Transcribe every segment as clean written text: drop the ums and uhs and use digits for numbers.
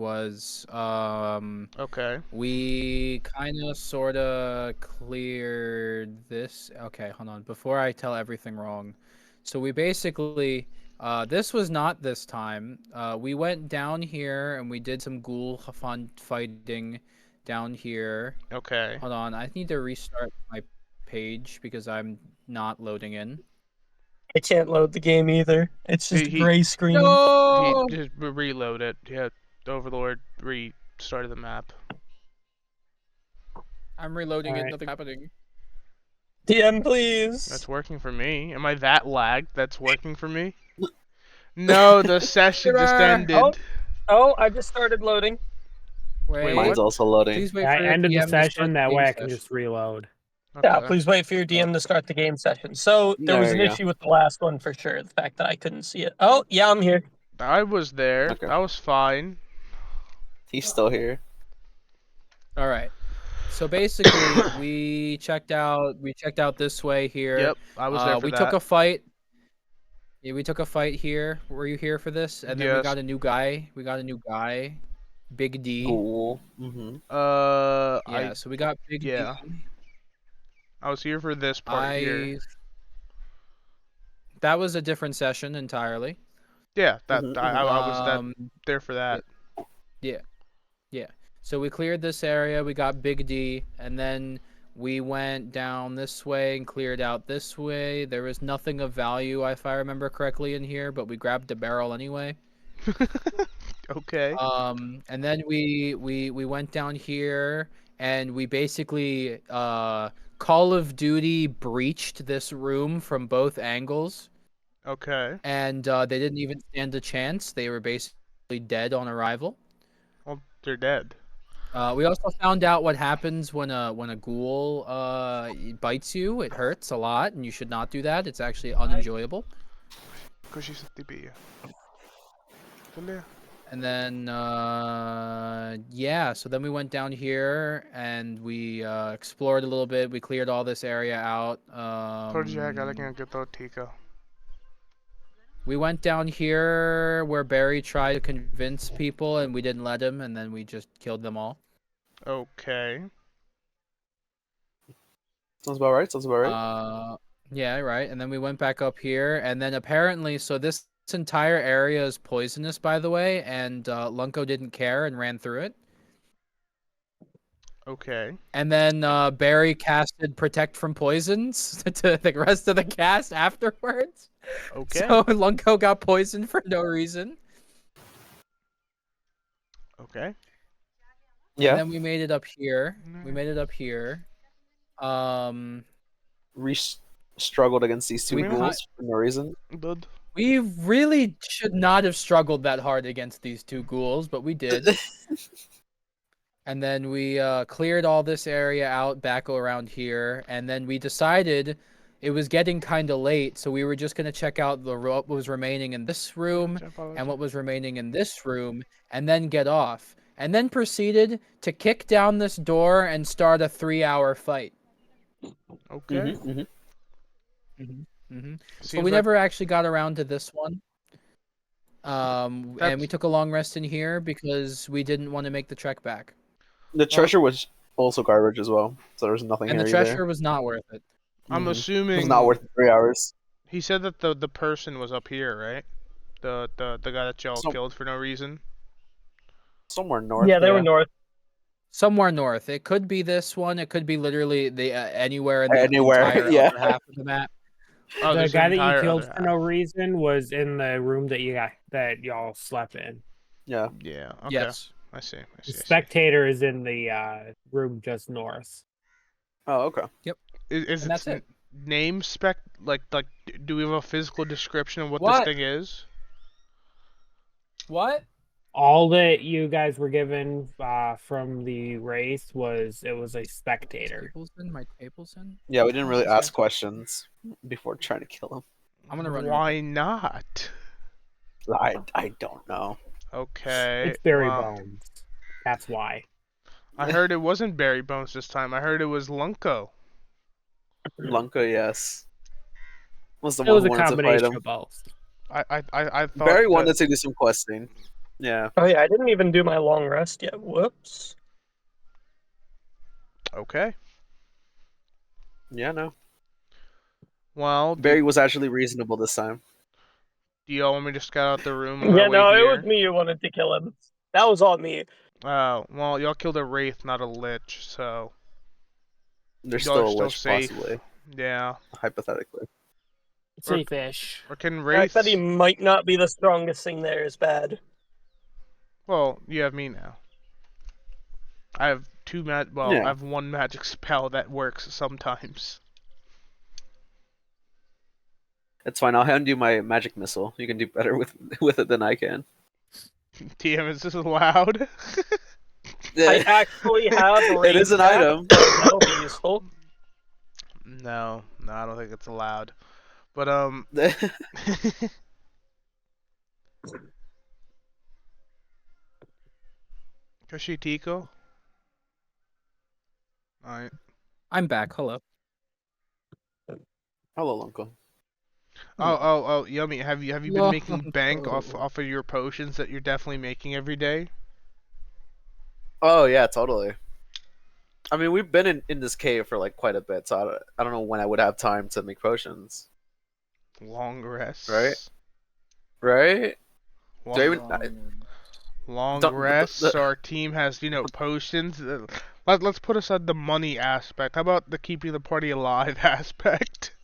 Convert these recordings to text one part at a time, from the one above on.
was Okay. we kind of sort of cleared this. Okay, hold on. Before I tell everything wrong, so we basically this was not this time. We went down here and we did some ghoul fun fighting down here. Okay. Hold on, I need to restart my page because I'm not loading in. I can't load the game either. It's just a He gray screen. No. just reload it. Yeah, Overlord restarted the map. I'm reloading it. Alright. Nothing's happening. DM, please. That's working for me. Am I that lagged? That's working for me. No, the session just Sugar! ended. Oh, I just started loading. Wait, Mine's also loading. please wait I for the ended the DM to start session. the That game way I can session. just reload. Yeah, Okay. please wait for your DM to start the game session. So there was There an you go. issue with the last one for sure. The fact that I couldn't see it. Oh, yeah, I'm here. I was there. Okay. That was fine. He's still here. All right. So basically, we checked out this way here. Yep, I was there for we that. took a fight. Yeah, we took a fight here. Were you here for this? And then we Yes. got a new guy. Big D. Cool. Mm-hmm. Yeah, so we got Big yeah. D. I was here for this part here. That was a different session entirely. Yeah, that Mhm, I was there for that. Yeah. So we cleared this area. We got Big D, and then we went down this way and cleared out this way. There was nothing of value, if I remember correctly, in here, but we grabbed a barrel anyway. Okay. And then we went down here, and we basically Call of Duty breached this room from both angles. Okay. And they didn't even stand a chance. They were basically dead on arrival. Well, they're dead. We also found out what happens when a ghoul bites you. It hurts a lot, and you should not do that. It's actually unenjoyable. And then yeah, so then we went down here and we explored a little bit. We cleared all this area out. We went down here where Barry tried to convince people, and we didn't let him, and then we just killed them all. Okay. Sounds about right. Yeah, right. And then we went back up here, and then apparently, so this entire area is poisonous, by the way, and Lunko didn't care and ran through it. Okay. And then Barry casted Protect from Poisons to the rest of the cast afterwards. Okay. So Lunko got poisoned for no reason. Okay. Yeah. And then we made it up here. Struggled against these two We ghouls for no reason. Good. We really should not have struggled that hard against these two ghouls, but we did. And then we cleared all this area out back around here, and then we decided it was getting kind of late, so we were just going to check out what was remaining in this room and what was remaining in this room, and then get off. And then proceeded to kick down this door and start a 3-hour fight. Okay. So we never actually got around to this one. And we took a long rest in here because we didn't want to make the trek back. The treasure was also garbage as well, so there was nothing And here the treasure was not worth it. I'm It assuming was not worth 3 hours. He said that the person was up here, right? The guy that y'all killed for no reason. Somewhere north. Yeah, they were north. Somewhere north. It could be this one. It could be literally the anywhere in the Anywhere, entire yeah. other half of the map. Oh, The there's guy an that you entire killed other for no reason was in the room that y'all slept in. Yeah. Yeah. Okay. Yes. I see. The spectator is in the room just north. Oh, okay. Yep. Is And that's it. Name spec like do we have a physical description of what What? this thing is? What? All that you guys were given from the race was a spectator. My table's in? Yeah, we didn't really ask questions before trying to kill him. I'm gonna run. Why not? I don't know. Okay. It's Barry well, Bones. That's why. I heard it wasn't Barry Bones this time. I heard it was Lunko. Lunka, yes. Was the It one was who a wanted to fight combination him. of both. I thought Barry that- wanted to do some questing. Yeah. Oh yeah, I didn't even do my long rest yet. Whoops. Okay. Yeah, no. Well, Barry was actually reasonable this time. do y'all want me to scout out the room on Yeah, our way no, it here? was me who wanted to kill him. That was all me. Oh, well, y'all killed a wraith, not a lich, so There's y'all are still a still lich, safe. possibly, Yeah. hypothetically. Safe-ish. Or can The wraiths? fact that he might not be the strongest thing there is bad. Well, you have me now. I have I Yeah. have one magic spell that works sometimes. It's fine. I'll hand you my magic missile. You can do better with it than I can. TM, is this allowed? I actually have It is an raid item. That'll be useful. No, I don't think it's allowed. But Kashitiko? Alright. I'm back. Hello. Hello, uncle. Oh, Yummy, have you been No. making bank off of your potions that you're definitely making every day? Oh yeah, totally. I mean, we've been in this cave for like quite a bit, so I don't know when I would have time to make potions. Long rests. Right? Right? Long, Do I even? long Don't- rests. Our team has, potions. Let's put aside the money aspect. How about the keeping the party alive aspect?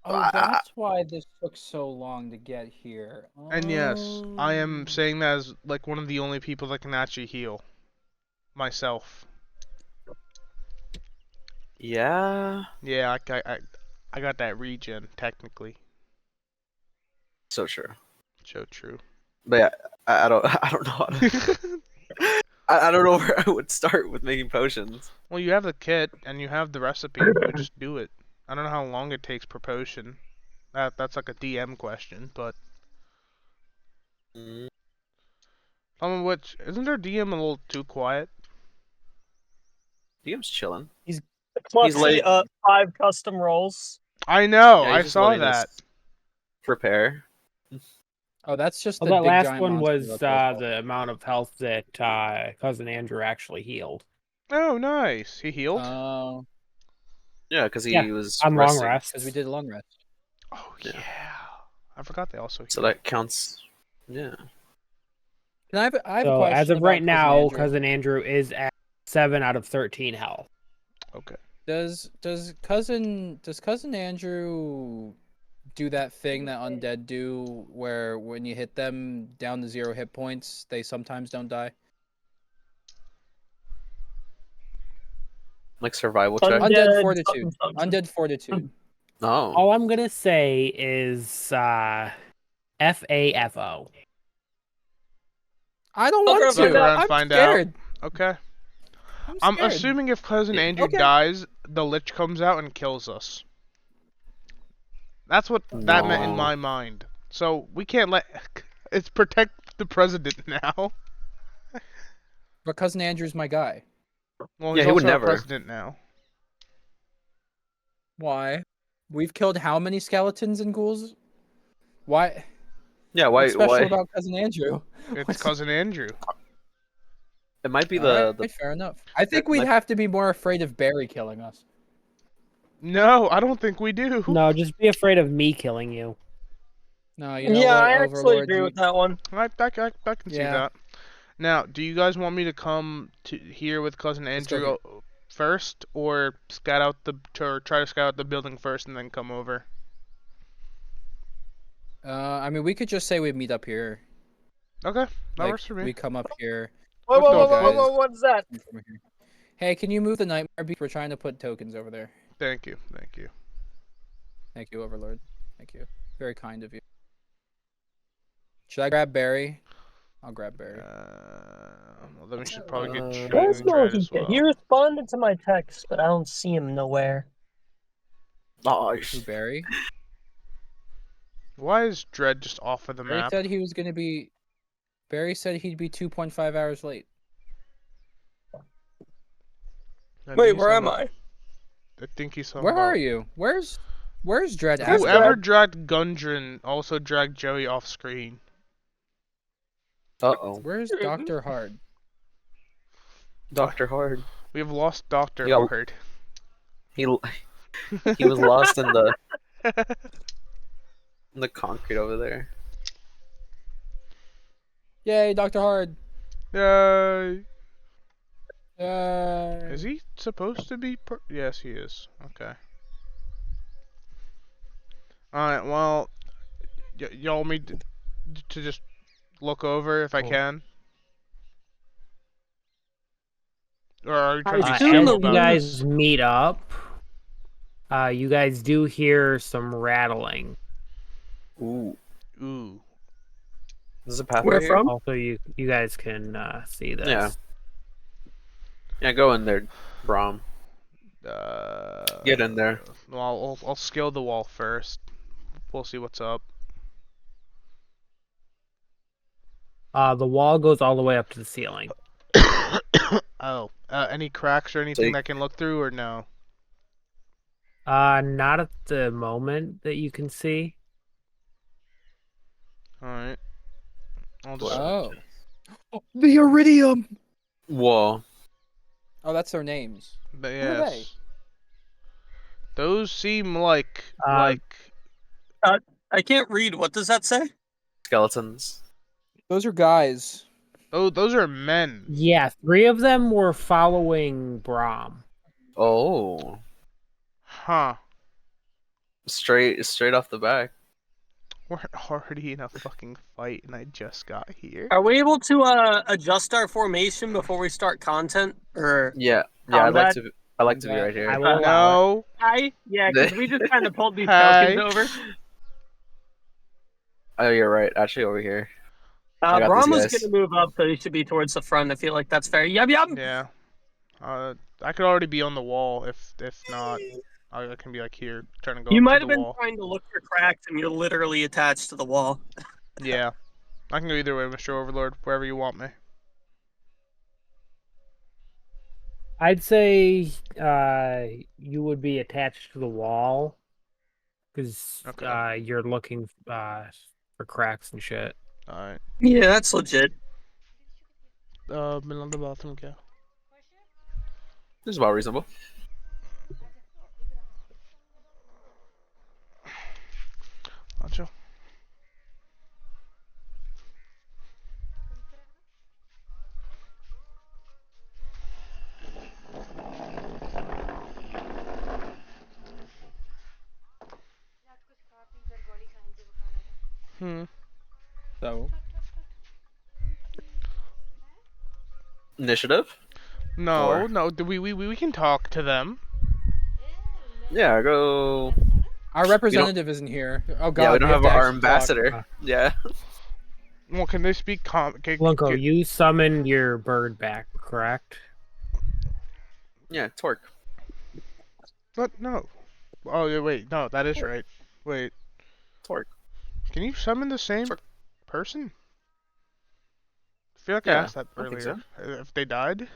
Oh, that's why this took so long to get here. And yes, I am saying that as like one of the only people that can actually heal. Myself. Yeah. Yeah, I got that regen technically. So true. So true. But yeah, I don't I don't know how to, I don't know where I would start with making potions. Well, you have the kit and you have the recipe. You could just do it. I don't know how long it takes per potion. That's like a DM question, but Mm, which isn't our DM a little too quiet? DM's chilling. Plus, late. 5 custom rolls. I know. Yeah, I he's just saw letting us that. prepare. Oh, that's just Well, the that big last giant one monster was that's also- the amount of health that Cousin Andrew actually healed. Oh, nice. He healed. Oh, Yeah, because he Yeah, was on long resting. rest. because we did a long rest. Oh yeah. yeah. I forgot they also So heal. that counts. Yeah. Can I have a So question as of about right now, Andrew. Cousin Andrew is at 7 out of 13 health. Okay. Does cousin Andrew do that thing that undead do, where when you hit them down to 0 hit points, they sometimes don't die? Like survival check. Undead fortitude. something. Undead fortitude. Oh. All I'm gonna say is FAFO. I don't I'll want find to. out. I'm Find out. scared. Okay. I'm I'm scared. assuming if Cousin Andrew Okay. dies, the Lich comes out and kills us. That's what that meant in No. my mind. So we can't let it's protect the president now. But cousin Andrew's my guy. Well, Yeah, he's he would also our never. president now. Why? We've killed how many skeletons and ghouls? Why? Yeah. What's Why? special Why? about cousin Andrew? It's What's- Cousin Andrew. It might be Alright, the. fair enough. I think we'd might- have to be more afraid of Barry killing us. No, I don't think we do. No, just be afraid of me killing you. No, you know Yeah, what, I actually Overlord? agree with that one. I can see Yeah. that. Now, do you guys want me to come to here with Cousin Let's go Andrew first, or try to scout out the building first and then come over? I mean, we could just say we meet up here. Okay, that Like, works for me. we come up here. Whoa, With whoa, no whoa, whoa, guys. whoa, what's that? From here. Hey, can you move the nightmare beast? We're trying to put tokens over there. Thank you, thank you. Thank you, Overlord. Thank you. Very kind of you. Should I grab Barry? I'll grab Barry. Well, then we should probably get Shane Where's and Dread as Mohika? well. He responded to my text, but I don't see him nowhere. Oh, Who, Barry? Why is Dread just off of the Barry map? said he was gonna be. Barry said he'd be 2.5 hours late. I think Wait, he's where on am the- I? I think he's on Where the- are you? Where's? Where's Dread Who's at? Whoever dragged Gundren also dragged Joey off screen. Uh-oh. Where's Dr. Hard? Dr. Hard. We have lost Dr. Yo. Hard. He was lost in the concrete over there. Yay, Dr. Hard. Yay! Yay. Is he supposed to be? Yes, he is. Okay. Alright, well, y'all want me to just look over if I can? Or are you trying to be assume chill the As you about guys this? meet up, you guys do hear some rattling. Ooh. Ooh. There's a path Where right here? from? Also, you guys can see this. Yeah. Yeah, go in there, Brom. Get in there. Well, I'll scale the wall first. We'll see what's up. The wall goes all the way up to the ceiling. Oh, any cracks or anything that I can look through, or no? Not at the moment that you can see. Alright. I'll just... Oh. The Iridium! Whoa. Oh, that's their names. But Who are they? yes. Those seem like... I can't read. What does that say? Skeletons. Those are guys. Oh, those are men. Yeah, 3 of them were following Brahm. Oh. Huh. Straight off the back. We're already in a fucking fight and I just got here. Are we able to adjust our formation before we start content? Or Yeah. Yeah, Combat. I'd like to be right here. I will allow it. No. hi? Yeah, because we just kind of pulled these Hi. tokens over. Oh, you're right. Actually, over here. I got these Brahma's guys. gonna move up, so he should be towards the front. I feel like that's fair. Yum yum. Yeah. I could already be on the wall if not. I can be like here, trying to go You up might to have the been wall. trying to look for cracks, and you're literally attached to the wall. Yeah. I can go either way, Mr. Overlord, wherever you want me. I'd say you would be attached to the wall because Okay. you're looking for cracks and shit. Alright. Yeah, that's legit. Middle of the bathroom, go. This is about reasonable. Nacho. So, Initiative? No, Or- no, we can talk to them. Yeah, go. our representative isn't here. Oh god, Yeah, we don't have to our actually ambassador. talk. Yeah. Well, can they speak Lunko, you summoned your bird back, correct? Yeah, Torque. What? No. Oh, yeah, wait. No, that is right. Wait. Torque. Can you summon the same Sure. person? I feel like I Yeah, asked that I think earlier. If they died?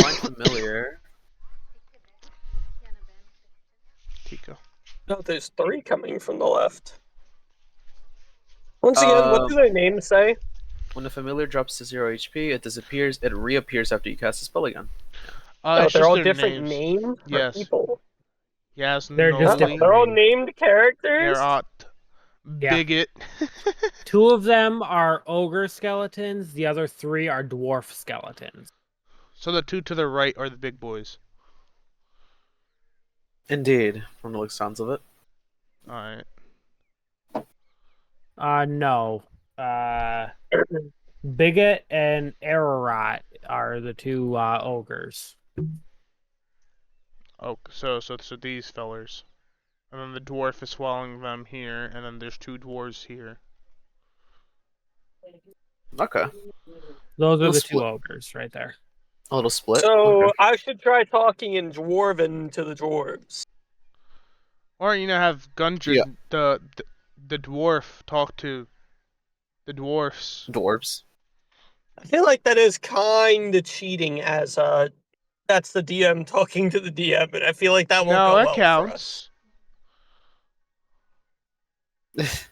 Find familiar. Tico. No, there's 3 coming from the left. Once again, what do their names say? When a familiar drops to 0 HP, it disappears. It reappears after you cast a spell again. Oh, It's they're just all their different names. names for Yes. people. Yes, They're just Noli, They're all names. named characters. Erot, Yeah. Bigot. 2 of them are ogre skeletons. The other 3 are dwarf skeletons. So the 2 to the right are the big boys. Indeed, from the sounds of it. Alright. No. Bigot and Ararot are the 2 ogres. Oh, so these fellers. And then the dwarf is following them here, and then there's 2 dwarves here. Okay. Those are Little the split. 2 ogres right there. A little split. So Okay. I should try talking in Dwarven to the dwarves. Or, have Gundren, Yeah. the dwarf, talk to the dwarfs. Dwarves. I feel like that is kind of cheating as that's the DM talking to the DM, and I feel like that won't No, go it well counts. for us.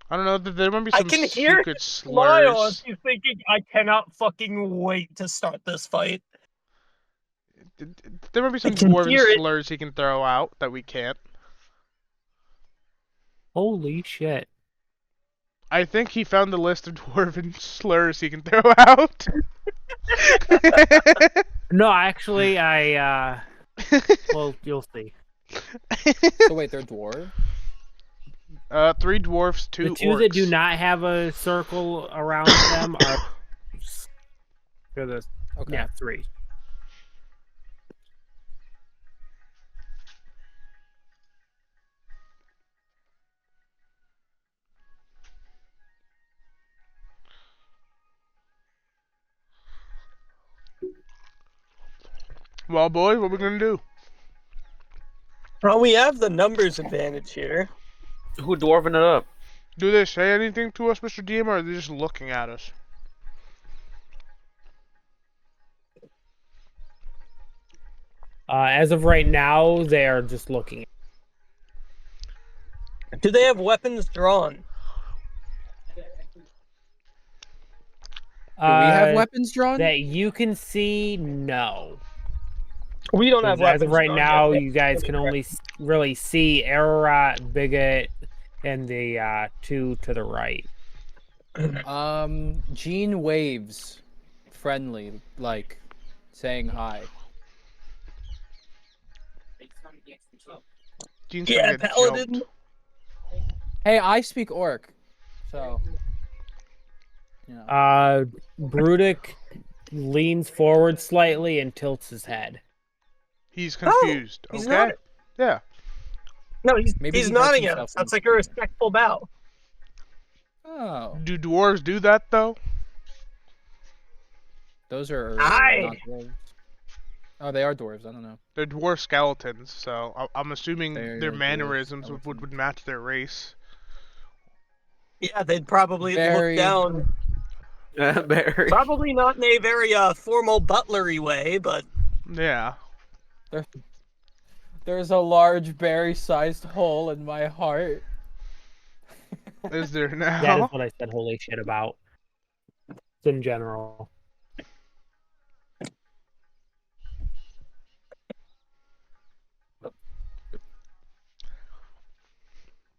I don't know. There might be I some can hear secret Smile as slurs. he's thinking, I cannot fucking wait to start this fight. There might be some can dwarven hear it. slurs he can throw out that we can't. Holy shit. I think he found the list of dwarven slurs he can throw out. No, actually, well, you'll see. So wait, they're dwarf? 3 dwarfs, 2 The two orcs. that do not have a circle around them are for the Okay. yeah 3. Well, boys, what we gonna do? Well, we have the numbers advantage here. Who dwarven it up? Do they say anything to us, Mr. DM, or are they just looking at us? As of right now, they are just looking. Do they have weapons drawn? Do we have weapons drawn? That you can see? No. We don't have 'Cause weapons as of right drawn now, yet. you guys can only really see Ararat, Bigot, and the 2 to the right. Gene waves, friendly, like saying hi. Gene's Yeah, gonna get Paladin. jumped. Hey, I speak orc, so you know. Brudic leans forward slightly and tilts his head. He's confused. he's okay. not- Yeah. No, he's Maybe he's he hurts nodding at himself us. in That's the like a respectful bow. Oh, Do dwarves do that though? those are Hi. not dwarves. Oh, they are dwarves. I don't know. They're dwarf skeletons, so I'm assuming They're their dwarf mannerisms would skeletons. match their race. Yeah, they'd probably Very- look down. Barry. Probably not in a very formal butlery way, but Yeah. There's a large berry-sized hole in my heart. Is there now? That is what I said holy shit about. In general.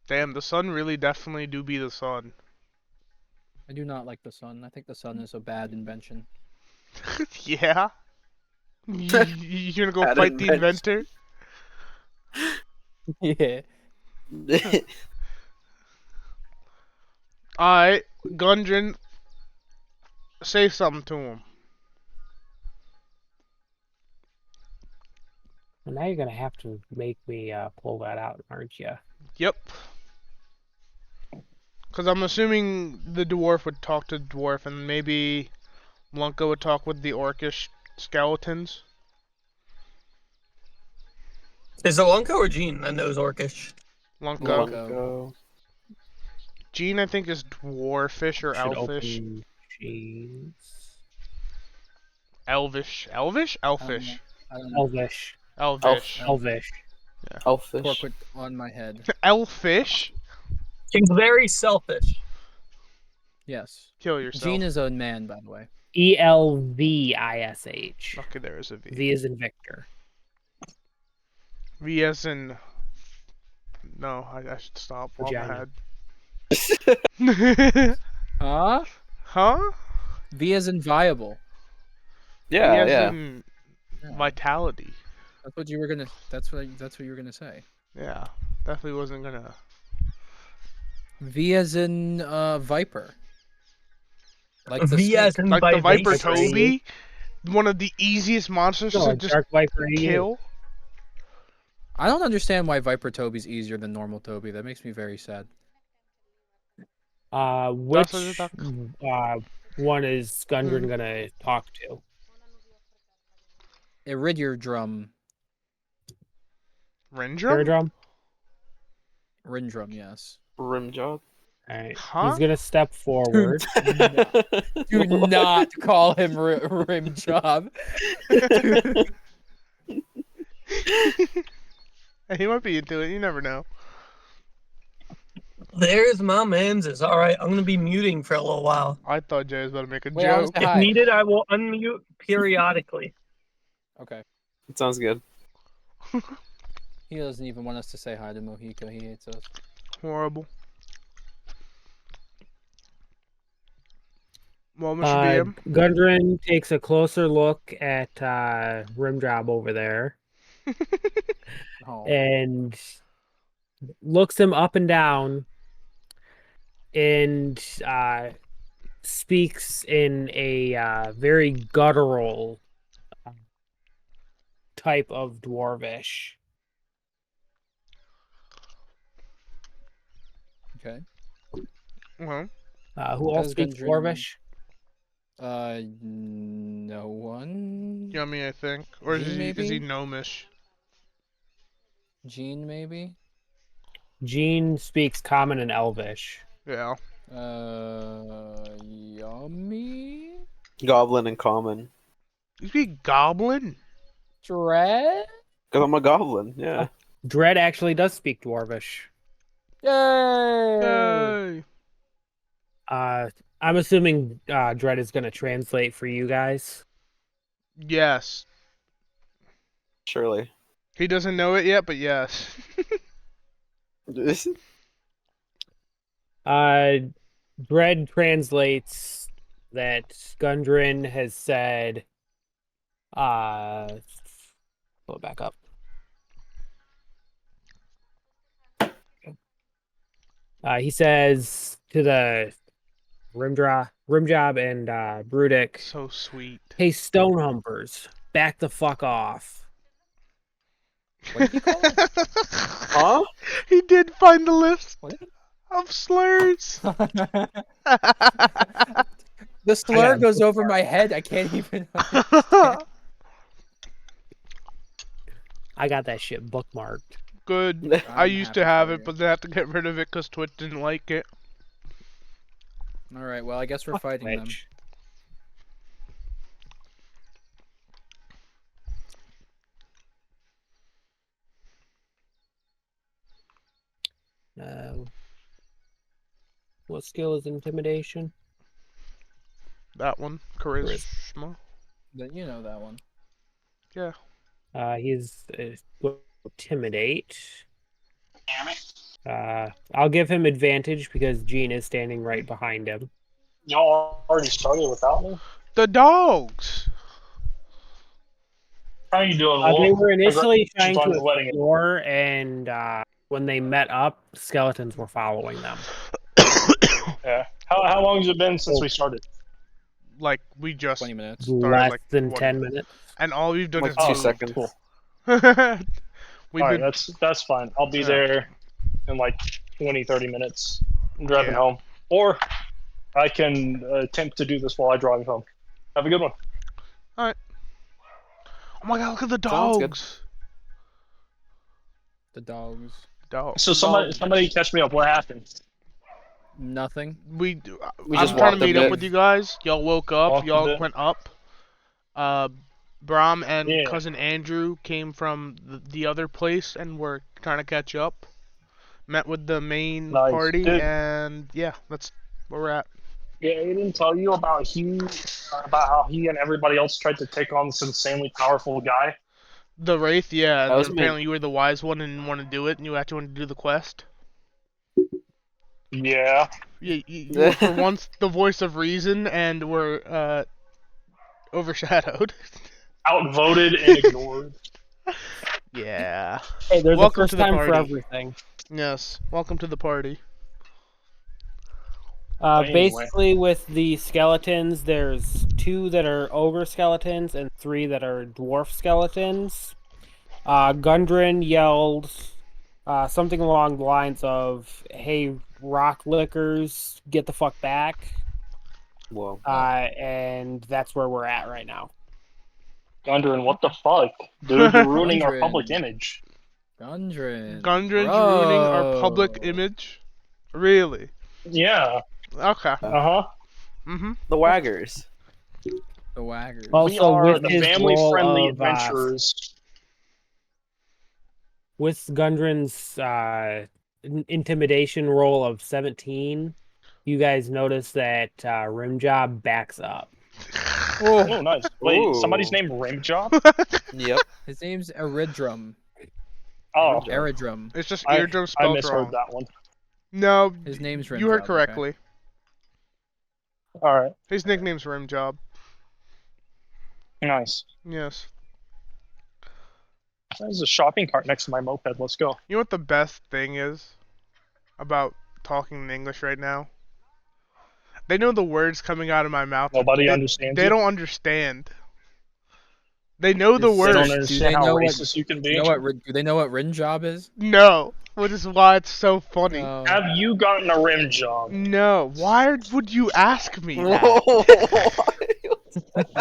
Damn, the sun really definitely do be the sun. I do not like the sun. I think the sun is a bad invention. Yeah. You gonna go Bad fight the invention. inventor? Yeah. Alright, Gundren, say something to him. Well, now you're gonna have to make me pull that out, aren't you? Yep. Because I'm assuming the dwarf would talk to the dwarf, and maybe Lunka would talk with the orcish skeletons. is it Lunko or Gene that knows Orcish? Lunka. Lunka. Gene, I think, is dwarfish or Should elfish. open Jeans. Elvish. Elvish? Elfish. I don't know. Elvish. Elvish. Elvish. Elfish. Cork on my head. Elfish? He's very selfish. Yes. Kill yourself. Gene is a man, by the way. Elvish. Okay, there is a V. V is in Victor. V as in... No, I should stop while Vagina. my head. Huh? Huh? V is in viable. V Yeah, as yeah. in Yeah. vitality. That's what you were gonna. That's what you were gonna say. Yeah, definitely wasn't gonna... V as in viper. Like the V as snake. in Like the Viper vivacious. Toby? One of the easiest monsters No, to just Dark Viper EU. kill? I don't understand why Viper Toby's easier than normal Toby. That makes me very sad. Which That's what one is Gundren gonna talk to? Iridurdrum. Rindrum? Eardrum? Rindrum, yes. Rim job. All right. Huh? He's gonna step forward. Do not call him rim job. He might be into it. You never know. There's my man's. All right, I'm gonna be muting for a little while. I thought Jay was about to make a Wait, I wanna joke. say If hi. needed, I will unmute periodically. Okay. It sounds good. He doesn't even want us to say hi to Mohiko. He hates us. Horrible. Well, Mr. DM. Gundren takes a closer look at Rimjob over there Oh. and looks him up and down and speaks in a very guttural type of dwarvish. Okay. Uh-huh. Who all Does speaks Gundren- dwarvish? No one. Yummy, I think. Or Gene, is he maybe? gnomish? Gene, maybe. Gene speaks common and elvish. Yeah. Yummy. Goblin and common. You speak goblin? Dread. Cause I'm a goblin. Yeah. Dread actually does speak dwarvish. Yay! Yay! I'm assuming Dread is going to translate for you guys. Yes. Surely. He doesn't know it yet, but yes. Dread translates that Gundren has said, pull it back up. He says to the Rimjob and Brudic, So sweet. "Hey, stone humpers, back the fuck off." What did he call us? Huh? He did find the list What did of slurs. The slur got goes over my head. I can't even. I got that shit bookmarked. Good. I I'm used to happy have for it, you. but they had to get rid of it because Twitch didn't like it. All right. Well, I guess we're Fuck fighting them. Twitch. What skill is intimidation? That one. Charisma. Then you know that one. Yeah. He's intimidate. I'll give him advantage because Gene is standing right behind him. Y'all already started without me? The dogs. How you doing, They Wolf? were initially trying Congratulations on to your wedding. explore, and when they met up, skeletons were following them. Yeah. How long has it been since we started? Like, we just 20 minutes. started Less like than 20 10 minutes. And all we've done Like is 2 moved. seconds. Cool. We've All right, been that's fine. I'll be Yeah. there in like 20, 30 minutes. I'm driving Yeah. home. Or I can attempt to do this while I drive home. Have a good one. Oh my god, look at the Sounds good. dogs. The dogs. Dogs. So somebody catch me up. What happened? Nothing. We I'm just trying to walked a meet up bit. with you guys. Y'all woke up. Walked a Y'all bit. went up. Brom and Yeah. cousin Andrew came from the other place and were trying to catch up. Met with the main Nice. party, Dude. and yeah, that's where we're at. Yeah, he didn't tell you about how he and everybody else tried to take on this insanely powerful guy. The Wraith, yeah. That was And me. apparently you were the wise one and didn't want to do it, and you actually wanted to do the quest. Yeah. You were for once the voice of reason, and were overshadowed. Outvoted and ignored. Yeah. Hey, there's Welcome a first to the time for party. everything. Yes. Welcome to the party. Anyway. Basically, with the skeletons, there's 2 that are ogre skeletons and 3 that are dwarf skeletons. Gundren yelled something along the lines of, "Hey, rock lickers, get the fuck back." Whoa. And that's where we're at right now. Gundren, what the fuck? Dude, you're ruining our Gundren. public image. Gundren. Gundren's ruining our Bro. public image? Really? Yeah. Okay. Uh-huh. Mm-hmm. The Waggers. The Waggers. We Also, are with the his family-friendly role of adventurers. with Gundren's intimidation roll of 17, you guys notice that Rimjob backs up. Oh, nice. Wait, Ooh. somebody's named Rimjob? Yep. His name's Eridrum. Oh, Eridrum. It's just I eardrum spelled misheard wrong. that one. No, His name's you heard Rimjob, correctly. All right, His nickname's Rimjob. nice. Yes. There's a shopping cart next to my moped. Let's go. You know what the best thing is about talking in English right now? They know the words coming out of my mouth. but Nobody understands They you. don't understand. They know the Is- They don't words. Do understand they how know what- racist you can be. You know what? Do they know what Rinjob is? No, which is why it's so funny. No. Have you gotten a rim job? No, why would you ask me that?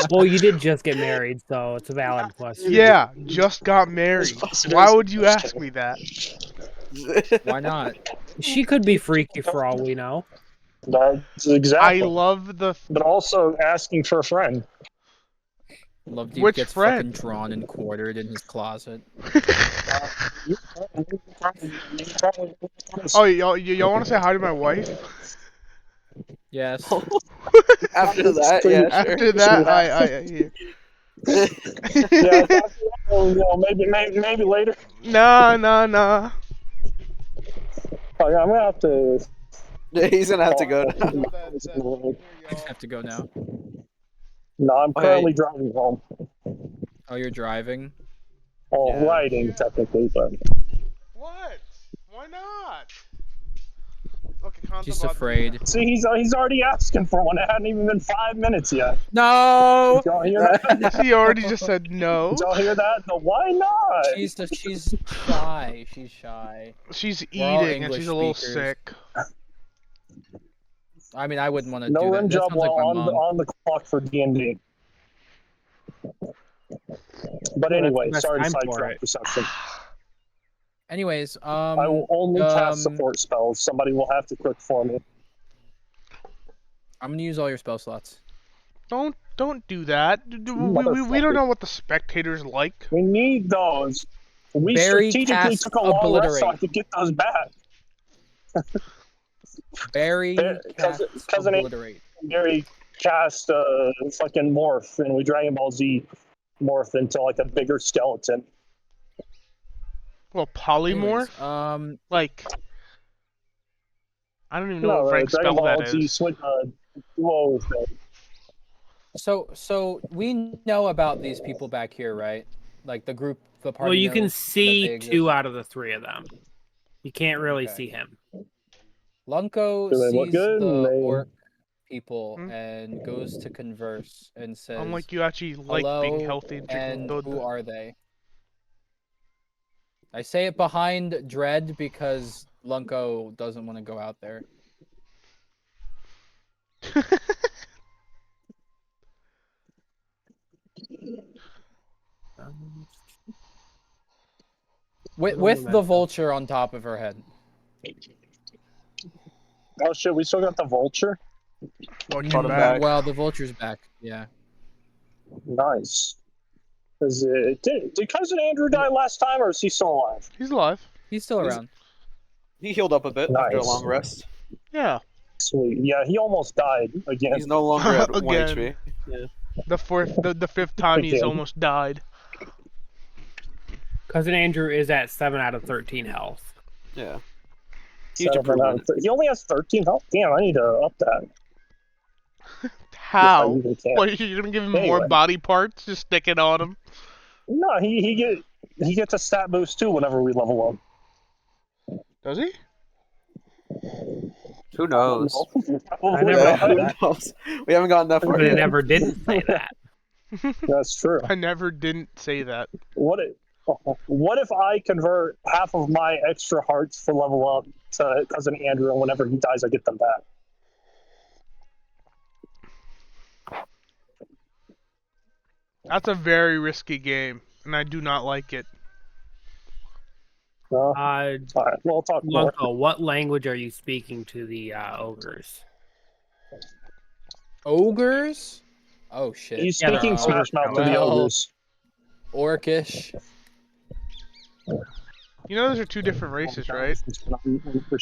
Well, you did just get married, so it's a valid question. Yeah, just got married. Yes, it Why is. would you ask me that? Why not? She could be freaky for all we know. That's I exactly. love the. But also asking for a friend. Love Deep Which gets friend? fucking drawn and quartered in his closet. Oh, y'all want to say hi to my wife? Yes. After that, yeah, sure. After that, Yeah, after that, maybe later. Nah. Oh, yeah, I'm gonna have to. Yeah, he's gonna have to go. I just have to go now. No, I'm Okay. currently driving home. Oh, you're driving? Oh, Yeah. riding technically, but What? Why not? Okay, concept She's about- afraid. see, he's already asking for one. It hadn't even been 5 minutes yet. No! Did y'all hear that? He already just said no. Did y'all hear that? No, why not? She's shy. She's shy. She's We're all eating and English she's a little speakers. sick. I mean, I wouldn't want to No do that. rim That job sounds like while my on the, mom. on the clock for D&D. But the anyway, best sorry to time for sidetrack it. perception. Anyways, I will only cast um, support spells. Somebody will have to click for me. I'm gonna use all your spell slots. Don't do that. We don't know what the spectators like. We need those. We Barry strategically cast took a long rest so I obliterate. could get those back. Barry cast Cousin obliterate. Gary cast fucking morph, and we Dragon Ball Z morph into like a bigger skeleton. Well, polymorph? Anyways, Like, I don't even know No, what rank Dragon spell Ball that Z is. switch duo thing. so we know about these people back here, right? Like the group, the party. Well, you can knows that see they 2 exist. out of the 3 of them. You can't really Okay. see him. Lunko Do they look sees good? the They- orc people Hmm? and goes to converse and says, I'm like, you actually like "Hello, being healthy and drinking and blood. who are they?" I say it behind Dread because Lunko doesn't want to go out there. With the vulture on top of her head. Oh shit, we still got the vulture? Watch Brought him him back. back. Well, the vulture's back. Yeah. Nice. Did Cousin Andrew die last time, or is he still alive? He's alive. He's still He's- around. He healed up a bit after a Nice. long rest. Yeah. Sweet. Yeah, he almost died again. He's no longer at 1 Again. HP. Yeah. The fifth time he's Again. almost died. Cousin Andrew is at 7 out of 13 health. Yeah. Huge 7 out improvement. of He only has 13 health. Damn, I need to up that. How? If I even can. What, you're gonna give him more Anyway. body parts? Just stick it on him? No, he gets a stat boost too whenever we level up. Does he? Who knows? I never Yeah, heard who that. knows? We haven't gotten that far But it yet. never didn't say that. That's true. I never didn't say that. What if I convert half of my extra hearts for level up to Cousin Andrew, and whenever he dies, I get them back? That's a very risky game, and I do not like it. All Uh, right, we'll talk more. Lunko, what language are you speaking to the ogres? Ogres? Oh shit. He's Yeah, speaking they're Smash Mouth to the well- ogres. Orcish. You know those are two different races, right?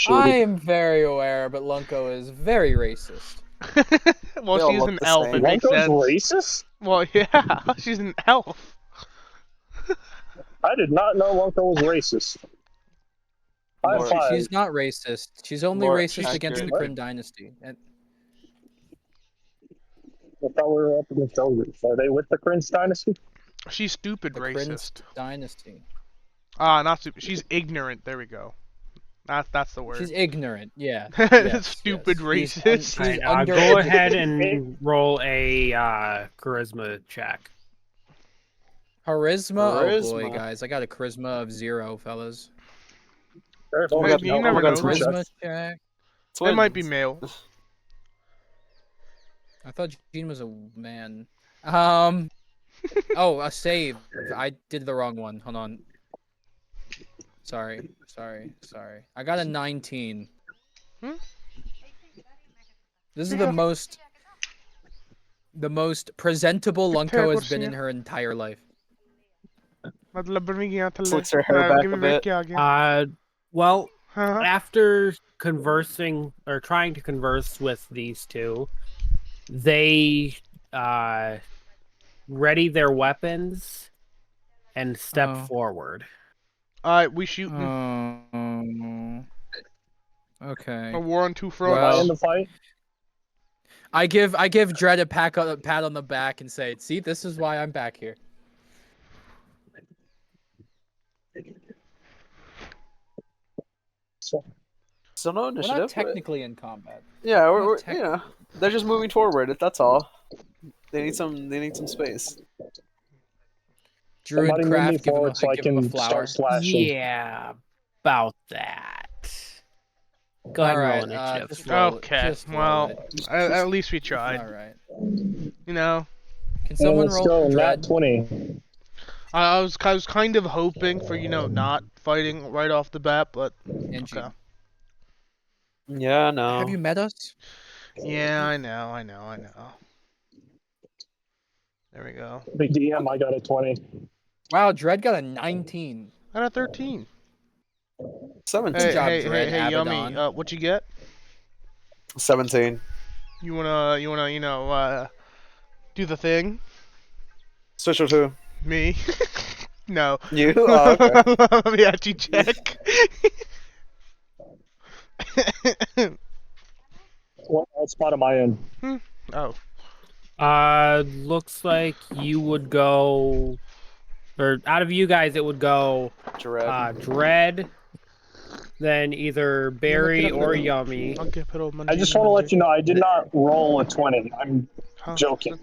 I am very aware, but Lunko is very racist. Well, They all she's look an the elf. same. It makes Lunko's sense. racist? Well, yeah, she's an elf. I did not know Lunko was racist. High More- five. She's not racist. She's only More racist against the accurate. Kryn dynasty. And I thought we were up against ogres. Are they with the Cringe dynasty? She's stupid the Kryn racist. dynasty. Not stupid. She's ignorant. There we go. That's the word. She's ignorant. Yeah. Yes, Stupid yes. racist. She's Alright, under- go ahead and roll a charisma check. Charisma? Oh boy, Charisma. guys. I got a charisma of 0, fellas. Careful, Hey, we you got- never we got know. two Charisma checks. check. It might be Twins. male. I thought Gene was a man. Oh, a save. I did the wrong one. Hold on. Sorry. I got a 19. Hmm? This is the most presentable Lunko has been in Percent. her entire life. Slicks her hair back a bit. Well, Huh? after conversing or trying to converse with these two, they ready their weapons and step Oh. forward. Alright, we shooting. Okay. A war on two Am I fronts. in the fight? I give Dredd a pat on the back and say, "See, this is why I'm back here." So, So no We're initiative. not but- technically in combat. Yeah, not we're tech- you know, they're just moving forward. That's all. They need some space. Druid somebody move me craft, give him forward so I give him a can flower. start slashing. Yeah, about that. Go ahead and roll initiative. Just roll it. Okay, Just roll well, it. at least we tried. All right. You know, Can someone Let's roll go, for nat Dredd? 20. I was kind of hoping for not fighting right off the bat, but And okay. Yeah, no. Have you met us? Yeah, I know. There we go. Big DM, I got a 20. Wow, Dredd got a 19. I got a 13. 17. Hey, job, hey, Dredd, hey, Yummy. Abaddon. What you get? 17. You wanna do the thing? Switch with who? Me? No. You? Oh, okay. Let me actually check. What spot am I in? Oh. Looks like you would go, or out of you guys, it would go Dread. Dread, then either Barry or Yummy. I just want to let you know, I did not roll a 20. I'm joking.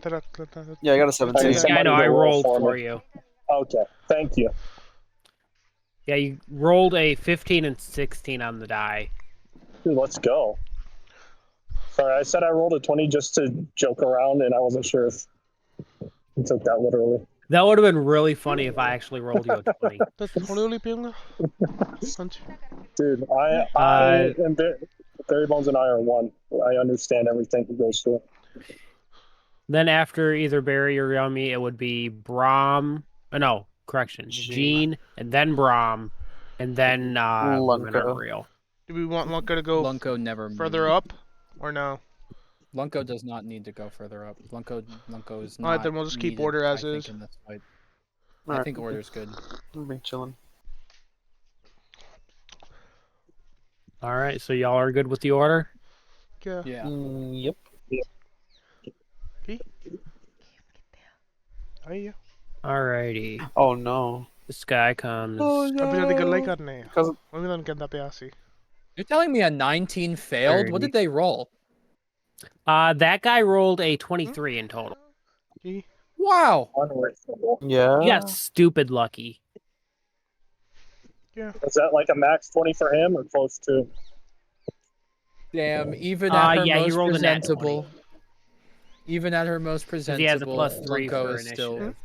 Yeah, I got a 17. Yeah. Yeah, I know. Somebody I go roll rolled for for me. you. Okay, thank you. Yeah, you rolled a 15 and 16 on the die. Dude, let's go. Sorry, I said I rolled a 20 just to joke around, and I wasn't sure if you took that literally. That would have been really funny if I actually rolled you a 20. Dude, I and Barry Bones and I are one. I understand everything he goes through. Then after either Barry or Yummy, it would be Brahm. No, correction. Gene, and then Brahm, and then Lunko. Real. Do we want Lunko to go Lunko never further moved. up, or no? Lunko does not need to go further up. Lunko is not. Alright, then we'll just keep needed, order as I think, is. in this fight. I Alright. think order's good. I'll be chilling. All right, so y'all are good with the order? Yeah. Yeah. Yep. Hey. Alrighty. Oh no. This guy comes. Abhi nahi gallai karne. Because Abhi nahi karna pyasi. You're telling me a 19 failed? What did they roll? That guy rolled a 23 in total. Wow. Unreasonable. yeah. You got stupid lucky. Yeah. Is that like a max 20 for him or close to? Damn. Even at her Yeah, he most rolled a nat presentable. 20. Even at her most 'Cause he has a presentable, +3 Lunko for is initiative.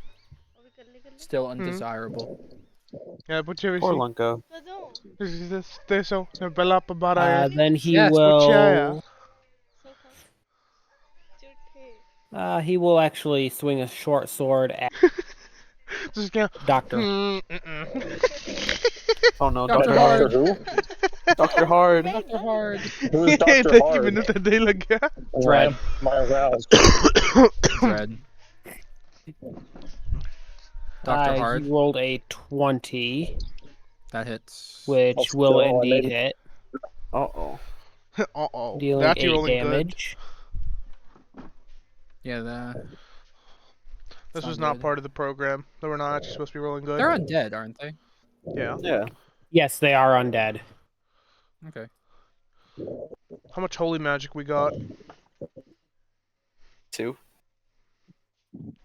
still undesirable. Yeah, butcher Poor isi. Lunko. Steso, ne bella pabaraya. Then he Yes, Butchaya. he will actually swing a short sword at Just go. Doctor. Oh no, Dr. Dr. Hard. Hard. Doctor Who? Dr. Hard. Dr. Hard. Who's Dr. Thank you, Hard? minuto de laga. Dread. Am I aroused? Dread. Dr. He Hard. rolled a 20, That hits. which Let's will go, I indeed made it. hit, Uh-oh. Uh-oh. dealing That's 8 rolling damage. Yeah, that. good. This Sound was not good. part of the program. They were not actually supposed to be rolling good. They're undead, aren't they? Yeah. Yeah. Yes, they are undead. Okay. How much holy magic we got? 2.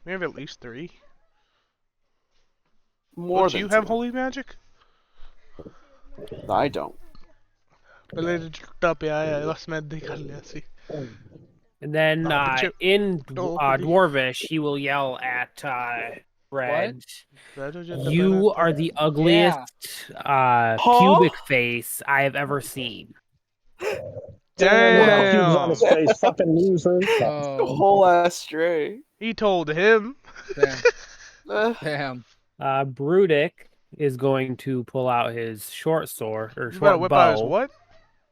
We have at least 3. More Don't than you have 2. holy magic? I don't. And then but in Oh, Dwarvish, he will yell at Red. You You are the ugliest pubic face I have ever seen. Damn. Pubes on Damn! his face. Fucking loser. Oh, Whole ass stray. He told him. damn. Uh, Damn. Brudic is going to pull out his short sword or You better short whip out his bow what?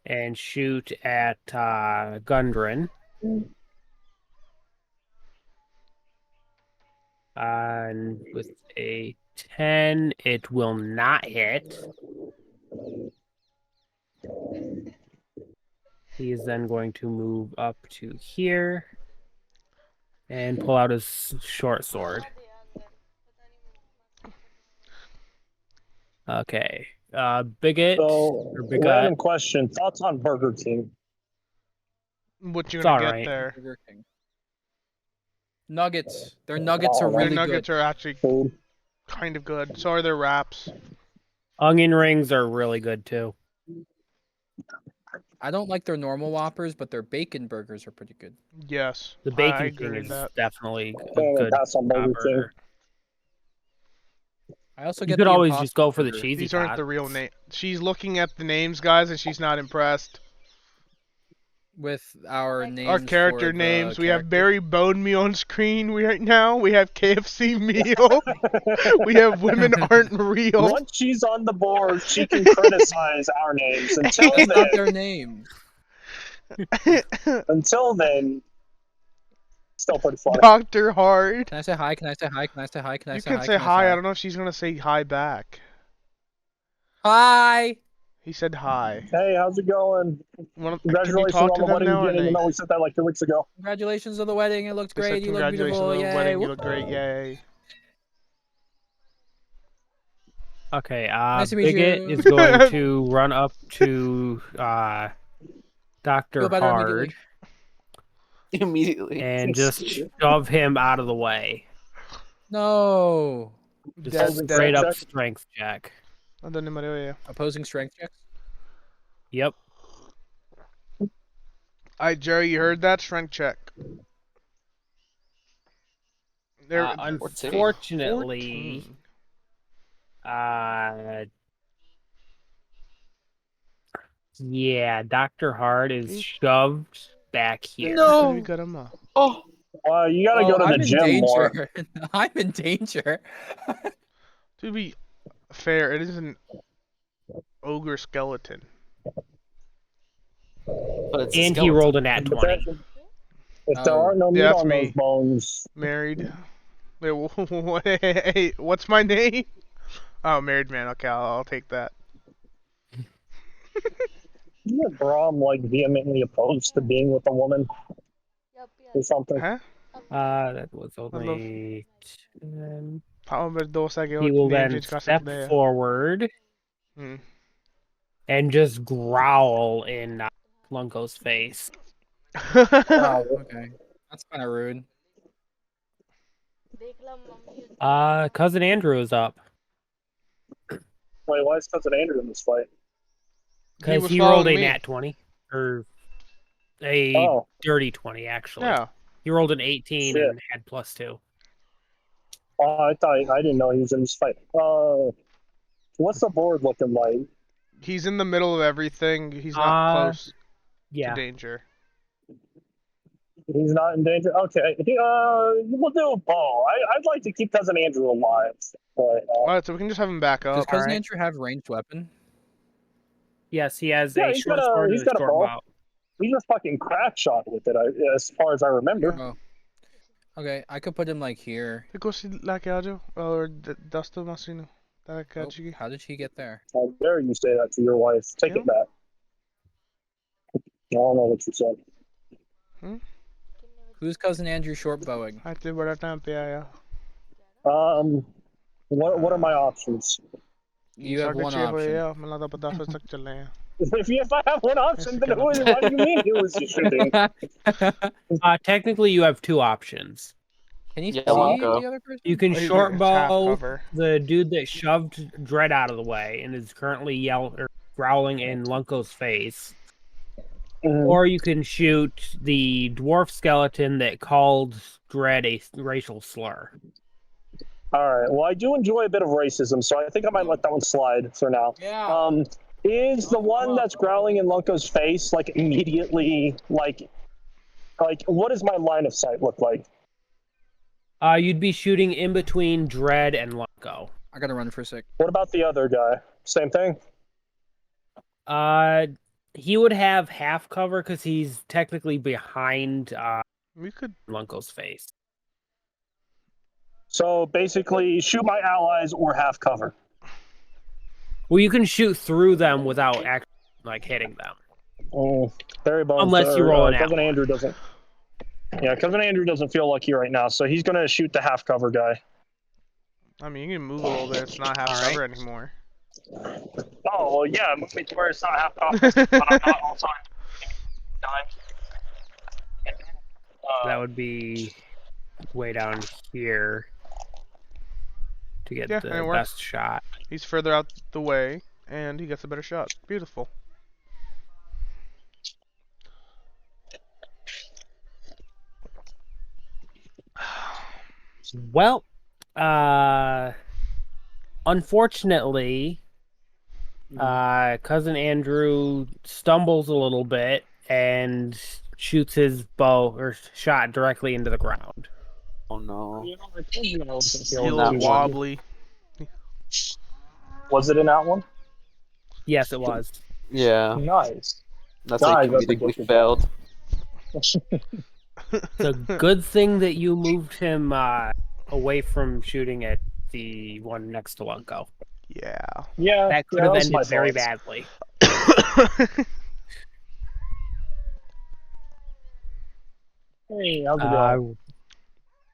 and shoot at Gundren. And with a 10, it will not hit. He is then going to move up to here and pull out his short sword. Okay. Bigot So, or Bigot. random question. Thoughts on Burger King? What you It's gonna get alright. there? Burger King. Nuggets. Their nuggets are Oh, Their really nuggets good. are actually Food? kind of good. So are their wraps. Onion rings are really good too. I don't like their normal Whoppers, but their bacon burgers are pretty good. Yes. The I Bacon agree King with is that. definitely a I'm gonna good pass on Burger King. burger. I also You get could the always just Impossible go for the Burger. cheesy These aren't the tots. real name. She's looking at the names, guys, and she's not impressed. With our names. Our character for the names. We have characters. Barry Bone Me on screen right now. We have KFC Meal. We have Women Aren't Real. Once she's on the board, she can criticize our names. Until That's not their then, names. still pretty funny. Dr. Hard. Can I say hi? Can I say hi? Can I say hi? Can I You say can hi? say hi. I don't know if she's gonna say hi back. Hi. He said hi. Hey, how's it going? Can you Congratulations talk on to the them wedding. now You or didn't even nay? know we said that like 2 weeks ago. Congratulations on the wedding. It looks They said great. You look congratulations beautiful. on the Yay. wedding. You Woo. look great. Yay. Okay, Nice to meet Bigot you. is going to run up to Dr. Feel better Hard immediately. and just shove him out of the way. No. Just That's- straight up that's- strength check. Opposing strength checks. Yep. Alright, Jerry, you heard that? Strength check. There. Unfortunately, 14. yeah, Dr. Hard is shoved back here. No. Oh, you gotta go to I'm the in gym more. danger. I'm in danger. To be fair, it is an ogre skeleton. but it's a And he skeleton. rolled a nat 20. If there are no meat Yeah, that's on me. those bones, Married. Wait, hey, what's my name? Oh, married man. Okay, I'll take that. isn't Brahm like vehemently opposed to being with a woman or something? Huh? That was only 10. He will then step forward and just growl in Lunko's face. Wow. Okay. That's kind of rude. Cousin Andrew is up. Wait, why is Cousin Andrew in this fight? Because was he rolled a following me. nat 20. Or a Oh, dirty 20, actually. Yeah. He rolled an 18 Shit. and had +2. I didn't know he was in this fight. What's the board looking like? He's in the middle of everything. He's not close to Yeah. danger. He's not in danger. Okay, we'll do a ball. I'd like to keep Cousin Andrew alive, but Alright, so we can just have him back Does up. Cousin Alright. Andrew have ranged weapon? Yes, he has Yeah, a he's short got a- sword he's and a got a short bow. bow. he just fucking crack shot with it, as far as I remember. Oh. Okay, I could put him like here. Così la chiaggio? Or Dustin Massino? Oh, how did he get there? How dare you say that to your wife? Take Yeah. it back. I don't know what you said. Who's Cousin Andrew short bowing? I did what I done, yeah. What are my options? You have one option. If I have one option, then what do you mean it was shooting? Technically, you have two options. Can you Yeah, see Lonko. the other person? You can Oh, he's short like, it's half bow cover. the dude that shoved Dread out of the way and is currently growling in Lunko's face. Or you can shoot the dwarf skeleton that called Dread a racial slur. All right. Well, I do enjoy a bit of racism, so I think I might let that one slide for now. Yeah. Is the one that's growling in Lunko's face like immediately like what does my line of sight look like? You'd be shooting in between Dread and Lunko. I gotta run for a sec. What about the other guy? Same thing? He would have half cover because he's technically behind We could. Lunko's face. So basically, shoot my allies or half cover. Well, you can shoot through them without actually hitting them. Barry Bones, Unless you roll an Cousin at-one. Andrew doesn't. Yeah, Cousin Andrew doesn't feel lucky right now, so he's gonna shoot the half cover guy. I mean, you can move a little bit. It's not half Alright. cover anymore. Oh well, yeah, move me to where it's not half cover, but I'm not also dying. That would be way down here to get Yeah, the and it works. best shot. He's further out the way, and he gets a better shot. Beautiful. Well, unfortunately, Cousin Andrew stumbles a little bit and shoots his bow or shot directly into the ground. Oh no. I told you I wasn't He a feeling little too wobbly. Was it in that one? Yes, it was. Yeah, Nice. that's Guys, like that's a comedically good failed. It's a good thing that you moved him away from shooting at the one next to Lunko. Yeah. Yeah, That could yeah, have was my ended very fault. badly. Hey, how's it going?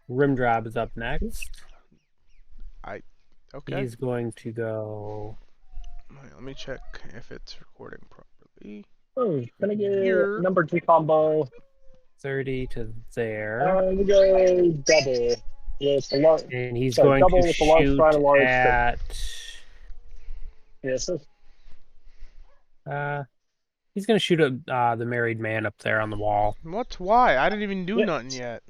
Rimdrob is up next. Okay. He's going to go. Wait, let me check if it's recording properly. Oh, gonna get Here. number 2 combo. 30 to there. We go double. Yes, a lot. And he's sorry, going double to with the large shoot try to large stick. at. Yes. He's going to shoot at the married man up there on the wall. What? Why? I didn't even do Yeah. nothing yet.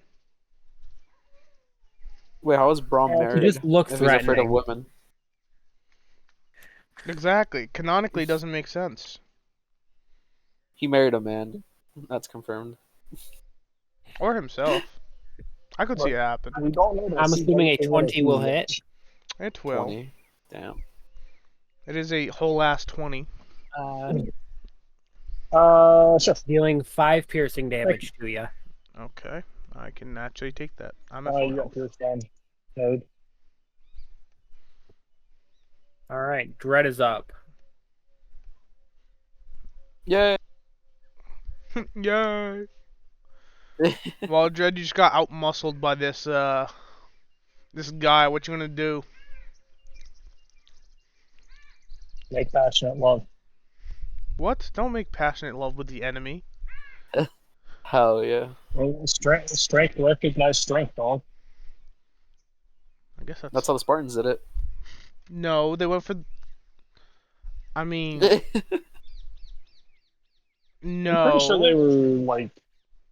Wait, how is Brom He married? He just looks if he's afraid of threatening. women. Exactly. Canonically doesn't make sense. He married a man. That's confirmed. Or himself. I could see it happen. We don't know I'm this. assuming a 20 will hit. It will. 20. Damn. It is a whole ass 20. Sure. Dealing 5 piercing damage to you. Okay. I can actually take that. I'm You at full got health. pierced down. Node. All right, Dread is up. Yay! Yay! Well, Dredd, you just got out-muscled by this, this guy. What you gonna do? Make passionate love. What? Don't make passionate love with the enemy. Hell yeah. Well, strength, recognize strength, dog. I guess That's how the Spartans did it. No, they went for... I mean... I'm no. pretty sure they were like.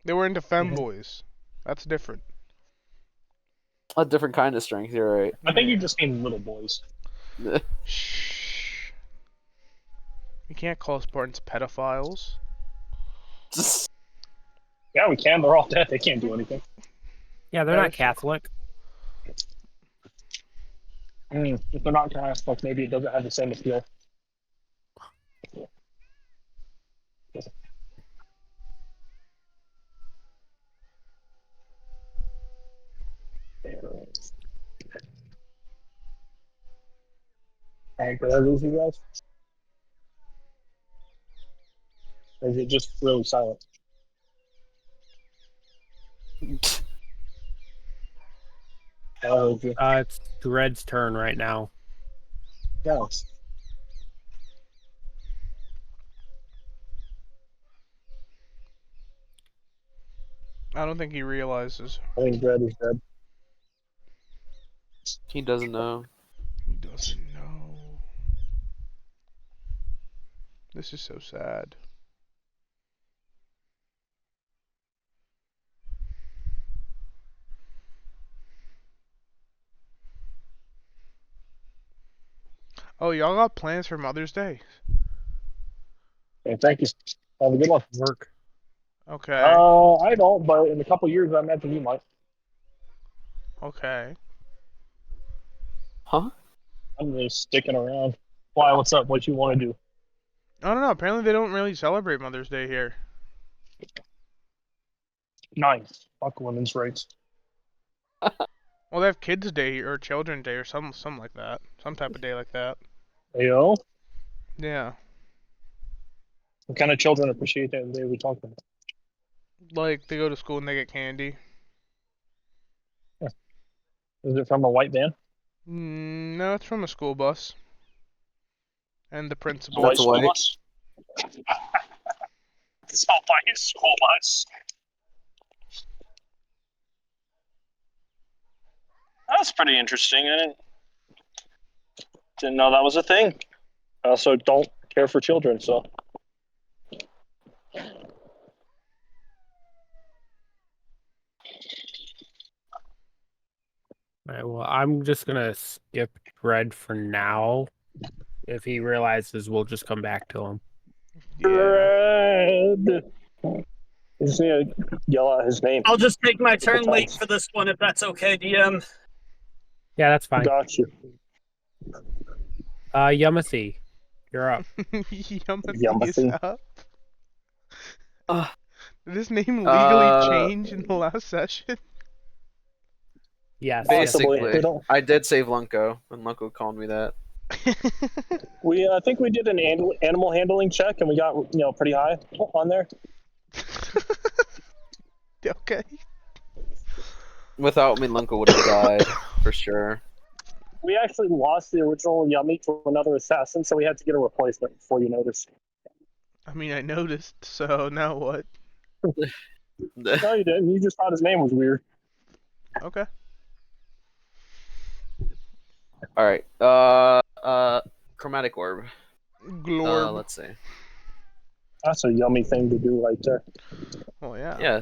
They were into femboys. That's different. A different kind of strength, you're right. I think you just mean little boys. Shh. You can't call Spartans pedophiles. Yeah, we can. They're all dead. They can't do anything. Yeah, they're not Catholic. If they're not Catholic, maybe it doesn't have the same appeal. Did I lose you guys? Or is it just really silent? I heard you. It's Dread's turn right now. Yeah. I don't think he realizes. I think Brad is dead. He doesn't know. He doesn't know. This is so sad. Oh, y'all got plans for Mother's Day? Okay, thank you. Have a good one. Work. Okay. I don't, but in a couple years, I imagine you might. Okay. Huh? I'm just sticking around. Why? What's up? What you want to do? I don't know. Apparently they don't really celebrate Mother's Day here. Nice. Fuck women's rights. Well, they have Kids Day or Children's Day or something like that. Some type of day like that. Yo, Yeah. what kind of children appreciate that day we talking about? Like, they go to school and they get candy. Is it from a white van? No, it's from a school bus. And the principal. That's school white. bus? It's all by his school bus. That's pretty interesting. I didn't know that was a thing. I also don't care for children, so. All right, well, I'm just gonna skip Dread for now. If he realizes, we'll just come back to him. Yeah. Red. You just need to yell out his name. I'll just take my turn Couple late times. for this one if that's okay, DM. Yeah, that's fine. Got you. Yamathi, you're up. Yamathi is Yamathi. up. Uh, Did his name legally change in the last session? Yes. Possibly. Basically, We don't- I did save Lunko, and Lunko called me that. I think we did an animal handling check and we got pretty high on there. Okay. Without me, Lunko would have died for sure. We actually lost the original Yummy to another assassin, so we had to get a replacement before you noticed. I mean, I noticed, so now what? No, you didn't. You just thought his name was weird. Okay. All right. Chromatic orb. Glorb. Let's see. That's a yummy thing to do right there. Oh, yeah. Yeah,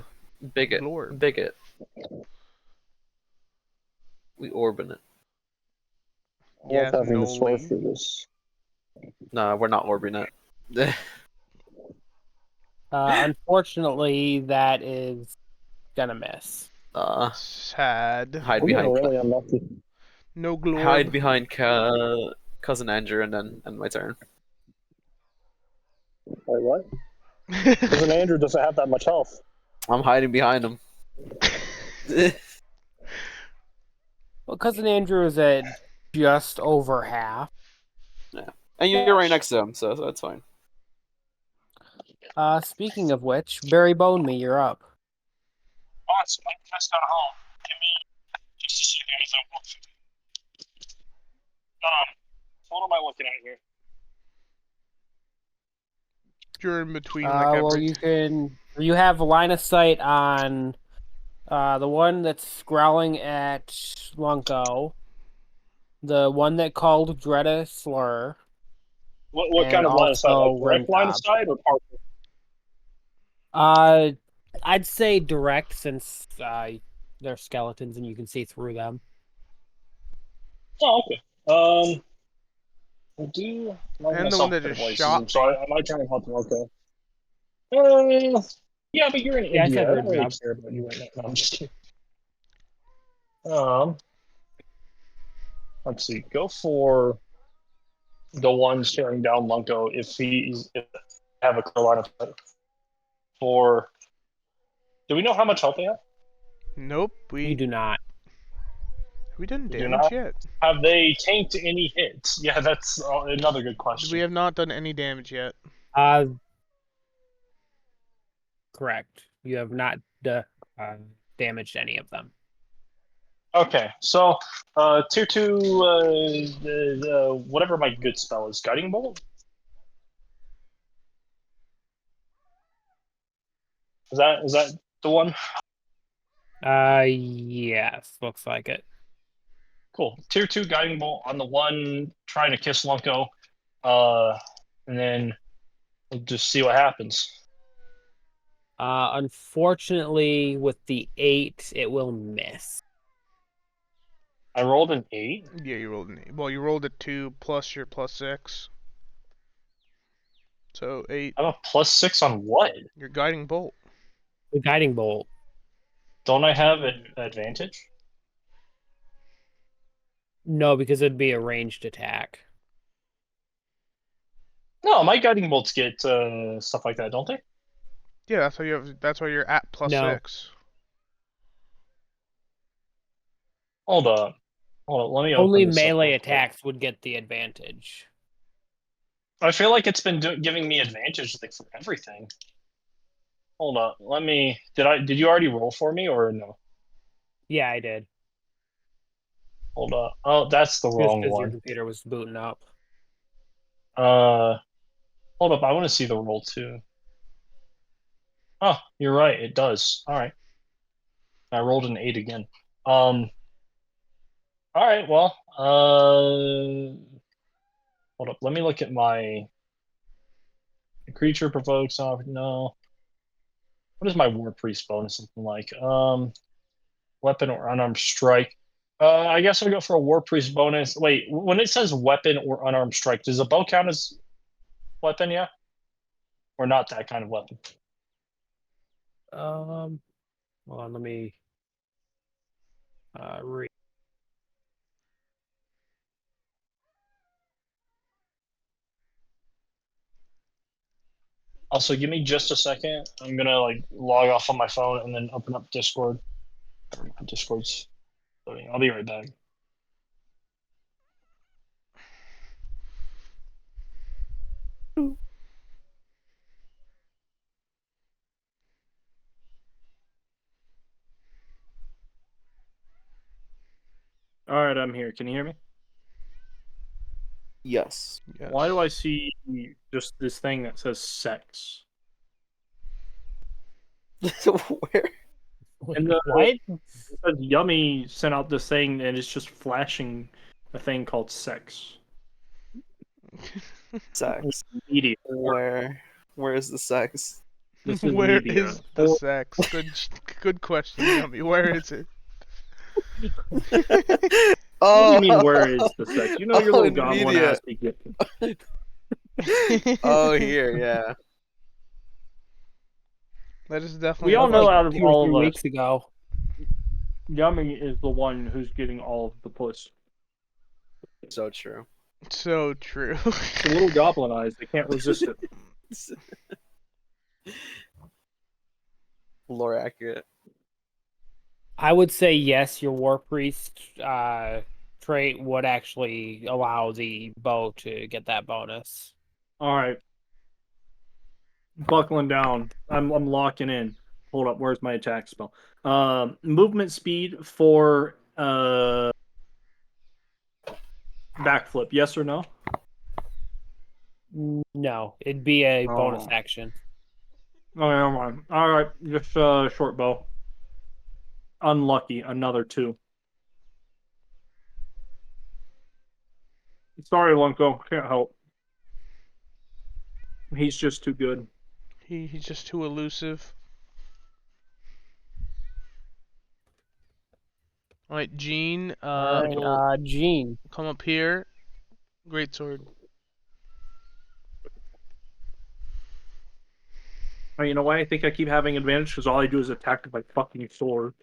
bigot. Glorb. Bigot. We orbing it. I Yes, love having no the sword leave. for this. No, we're not orbing it. Unfortunately, that is gonna miss. Sad. Hide We're behind. really unlucky. No Glorb. Hide behind cousin Andrew, and then my turn. Wait, what? Cousin Andrew doesn't have that much health. I'm hiding behind him. Well, cousin Andrew is at just over half. And you're right next to him, so that's fine. Speaking of which, Barry Bone Me, you're up. Oh, it's just got home. Give me just a second as I walk through. What am I looking at here? You're in between, like, Well, every... you have a line of sight on the one that's growling at Lunko, the one that called Dread a slur. What And kind of line of sight? also Like direct line of Rimtop. sight or partial? I'd say direct since they're skeletons and you can see through them. Oh, okay. do And the one myself that better just voices, shot so me. I might try and help Marco. Yeah, but you're in Yeah, I India. said I good don't really job. care about you right now. No, I'm just kidding. Let's see. Go for the one staring down Lunko if have a clear line of sight. For do we know how much health they have? Nope, You do not. we done We do damage not. yet. Have they tanked any hits? Yeah, that's another good We question. have not done any damage yet. Correct. You have not damaged any of them. Okay, so 2/2 whatever my good spell is, guiding bolt. Is that the one? Yes, looks like it. Cool. Tier 2 guiding bolt on the one trying to kiss Lunko. And then we'll just see what happens. Unfortunately, with the 8, it will miss. I rolled an 8. Yeah, you rolled an 8. Well, you rolled a 2 plus your +6. So 8. I'm a +6 on what? Your guiding bolt. The guiding bolt. Don't I have an advantage? No, because it'd be a ranged attack. No, my guiding bolts get stuff like that, don't they? Yeah, that's why you have. That's why you're at No. +6. Hold up. Let me Only open this up melee real quick. attacks would get the advantage. I feel like it's been giving me advantage like for everything. Hold up. Let me. Did you already roll for me or no? Yeah, I did. Hold up. Oh, that's the Just wrong because your one. computer was booting up. Hold up. I want to see the roll too. Oh, you're right. It does. All right. I rolled an 8 again. All right. Well. Hold up. Let me look at my creature provokes off. No. What is my war priest bonus something like? Weapon or unarmed strike. I guess I'll go for a war priest bonus. Wait, when it says weapon or unarmed strike, does a bow count as weapon? Yeah, or not that kind of weapon? Hold on, let me read. Also, give me just a second. I'm gonna like log off on my phone and then open up Discord. Discord's loading. I'll be right back. All right, I'm here. Can you hear me? Yes. Yes. Why do I see just this thing that says sex? Where? And the What? it says Yummy sent out this thing and it's just flashing a thing called sex. Sex. Media. Where is the sex? This is Where media. is the sex? Good question, Yummy. Where is it? What do you mean, Oh, where is the sex? You know your little in goblin media. ass be getting. Oh, here, yeah. That is definitely. We all a know question. out of 2 or all 3 of us, weeks ago. Yummy is the one who's getting all of the puss. So true. So true. The little goblin eyes, they can't resist it. Lore accurate. I would say yes, your war priest trait would actually allow the bow to get that bonus. All right. Buckling down. I'm locking in. Hold up. Where's my attack spell? Movement speed for backflip. Yes or no? No, it'd be a bonus Oh. action. Oh, never mind. All right. Just short bow. Unlucky. Another 2. Sorry, Lunko. Can't help. He's just too good. He's just too elusive. All right, Gene. All right, Gene. Come up here. Great sword. Oh, you know why I think I keep having advantage? Because all I do is attack with my fucking sword.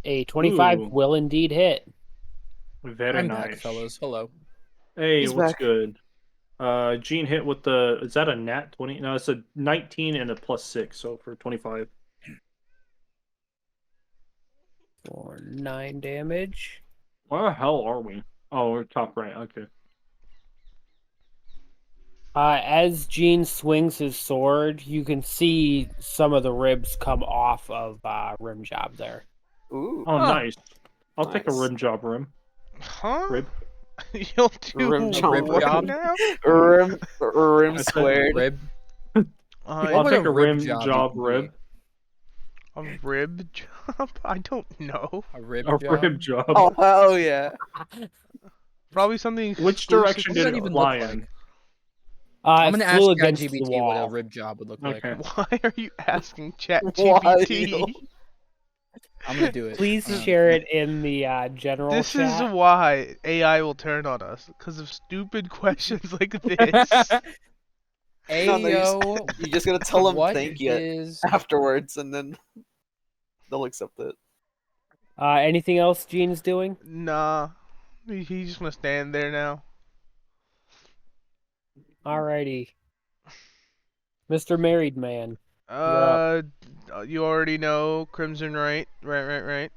A 25 Ooh. will indeed hit. Very I'm nice. back, fellas. Hello. Hey, He's what's back. good? Gene hit with the. Is that a nat 20? No, it's a 19 and a +6, so for 25. For 9 damage. Where the hell are we? Oh, we're top right. Okay. As Gene swings his sword, you can see some of the ribs come off of Rim Job there. Ooh. Oh, Huh. nice. I'll take a Nice. rim job rim. Huh? Rib. You'll do Rim job what job? now? Rim I said squared. Rib. I, I'll would take a a rib rim job job even rib. a rib job? I don't know. A rib A job? rib job. Oh hell yeah! Probably something. Which exclusive direction What does did that it even fly look in? like? I'm It gonna ask flew against the ChatGPT what a wall. rib job would look Okay. like. Why are you asking Why? ChatGPT? I'm gonna do it. Please Hang on. share it in the general This is chat. why AI will turn on us because of stupid questions like this. No, Ayo, you just gotta tell them what thank you is afterwards, and then they'll accept it. Anything else Gene's doing? Nah, he's just gonna stand there now. Alrighty. Mr. Married Man. You're You already know Crimson, right? Right.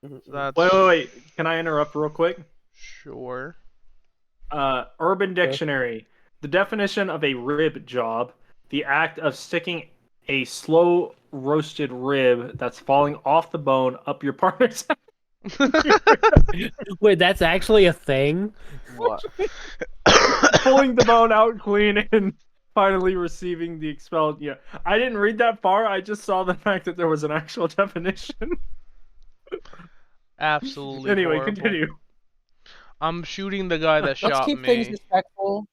So that's Wait. Can I interrupt real quick? sure. Urban Dictionary. The definition of a rib job: the act of sticking a slow roasted rib that's falling off the bone up your partner's. Wait, that's actually a thing? What? Pulling the bone out clean and finally receiving the expelled. Yeah, I didn't read that far. I just saw the fact that there was an actual definition. Absolutely Anyway, horrible. continue. I'm shooting the guy that Let's shot keep things me. respectful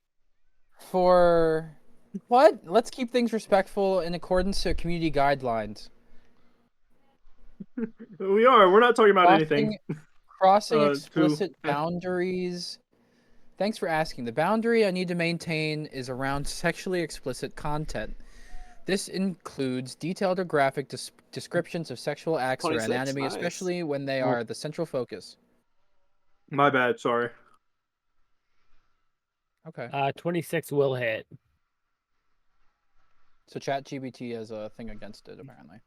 for what? Let's keep things respectful in accordance to community guidelines. We are. We're not talking about anything. Crossing to- explicit boundaries. Thanks for asking. The boundary I need to maintain is around sexually explicit content. This includes detailed or graphic descriptions of sexual acts or 26, anatomy, nice. especially when they Oh. are the central focus. My bad. Sorry. Okay. 26 will hit. So ChatGPT has a thing against it, apparently.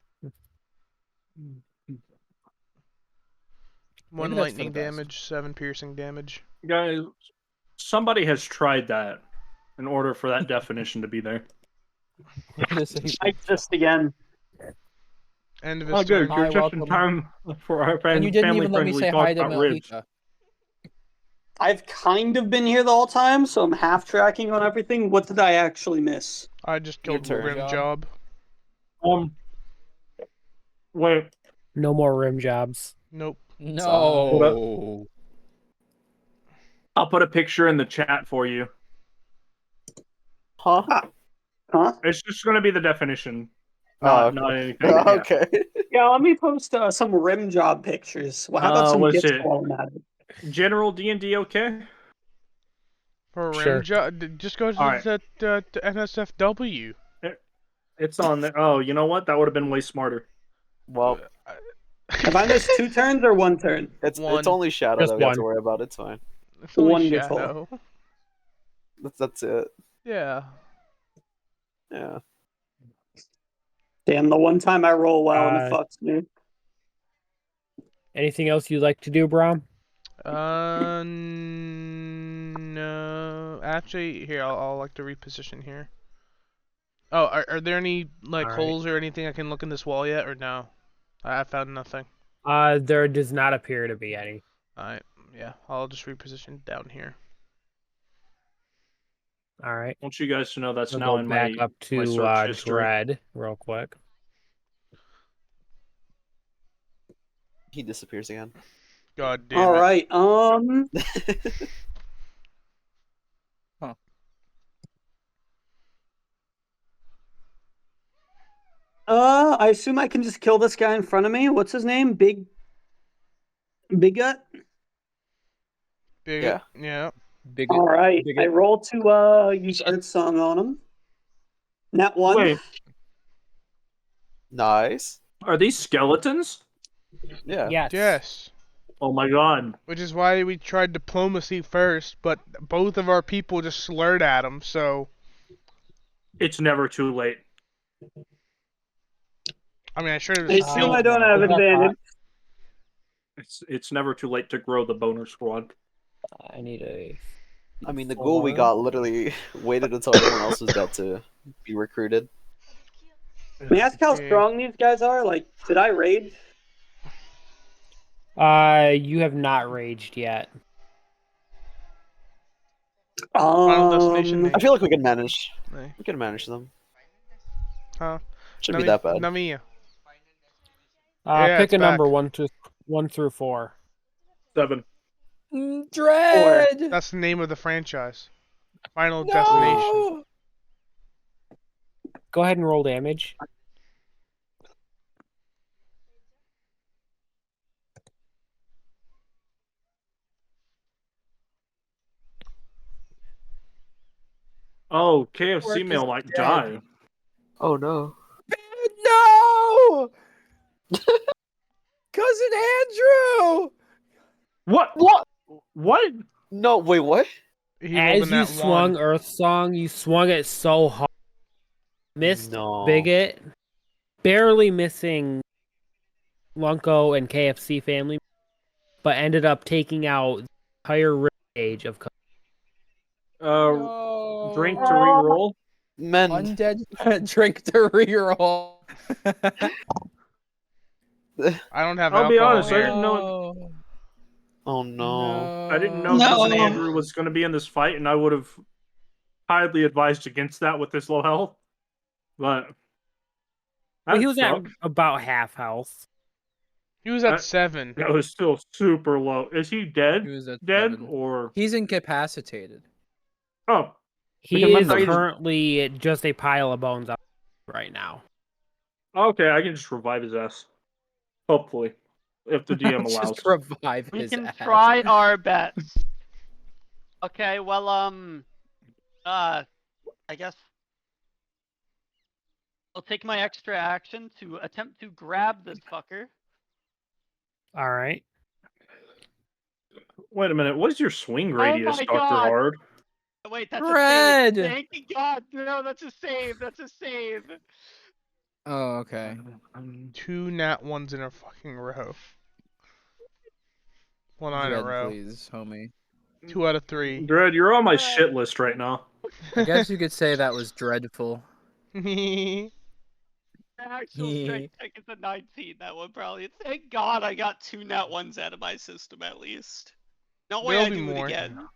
One Maybe that's for lightning the best. damage, 7 piercing damage. Guys, somebody has tried that in order for that definition to be there. What is a I exist again. End of Oh, his good. turn. Hi, You're just in welcome. time for our And you didn't family even let me friendly say talk hi to about ribs. Malika. I've kind of been here the whole time, so I'm half tracking on everything. What did I actually miss? I just Your killed turn. Rim Job. Wait. No more rim jobs. Nope. No. I'll put a picture in the chat for you. Huh? Huh? It's just going to be the definition, Oh, not okay. anything. Yeah. Okay. Yeah, let me post some rim job pictures. Well, how about some What's gifts it? while I'm at it? General D&D, okay? For Sure. Rim Job, just go to All right. the NSFW. It's on there. Oh, you know what? That would have been way smarter. Well, Have I missed 2 turns or 1 turn? it's One. only Shadow Just that we have to one. worry about. It's fine. It's only Wonderful. Shadow. That's it. Yeah. Yeah. Damn, the one time I roll well and it Uh, fucks me. Anything else you'd like to do, Brom? No. Actually, here I'll like to reposition here. Oh, are there any like All right. holes or anything I can look in this wall yet, or no? I found nothing. There does not appear to be any. Alright, yeah, I'll just reposition down here. All right. I want you guys to know that's We'll now go in back my up to search history. Dread real quick. He disappears again. God damn All it. right. I assume I can just kill this guy in front of me. What's his name? Big Gut? Big Yeah. Yeah. Big. All right, big- I roll to use Earth Song on him. Nat 1. Wait, Nice. are these skeletons? Yeah. Yes. Yes. Oh my god. Which is why we tried diplomacy first, but both of our people just slurred at him, so... It's never too late. I mean, I should have I assume I killed don't one have of them. advantage. It's never too late to grow the boner squad. I need a. I mean, the ghoul we got literally waited until everyone else was dead to be recruited. May I ask how Okay. strong these guys are? Like, did I raid? You have not raged yet. Final destination, Um, I feel like we can manage. Hey. We can manage them. Huh? Shouldn't be that bad. Namiya. Pick it's a number back. 1 through 4. 7. Dread. That's the name of the franchise. Final destination. No. Go ahead and roll damage. Oh, Work KFC is meal might dead. die. Oh no. No. Cousin Andrew. What? What? What? No, wait, what? He rolled As in you that swung one. Earth Song, you swung it so hard. Missed No. Bigot. Barely missing Lunko and KFC family, but ended up taking out the entire rib cage of. No. Drink to re-roll. Men. Undead drink to reroll. I don't have I'll be alcohol honest, I here. didn't know. Oh no. I didn't know No. Cousin Andrew was going to be in this fight, and I would have highly advised against that with this low health. But He was at sucks. about half health. He was at That- 7. That was still super low. Is he dead? He was at Dead 7. or He's incapacitated. oh? He Because I is thought he just- currently just a pile of bones out right now. Okay, I can just revive his ass. Hopefully, if the DM allows. Just revive We his can ass. try our bets. Okay, well, I guess I'll take my extra action to attempt to grab this fucker. All right. Wait a minute. What is your swing radius, my Doctor God. Hard? Wait, that's Red. a save. Thank God. No, that's a save. That's a save. Oh, okay. 2 nat 1s in a fucking row. One in a Dread, row. please, homie. 2 out of 3. Dread, you're on my Uh, shit list right now. I guess you could say that was dreadful. Actual strength check is a 19. That one probably. Thank God I got 2 nat 1s out of my system at least. No way There'll I be do more. it again.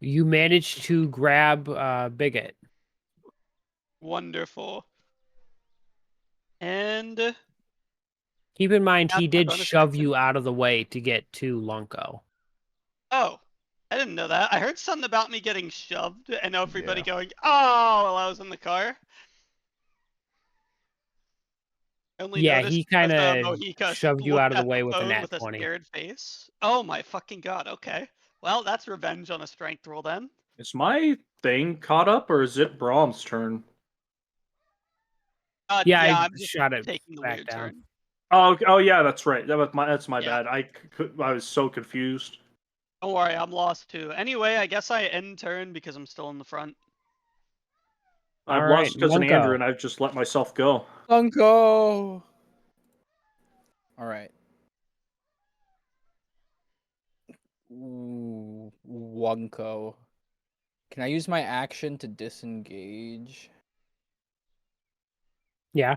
You managed to grab Bigot. Wonderful. And Keep in mind, That's he my did bonus shove action. you out of the way to get to Lunko. oh, I didn't know that. I heard something about me getting shoved and everybody Yeah. going, "Oh," while I was in the car. I only Yeah, noticed he because, kinda Mohika shoved you looked out of the at way with a phone nat with a 20. scared face. Oh my fucking God. Okay. Well, that's revenge on a strength roll then. Is my thing caught up, or is it Brahm's turn? Yeah, yeah, I I'm just shot it taking the back weird turn. turn. Oh, yeah, that's right. That's my Yeah. bad. I was so confused. Don't worry, I'm lost too. Anyway, I guess I end turn because I'm still in the front. I've All lost right, Cousin Lunko. Andrew, and I've just let myself go. Uncle. All right. Ooh, Wunko. Can I use my action to disengage? Yeah.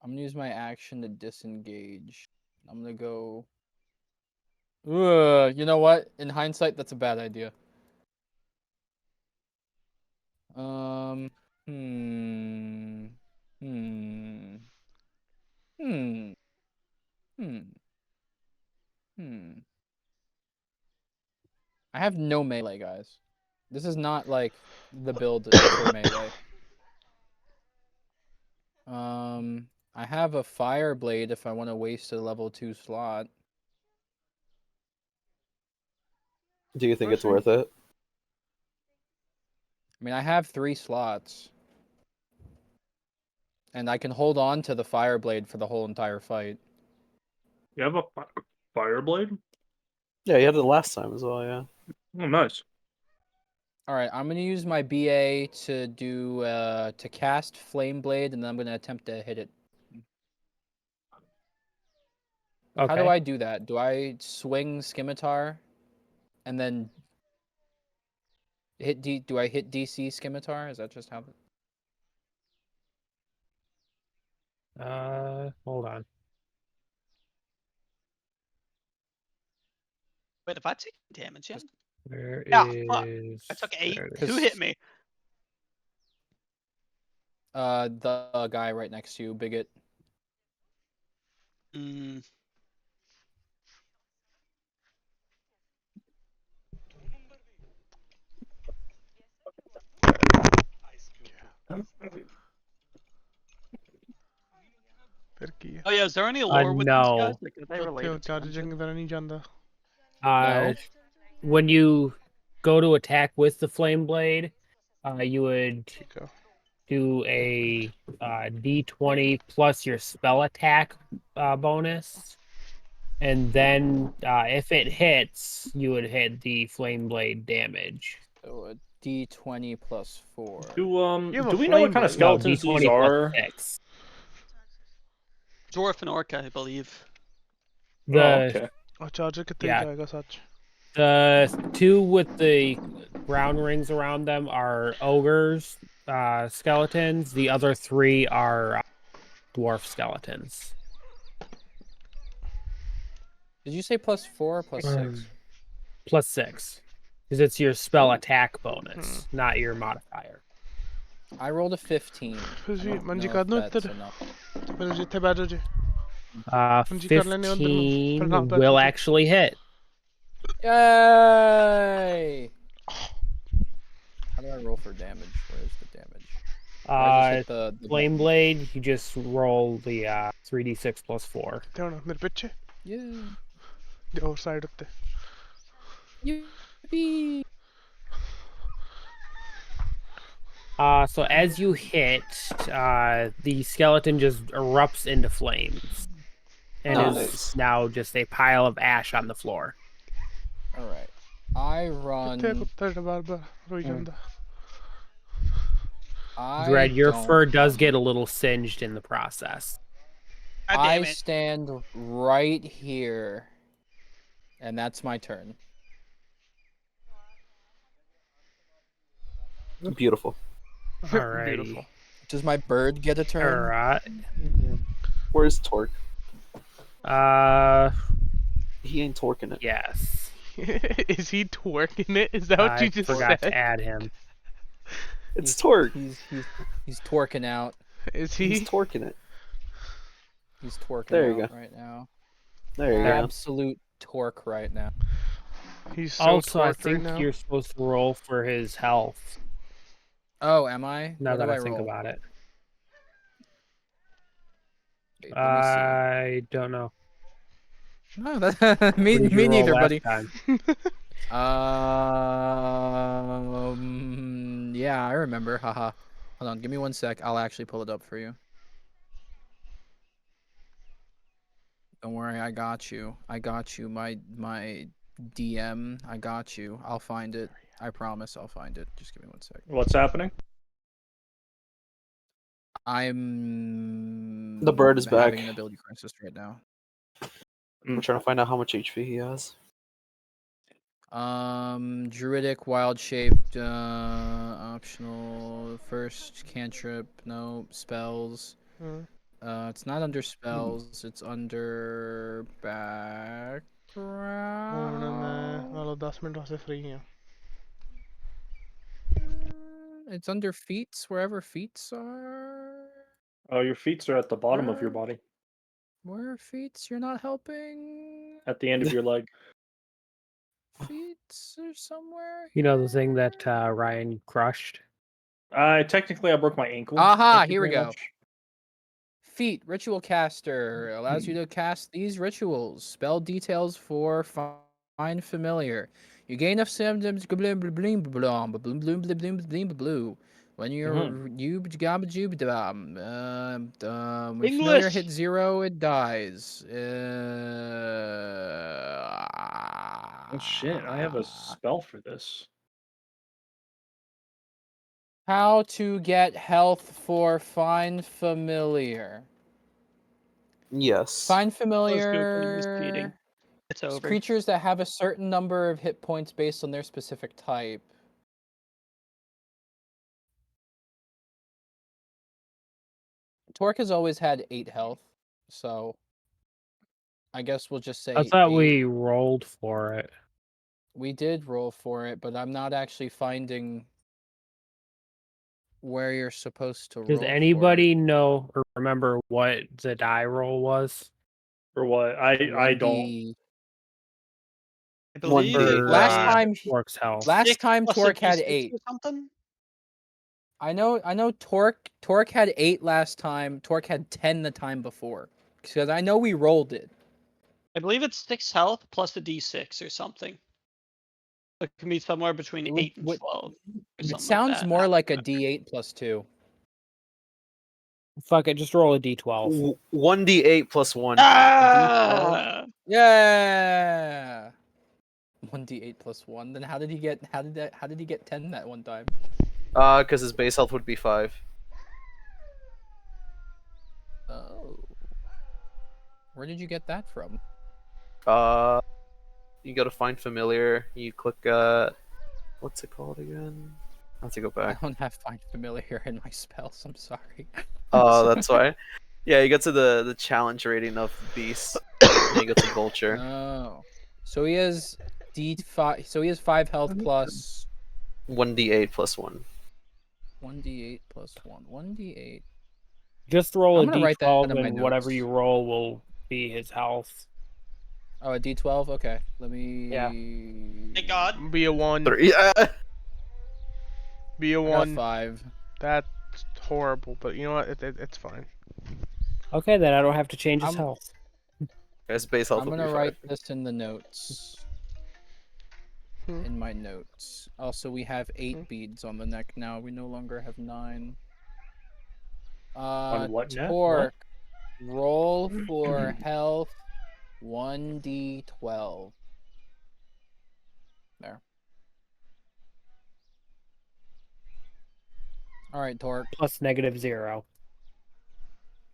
I'm gonna use my action to disengage. I'm gonna go. You know what? In hindsight, that's a bad idea. Hmm. Hmm. Hmm. Hmm. Hmm. I have no melee, guys. This is not like the build for melee. I have a fire blade if I want to waste a level 2 slot. Do you think it's We'll worth it? I mean, I have 3 slots. And I can hold on to the fire blade for the whole entire fight. You have a fire blade? Yeah, you had it last time as well. Yeah. Oh, nice. All right, I'm gonna use my BA to do to cast Flame Blade, and then I'm gonna attempt to hit it. Okay. How do I do that? Do I swing Scimitar, and then hit D? Do I hit DC Scimitar? Is that just how? Hold on. Wait, have I taken damage yet? Where Yeah, fuck. is? I took 8. There it Who is. hit me? The guy right next to you, Bigot. Mm, ਫਿਰ ਕੀ ਆ oh yeah, is there any lore with these no. guys? Like, are they ਉੱਥੇ related ਉਹ to ਚੱਜ Gungeon? ਚੰਗੀ ਤਰ੍ਹਾਂ ਨਹੀਂ ਜਾਂਦਾ No? When you go to attack with the flame blade, you would ਠੀਕ ਆ do a d20 plus your spell attack bonus, and then if it hits, you would hit the flame blade damage. So a D20 plus 4. Do You have a do we know what flame kind of blade. No, skeletons d20 these plus are? 6. Dwarf and Orca, I believe. The Oh, okay. ਉਹ charger ਕਿੱਥੇ Yeah. ਜਾਏਗਾ ਸੱਚ The 2 with the brown rings around them are ogres skeletons. The other 3 are dwarf skeletons. Did you say plus 4 or plus 6? Plus 6. Because it's your spell attack bonus, not your modifier. I rolled a 15. I ਤੁਸੀਂ don't ਮੰਜੀ know ਕਰ if ਦੋ that's ਇੱਧਰ enough. ਫਿਰ ਜਿੱਥੇ ਬੈਠ ਜਾਓ ਜੀ ਮੰਜੀ ਕਰ ਲੈਣੇ ਉਧਰ ਨੂੰ ਫਿਰ 15 ਨਾਲ ਬੈਠ will ਜਾਓ actually hit. Yay! How do I roll for damage? Where's the damage? Do I just hit the Flame button? blade, you just roll the 3d6 plus 4. ਕਿੱਥੇ ਹੋਣਾ ਮੇਰੇ ਪਿੱਛੇ Yeah. ਜੋ ਸਾਈਡ ਉੱਤੇ Yippee! So as you hit, the skeleton just erupts into flames, and is Nice. now just a pile of ash on the floor. All right. I ਕਿੱਥੇ run. ਕੁੱਤਾ ਜਿਹੜਾ ਬਾਰ ਬਾਰ ਰੋਈ ਜਾਂਦਾ Dread, your don't fur does run. get a little singed in the process. God damn I it. stand right here, and that's my turn. Beautiful. Alrighty. Beautiful. Does my bird get a turn? Alright. Where's Torque? He ain't torquing it. Yes. Is he twerking it? Is that what you I just forgot said? to add him. It's Torque. He's twerking out. Is he? He's torquing it. He's twerking There you out go. right now. There you go. Absolute torque right now. He's so Also, I twerked right think now. you're supposed to roll for his health. Oh, am I? Now What that do I think roll? about it. Wait, let me see. I don't know. No, that, me What did you roll neither, last buddy. time? Yeah, I remember. Haha. Hold on, give me 1 sec. I'll actually pull it up for you. Don't worry, I got you. I got you. My DM, I got you. I'll find it. I promise I'll find it. Just give me 1 sec. What's happening? I'm The bird is back. having an ability crisis right now. We're trying to find out how much HP he has. Druidic, wild shaped, optional, first cantrip, no, spells. It's not under spells, it's under background. Well, 10 minutes वास्ते free हैं. It's under feats, wherever feats are. Oh, your feet are at the bottom of your body. Where are feats? You're not helping. At the end of your leg. Feats are somewhere. You know the thing that Ryan crushed? Technically, I broke my ankle. Aha, Thank you here we very go. much. Feat, Ritual Caster, allows you to cast these rituals. Spell details for Find Familiar. You gain enough symptoms. When you're when familiar English! hits 0, it dies. Oh shit! I have a spell for this. How to get health for Find Familiar. Yes. Find Let's go for this meeting. Familiar. It's over. Creatures that have a certain number of hit points based on their specific type. Torque has always had 8 health, so I guess we'll just say I thought 8. we rolled for it. We did roll for it, but I'm not actually finding where you're supposed to roll. Does anybody know or remember what the die roll was? For what? I don't. I believe it For last was time Torque's health. last 6 time plus a Torque had D6 8. or something. I know Torque had 8 last time. Torque had 10 the time before. Because I know we rolled it. I believe it's 6 health plus a D6 or something. It can be somewhere between It would- 8 and would- 12. It sounds more like a D8 plus 2. Fuck it, just roll a d12. 1d8 plus 1. Ah! Yeah. 1d8 plus 1. Then how did he get 10 that one time? Because his base health would be 5. Oh. Where did you get that from? You go to Find Familiar. You click, what's it called again? I have to go I back. don't have Find Familiar in my spells. I'm sorry. Oh, that's why. Yeah, you get to the challenge rating of Beast. And you go to Vulture. Oh. So he has D5. So he has 5 health plus 1d8 plus 1. 1d8 plus 1. 1d8. Just roll I'm a gonna write that d12 in my and whatever notes. you roll will be his health. Oh, a d12? Okay. Let me. Yeah. Thank God. Be a 1. 3. Be a I got 1. 5. That's horrible, but you know what? It's fine. Okay, then I don't have to change his I'm- health. His base health I'm would be gonna 5. write this in the notes. Hmm. In my notes. Also, we have 8 Hmm. beads on the neck now. We no longer have 9. On what net? Torque. Roll for health 1d12. There. Alright, Torque. Plus -0.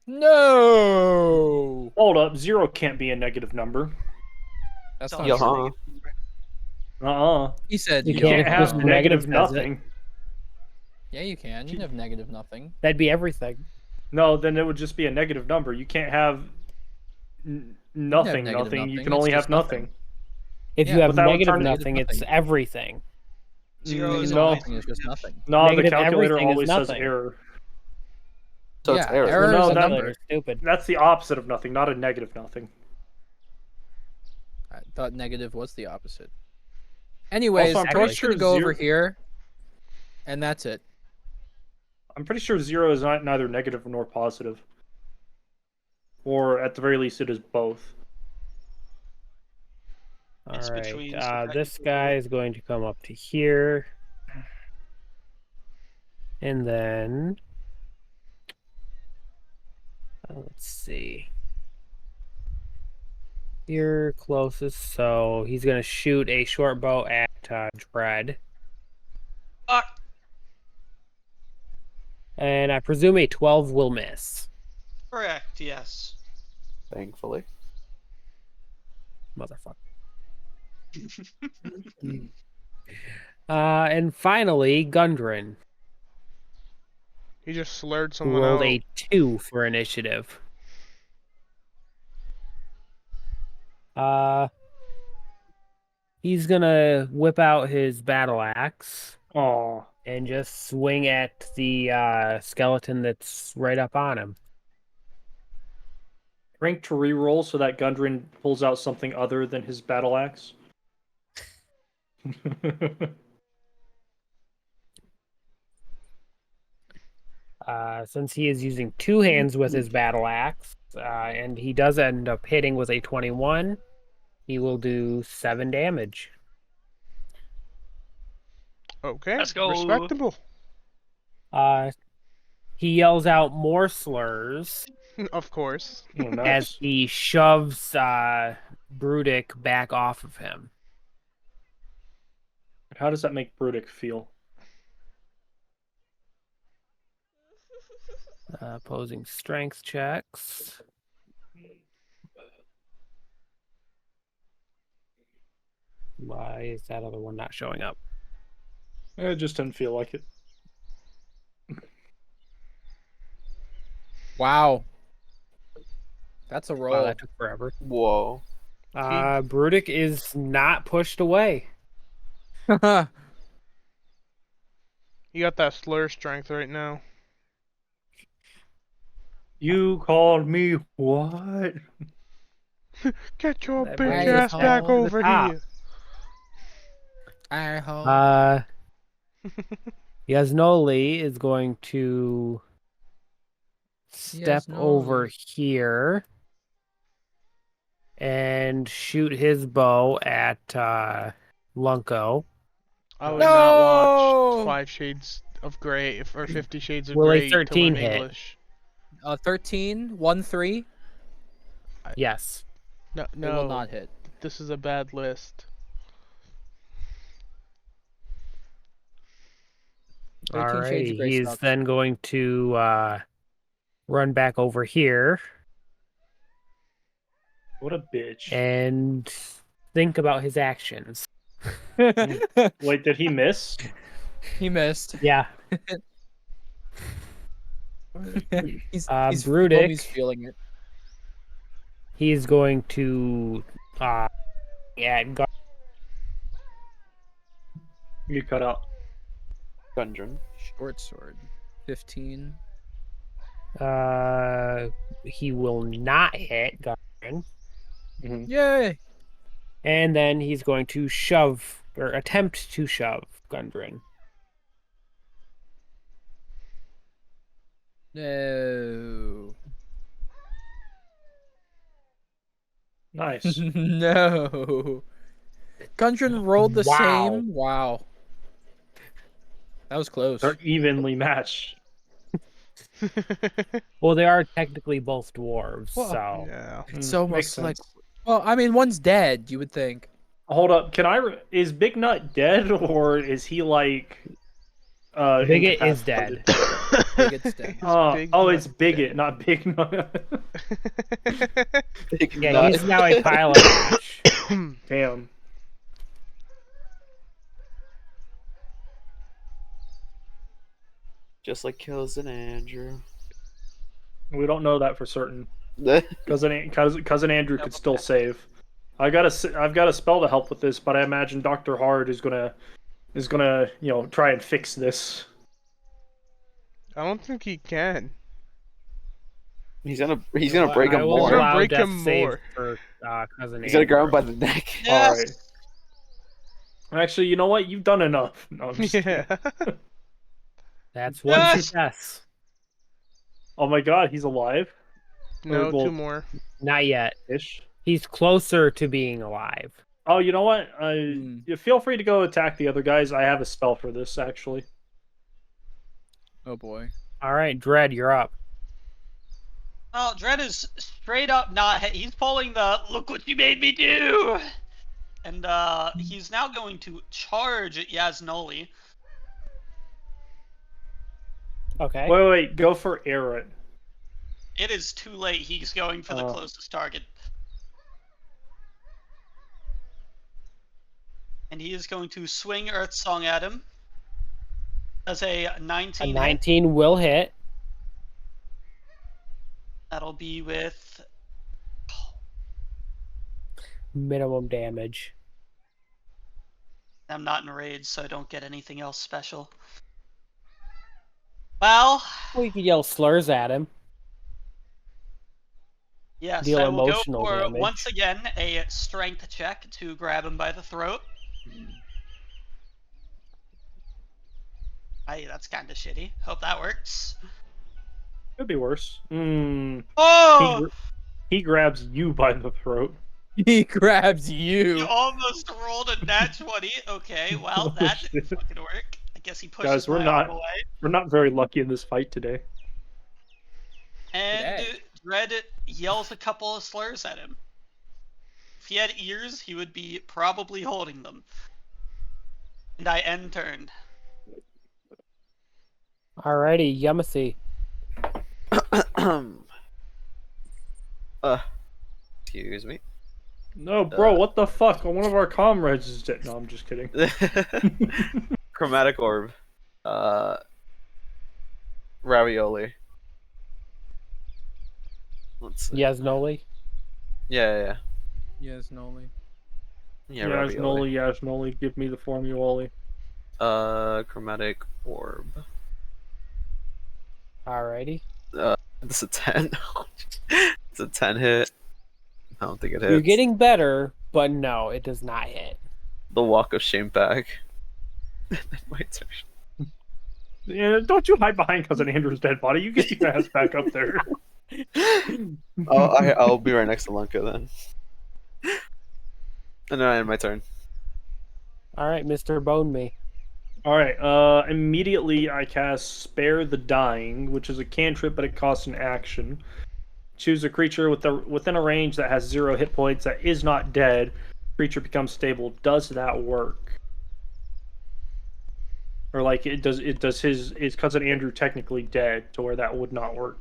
No! Hold up, 0 can't be a negative number. That's It's not always true. a Uh-uh. He said You You zero. can't It's have just negative negative, says it. nothing. Yeah, you can. You can have negative nothing. That'd be everything. No, then it would just be a negative number. You can't have nothing, negative nothing. You nothing, can it's only just have nothing. If Yeah, you have but that would negative turn- nothing, Negative it's nothing. everything. Zero is No. always Nothing is just nothing. No, the Negative calculator everything is always says nothing. error. So yeah, it's error. error No, is a that- number. Stupid. That's the opposite of nothing, not a negative nothing. I thought negative was the opposite. Anyways, Also, I'm pretty Torque's sure gonna go over zero- here, and that's it. I'm pretty sure 0 is not neither negative nor positive. Or at the very least, it is both. It's All between, right. so This technically- guy is going to come up to here, and then let's see. You're closest, so he's gonna shoot a short bow at Dread, Fuck. and I presume a 12 will miss. Correct, yes. Thankfully. Motherfucker. And finally, Gundren, He just slurred who someone rolled out. a 2 for initiative. He's gonna whip out his battle axe Aw. and just swing at the skeleton that's right up on him. Rank to reroll so that Gundren pulls out something other than his battle axe. Since he is using 2 hands with his battle axe, and he does end up hitting with a 21, he will do 7 damage. Okay, Let's go. respectable. He yells out more slurs Of course. Oh, as nice. he shoves Brudick back off of him. How does that make Brudick feel? Opposing strength checks. Why is that other one not showing up? It just didn't feel like it. Wow. That's a Wow, roll. that took forever. Whoa. Brudick is not pushed away. You got that slur strength right now. You called me what? Get your That bitch brings ass us back back to the over top. here. Yasnoli is going to step over here and shoot his bow at Lunko. I would No! not watch 5 Shades of Grey or 50 Shades of Will a Grey to 13 learn hit? English. 13, 1-3. Yes. No, It no. will not hit. This is a bad list. 13 Shades of Alrighty, Grey he's sucks. then going to run back over here What a bitch. and think about his actions. Wait, did he miss? He missed. Yeah. he's Brudick. He's feeling it. He's going to You cut out. Gundren. Short sword. 15. he will not hit Gundren. Yay! And then he's going to shove or attempt to shove Gundren. No. Nice. No. Gundren rolled the Wow. same. Wow. That was close. They're evenly matched. Well, they are technically both dwarves, Well, so yeah. It's makes almost like. sense. Well, I mean, one's dead. You would think. Hold up, is Big Nut dead or is he like Bigot is incapacitated? dead. Bigot's dead. It's Bigot, not Big Nut. Yeah, he's now a pile of ash. Damn. Just like Cousin Andrew. We don't know that for certain. Cousin Andrew could still save. I've got a spell to help with this, but I imagine Dr. Hard is gonna try and fix this. I don't think he can. He's gonna break I him will more. allow break death him save more. for Cousin He's gonna grab him Andrew. by the neck. Yes. Alright. Actually, you know what? You've done enough. No, I'm just kidding. Yeah. That's one Yes! success. Oh my god, he's alive? No, Well, 2 more. Not yet. Ish. He's closer to being alive. Oh, you know what? You feel free to go attack the other guys. I have a spell for this, actually. Oh boy. All right, Dread, you're up. Oh, Dredd is straight up not. He's pulling the "look what you made me do," and he's now going to charge at Yasnoli. Okay. Wait, go for Aaron. It is too late. He's going for the Oh. closest target, and he is going to swing Earth Song at him. That's a 19. A hit. 19 will hit. That'll be with Minimum damage. I'm not in rage, so I don't get anything else special. Well, We could yell slurs at him. yes, Deal I will go emotional for damage. once again a strength check to grab him by the throat. Hey, that's kind of shitty. Hope that works. Could be worse. Oh! He grabs you by the throat. He grabs You you. almost rolled a nat 20. Okay, well, that didn't fucking work. guess he pushes Guys, we're my not arm away. we're not very lucky in this fight today. And Today. Dread yells a couple of slurs at him. If he had ears, he would be probably holding them. And I end turn. Alrighty, Yamasi. Excuse me. No, bro, what the fuck? One of our comrades is dead. No, I'm just kidding. Chromatic orb. Ravioli. Let's see. Yasnoli. Yeah. Yes, Noli. Yeah, ravioli. Yasnoli, give me the formuoli. Chromatic orb. Alrighty. It's a 10. It's a 10 hit. I don't think it hits. You're getting better, but no, it does not hit. The walk of shame back. My turn. Yeah, don't you hide behind Cousin Andrew's dead body. You get your ass back up there. I'll be right next to Lunka then. And then I end my turn. Alright, Mr. Bone Me. Alright, immediately I cast Spare the Dying, which is a cantrip, but it costs an action. Choose a creature within a range that has 0 hit points that is not dead. Creature becomes stable. Does that work? Or like is Cousin Andrew technically dead to where that would not work?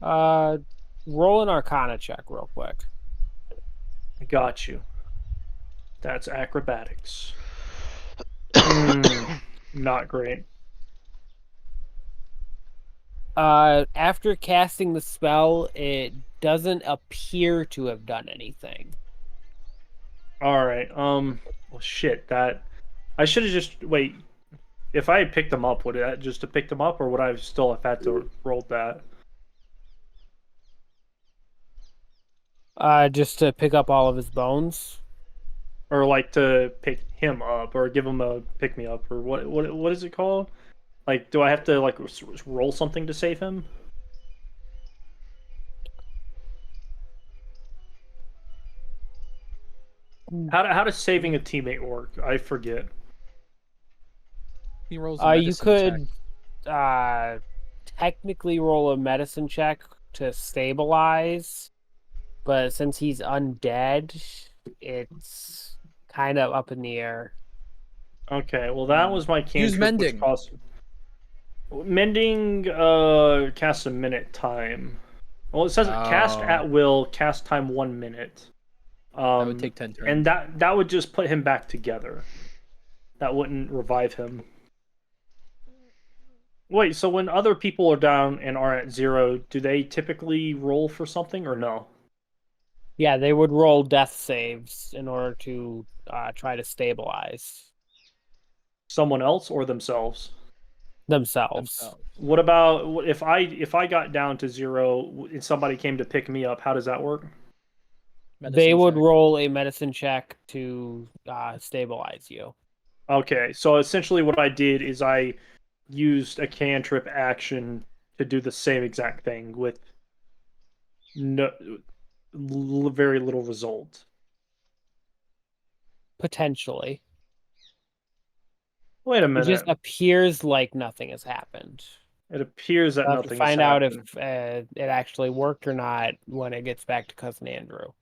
Roll an Arcana check real quick. I got you. That's acrobatics. Not great. After casting the spell, it doesn't appear to have done anything. Alright, well shit, that... I should have just... Wait, if I had picked them up, would it just to pick them up, or would I still have had to roll that? Just to pick up all of his bones. Or like to pick him up, or give him a pick-me-up, or what is it called? Like, do I have to like roll something to save him? How does saving a teammate work? I forget. He rolls a You medicine could check. technically roll a medicine check to stabilize, but since he's undead, it's kind of up in the air. Okay, well that was my cantrip. Use mending. Mending casts a minute time. Well, it says cast at will, cast time 1 minute. That would take 10 turns. And that would just put him back together. That wouldn't revive him. Wait, so when other people are down and are at 0, do they typically roll for something or no? Yeah, they would roll death saves in order to try to stabilize Someone else or themselves? themselves. What about if I got down to 0 and somebody came to pick me up? How does that work? They would check. roll a medicine check to stabilize you. Okay, so essentially what I did is I used a cantrip action to do the same exact thing with very little result. Potentially. Wait a It minute. just appears like nothing has happened. It appears that We'll have nothing to find has out happened. if it actually worked or not when it gets back to Cousin Andrew.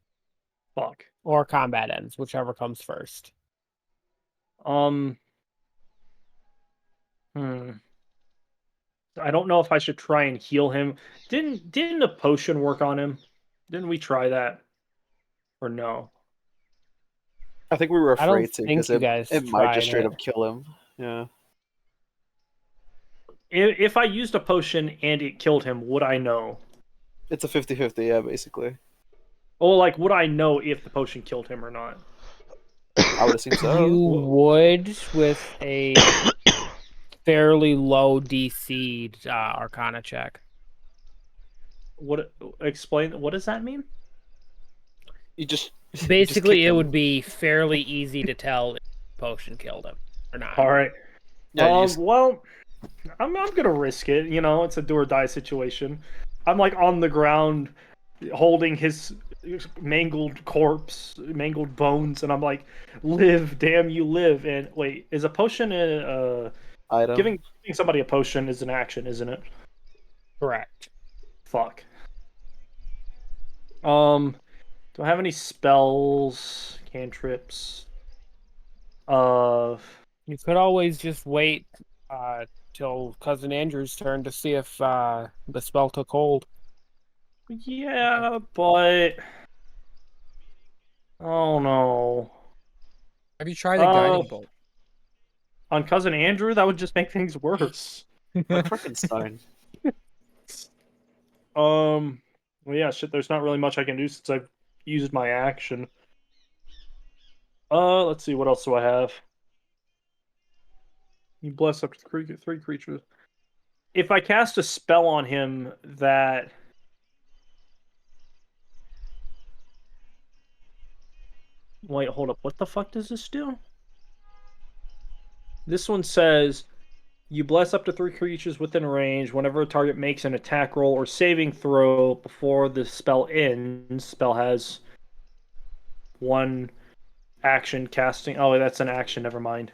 Fuck. Or combat ends, whichever comes first. I don't know if I should try and heal him. Didn't a potion work on him? Didn't we try that? Or no? I think we were I don't afraid to think because you guys it might just tried straight it. up kill him. Yeah. If I used a potion and it killed him, would I know? It's a 50-50, yeah, basically. Oh, like, would I know if the potion killed him or not? I would assume so. You would with a fairly low DC Arcana check. Explain, what does that mean? You just Basically, kick it him. would be fairly easy to tell if the potion killed him or not. All right. Yeah, you just- Well, I'm gonna risk it. You know, it's a do or die situation. I'm like on the ground, holding his mangled corpse, mangled bones, and I'm like, "Live, damn you, live!" And wait, is a potion Item. giving somebody a potion is an action, isn't it? Correct. Fuck. Do I have any spells, cantrips? You could always just wait till Cousin Andrew's turn to see if the spell took hold. Yeah, but oh no. Have you tried a guiding bolt? On Cousin Andrew, that would just make things worse. Like Frankenstein. Well, yeah, shit. There's not really much I can do since I've used my action. Let's see. What else do I have? You bless up to three creatures. If I cast a spell on him that wait, hold up. What the fuck does this do? This one says you bless up to 3 creatures within range whenever a target makes an attack roll or saving throw before the spell ends. Spell has 1 action casting. Oh, that's an action. Never mind.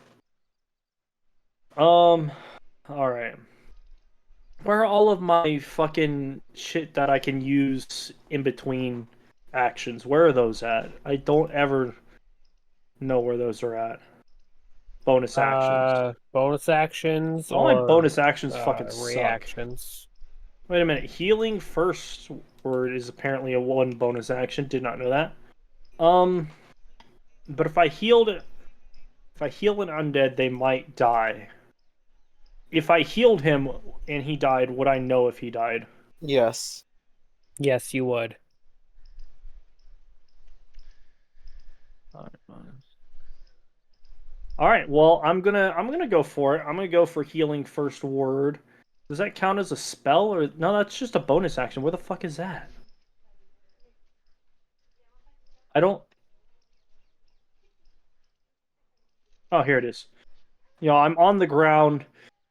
All right. Where are all of my fucking shit that I can use in between actions? Where are those at? I don't ever know where those are at. Bonus actions. Bonus actions All my or bonus actions fucking suck. reactions. Wait a minute. Healing first word is apparently a 1 bonus action. Did not know that. But if I heal an undead, they might die. If I healed him and he died, would I know if he died? Yes. Yes, you would. All right. Well, I'm gonna go for it. I'm gonna go for healing first word. Does that count as a spell or no? That's just a bonus action. Where the fuck is that? I don't. Oh, here it is. I'm on the ground.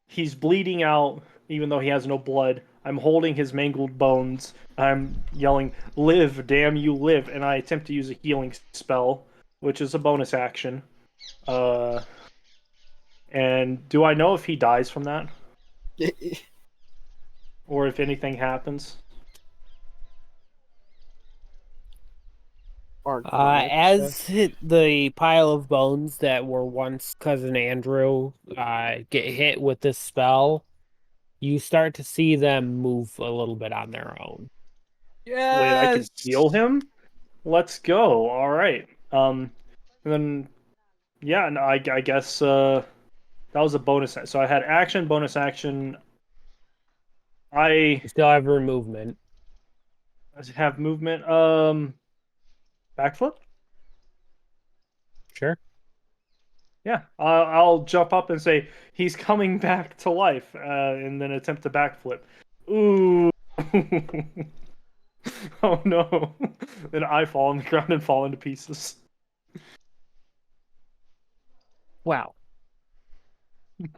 He's bleeding out, even though he has no blood. I'm holding his mangled bones. I'm yelling, "Live, damn you, live!" And I attempt to use a healing spell, which is a bonus action. And do I know if he dies from that, or if anything happens? As the pile of bones that were once Cousin Andrew get hit with this spell, you start to see them move a little bit on their own. Yes. Wait, I can heal him? Let's go. All right. And then, yeah, no, I guess that was a bonus. So I had action, bonus action. You still have your movement. I have movement. Backflip? Sure. Yeah, I'll jump up and say he's coming back to life, and then attempt to backflip. Ooh. Oh no. Then I fall on the ground and fall into pieces. Wow.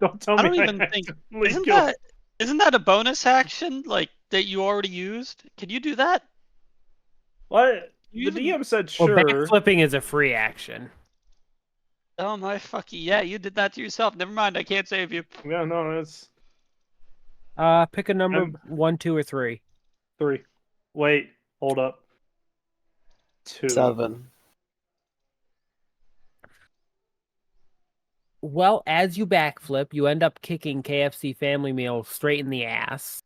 Don't tell I me don't even had think. to really Isn't kill- that a bonus action like that you already used? Can you do that? What? You The even- DM said Well, sure. backflipping is a free action. Oh my fucking yeah! You did that to yourself. Never mind. I can't save you. Yeah, no, it's Pick a number, I'm- 1, 2, or 3. 3. Wait, hold up. 2. 7. Well, as you backflip, you end up kicking KFC Family Meal straight in the ass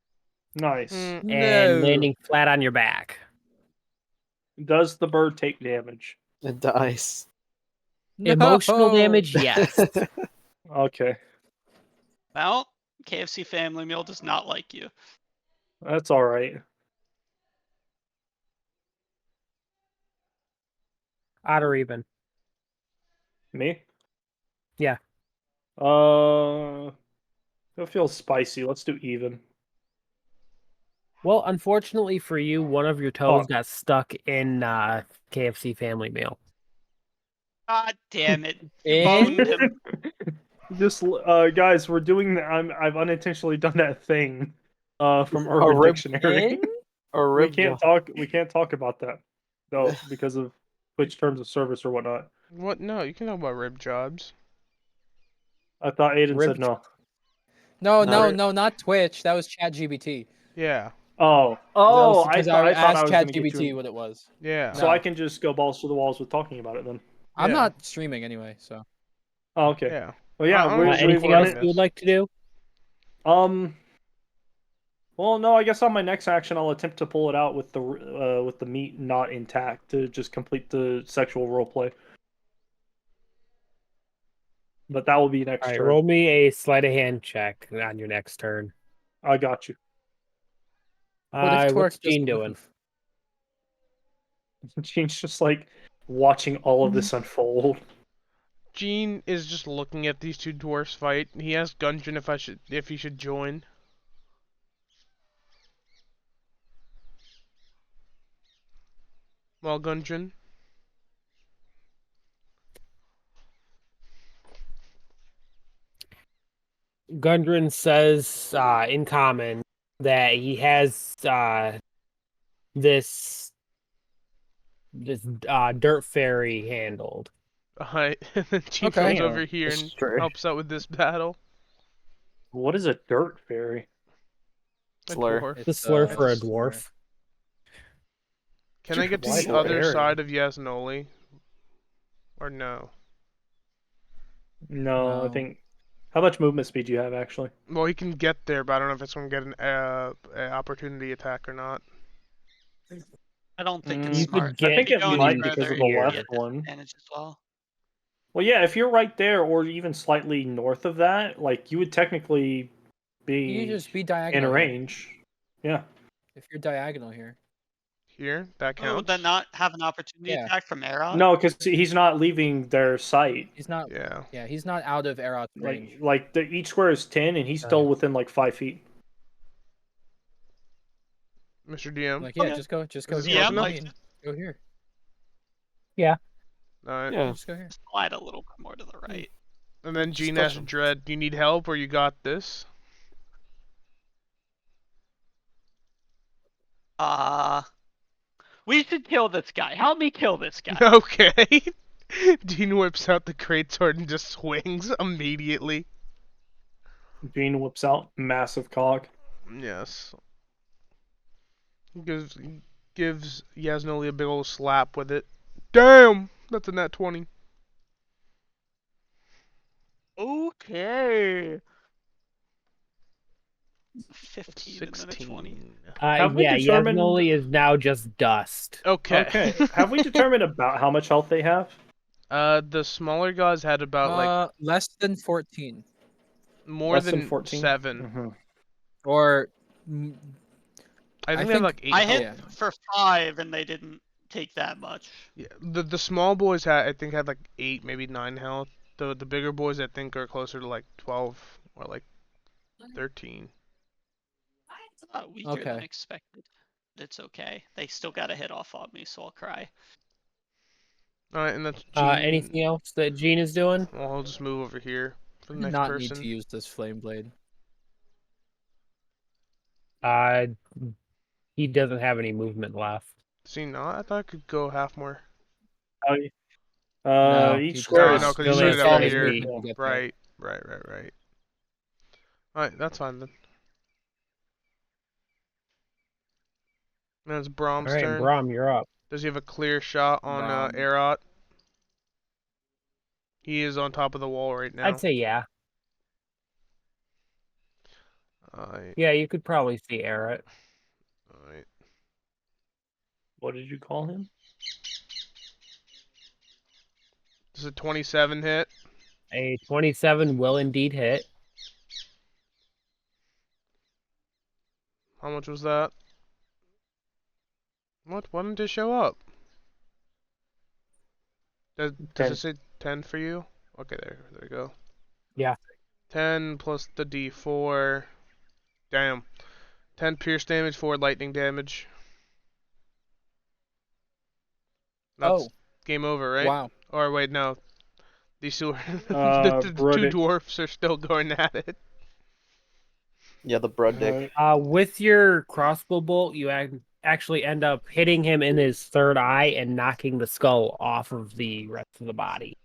Nice. and No. landing flat on your back. Does the bird take damage? It dies. Emotional No. damage, yes. Okay, Well, KFC Family Meal does not like you. that's all right. Odd or even. Me? Yeah. It feels spicy. Let's do even. Well, unfortunately for you, one of your toes Fuck. got stuck in KFC Family Meal. God damn it! You In? boned him. Just guys, we're doing. I've unintentionally done that thing. From A Urban rib Dictionary. In? Or We rib can't talk. We can't talk about that, though, because of Twitch terms of service or whatnot. What? No, you can talk about rib jobs. I thought Aiden said Ribbed. no. No, No. not Twitch. That was ChatGPT. Yeah. Oh, I Because thought I asked was gonna get ChatGPT you. what it was. Yeah. So No. I can just go balls to the walls with talking about it then. I'm Yeah. not streaming anyway, so. Oh, okay. Yeah. Well, yeah. I'm we just Anything want else recording you would this. like to do? Well, no. I guess on my next action, I'll attempt to pull it out with the meat not intact to just complete the sexual roleplay. But that will be next All right, turn. roll me a sleight of hand check on your next turn. I got you. What if Torque What's just Gene doing? move? Gene's just like watching all of this unfold. Gene is just looking at these two dwarfs fight. He asked Gundren if he should join. Well, Gundren. Gundren says in common that he has this dirt fairy handled. Alright, and then Gene Okay. comes over here That's and true. helps out with this battle. What is a dirt fairy? A Slur. dwarf. The slur It's for a slur. dwarf. Can I get to Why the other fairy? side of Yasnoli? Or no? No, I No. think. How much movement speed do you have actually? Well, he can get there, but I don't know if it's going to get an opportunity attack or not. I don't think it's You could smart. get I think If it you go might any because further, of the you left get one. disadvantage as well. Well, yeah, if you're right there or even slightly north of that, like you would technically be You just be in diagonal. a here. range. Yeah. If you're diagonal here. Here? That Oh, counts? then not have an opportunity Yeah. attack from Era? No, because he's not leaving their sight. He's not. Yeah. Yeah, he's not out of Erot's range. Like each square is 10, and he's still within like 5 feet. Mr. DM? Like, yeah, Okay. just go Is here. this Yeah, close I'm enough? like, Go here. Alright. Yeah. Just go here. slide a little bit more to the right. And then Just Gene touch asks him. Dread, do you need help or you got this? We should kill this guy. Help me kill this guy. Okay. Gene whips out the greatsword and just swings immediately. Gene whips out massive cock. Yes. Gives Yasnoli a big old slap with it. Damn! That's a nat 20. Okay. 15 and then a 20. 16. Have we Yeah, determined- Yasnoli is now just dust. Okay. Okay. Have we determined about how much health they have? The smaller guys had about like Less than 14. more Less than than 14? 7. Mhm. Or I think I they had think- like 8. I hit yeah. for 5 and they didn't take that much. Yeah, the small boys I think had like 8, maybe 9 health. The bigger boys I think are closer to like 12 or like 13. Weaker than Okay. expected. But it's okay. They still got a hit off on me, so I'll cry. All right, and that's Gene. Anything else that Gene is doing? Well, I'll just move over here for the I do next not person. need to use this flame blade. He doesn't have any movement left. Does he not? I thought I could go half more. No, Each you square No, is no, because he you only started has out five here. feet. to get there. Right. All right, that's fine then. Then it's Brom's All right, turn. Brom, you're up. Does he have a clear shot on Brom. Erot? He is on top of the wall right now. I'd say yeah. Alright, Yeah, you could probably see Errot. alright. What did you call him? Does a 27 hit? A 27 will indeed hit. How much was that? What? Why didn't it show up? Does 10. it say 10 for you? Okay, there we go. Yeah. 10 plus the D4. Damn. 10 pierce damage, 4 lightning damage. That's Oh, game over, right? wow. Or wait, no. These two, the two Bruddick. dwarfs are still going at it. Yeah, the Bruddick. Uh, With your crossbow bolt, you actually end up hitting him in his third eye and knocking the skull off of the rest of the body.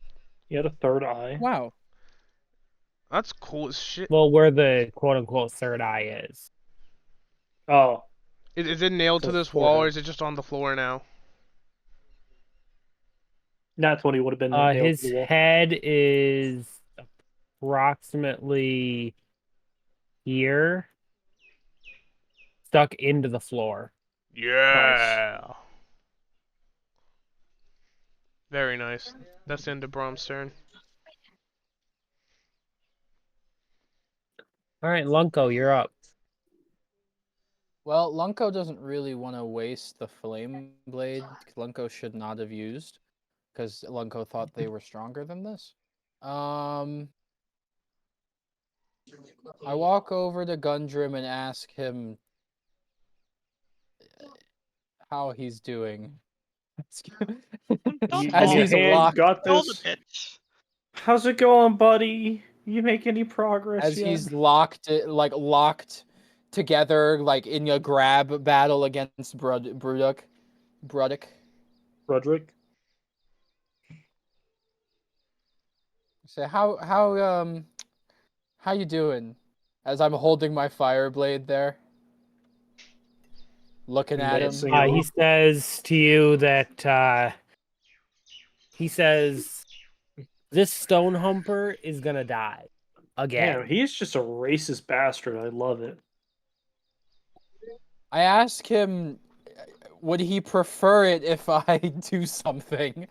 He had a third eye. Wow. That's cool as shit. Well, where the quote unquote third eye is. Oh, Is it nailed to So this wall, or forehead. is it just on the floor now? Nat 20 would have been nailed His to the wall. head is approximately here, stuck into the floor. Yeah. Very nice. That's the end of Brom's turn. All right, Lunko, you're up. Well, Lunko doesn't really want to waste the flame blade. Lunko should not have used, because Lunko thought they were stronger than this. I walk over to Gundrim and ask him how he's doing. As You he's hand locked, got Kill the this. bitch. How's it going, buddy? You make any progress as yet? he's locked together, like in a grab battle against Bruduk. Roderick? Say how you doing? As I'm holding my fire blade there, looking at him. Dancing it He off. says to you that he says this stone humper is gonna die again. Damn, he's just a racist bastard. I love it. I ask him, would he prefer it if I do something?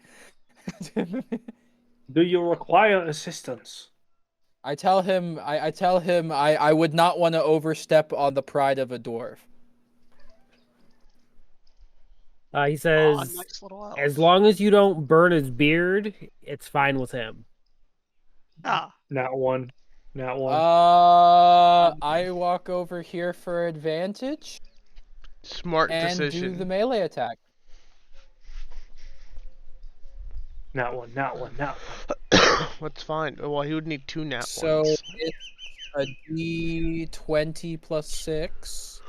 Do you require assistance? I tell him I would not want to overstep on the pride of a dwarf. He Aw, says, nice little elf. as long as you don't burn his beard, it's fine with him. Ah, Nat 1. Nat 1. I walk over here for advantage Smart and do decision. the melee attack. Nat 1. Nat 1. Nat 1. That's fine. Well, he would need 2 nat So ones. it's a D20 plus 6.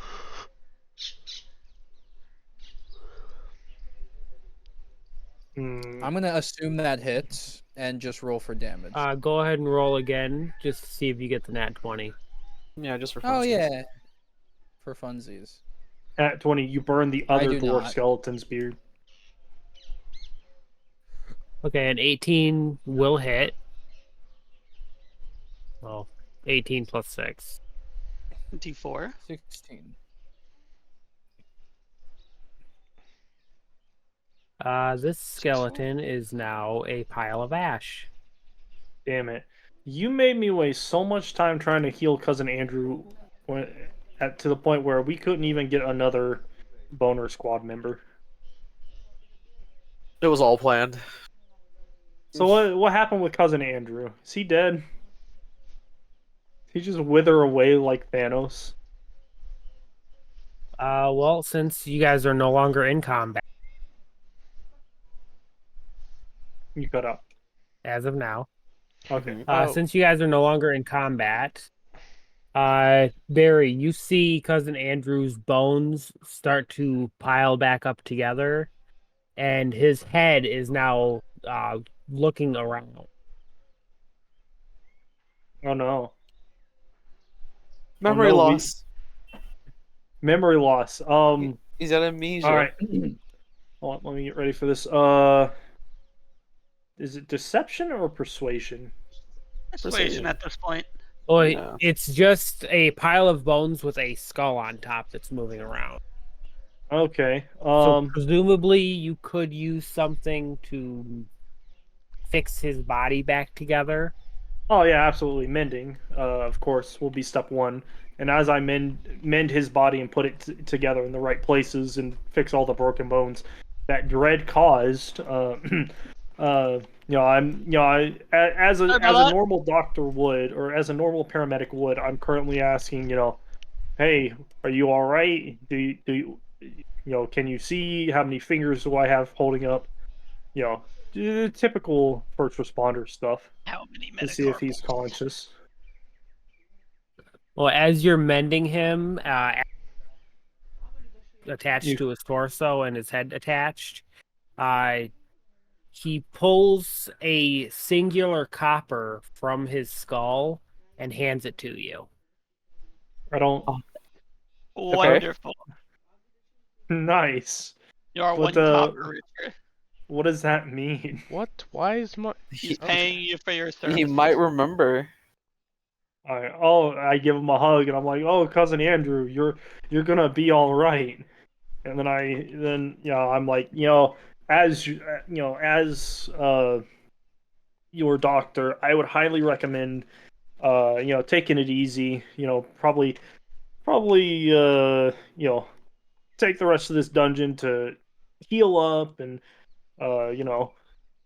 Hmm. I'm gonna assume that hits and just roll for damage. Go ahead and roll again, just to see if you get the nat 20. Yeah, just for Oh funsies. yeah, for funsies. At 20, you burn the I other do dwarf not. skeleton's beard. Okay, an 18 will hit. Well, 18 plus 6. D4. 16. This skeleton is now a pile of ash. Damn it. You made me waste so much time trying to heal Cousin Andrew to the point where we couldn't even get another boner squad member. It was all planned. So what happened with Cousin Andrew? Is he dead? He just wither away like Thanos? Well, since you guys are no longer in combat You cut out. as of now, Okay. Oh. since you guys are no longer in combat, Barry, you see Cousin Andrew's bones start to pile back up together, and his head is now looking around. Oh no. Memory no, loss. Memory loss. He's got amnesia. All right. Hold on, let me get ready for this. Is it deception or persuasion? Persuasion at this point. Well, Yeah. it's just a pile of bones with a skull on top that's moving around. Okay. So presumably you could use something to fix his body back together. Oh yeah, absolutely. Mending, of course, will be step one. And as I mend his body and put it together in the right places and fix all the broken bones that Dread caused, as a normal doctor would, or as a normal paramedic would, I'm currently asking, hey, are you all right? Do you can you see? How many fingers do I have holding up? Typical first responder stuff How many to see if he's metacarpals? conscious. Well, as you're mending him, attached to his torso and his head attached. He pulls a singular copper from his skull and hands it to you. I don't. Wonderful. Nice. You are But, one copper richer. What does that mean? What? Why is my? He's paying you for your He services. might remember. I give him a hug and I'm like, "Oh, cousin Andrew, you're gonna be all right." And then I'm like, as your doctor, I would highly recommend taking it easy. Probably take the rest of this dungeon to heal up and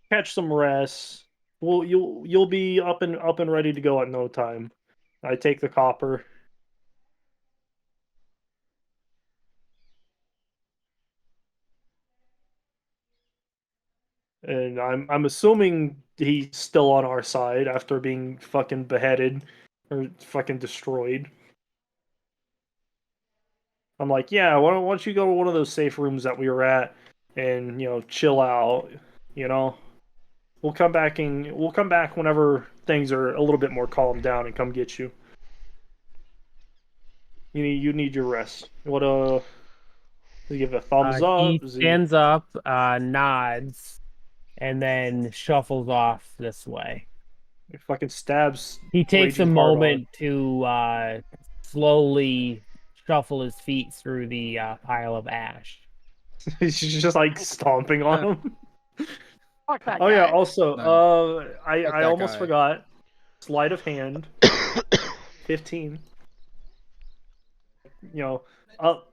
catch some rest. Well, you'll be up and ready to go at no time. I take the copper. And I'm assuming he's still on our side after being fucking beheaded or fucking destroyed. I'm like, yeah, why don't you go to one of those safe rooms that we were at and chill out, We'll come back whenever things are a little bit more calmed down and come get you. You need your rest. What does he give a thumbs up? He stands up, nods, and then shuffles off this way. He fucking stabs. He takes a Raging hard moment to slowly shuffle his feet through the pile of ash. He's just like stomping on him. Fuck that Oh guy. yeah. Also, Nice. I Fuck I that almost guy. forgot. Sleight of hand. 15. Up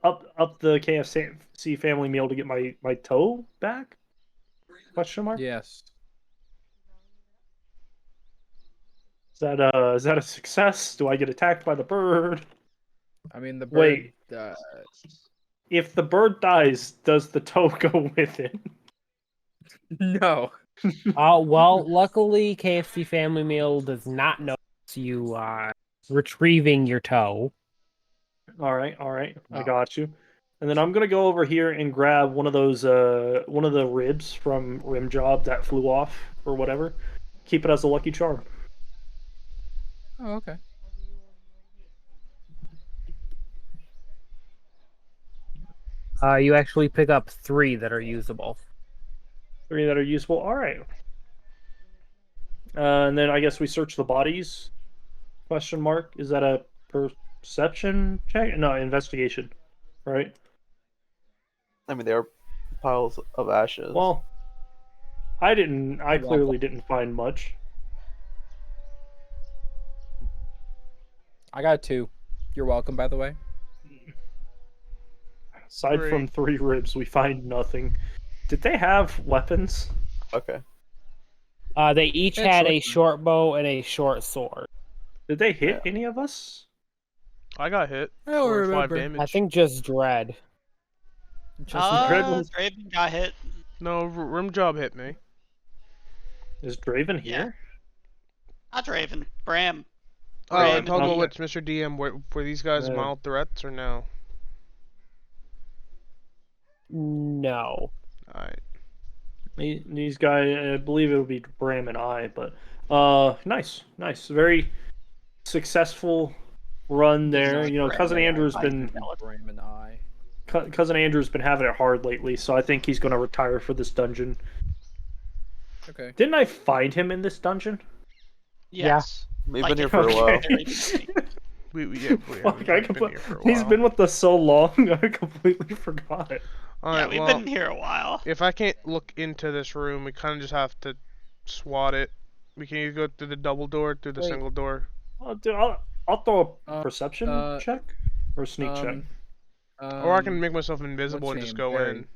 the KFC family meal to get my toe back? Question mark. Yes. Is that a success? Do I get attacked by the bird? I mean, the bird. Wait. If the bird dies, does the toe go with it? No. Well, luckily, KFC Family Meal does not notice you retrieving your toe. All right, I Wow. got you. And then I'm gonna go over here and grab one of those one of the ribs from Rim Job that flew off or whatever. Keep it as a lucky charm. Oh, okay. You actually pick up 3 that are usable. 3 that are useful. All right. And then I guess we search the bodies. Question mark. Is that a perception check? No, investigation. Right. I mean, they are piles of ashes. Well, I clearly welcome. didn't find much. I got 2. You're welcome, by the way. Aside 3. from 3 ribs, we find nothing. Did they have weapons? Okay. They each Yeah, had short a short bow and a short sword. Did they hit any of us? I got hit I don't for 5 remember. damage. I think just Dread. Draven got hit. No, Rim Job hit me. Is Draven Yeah. here? Not Draven. Bram. Oh, Bram. I'm talking about Okay. what's Mr. DM. Were these guys mild threats or no? No. Alright. These guys, I believe it would be Bram and I, but nice. Very successful run there. Exactly. Cousin Andrew's been Bram and I. Cousin Andrew's been having it hard lately, so I think he's going to retire for this dungeon. Okay. Didn't I find him in this dungeon? Yes. We've Like been here it- for a while. Okay. We Fuck, have been here for a he's while. been with us so long, I completely forgot. Yeah, Alright, we've well, been here a while. if I can't look into this room, we kind of just have to SWAT it. We can either go through the double door, through the Wait. single door. I'll throw a perception uh, check or sneak check. Or I can make myself invisible what's and just name? go Barry. in.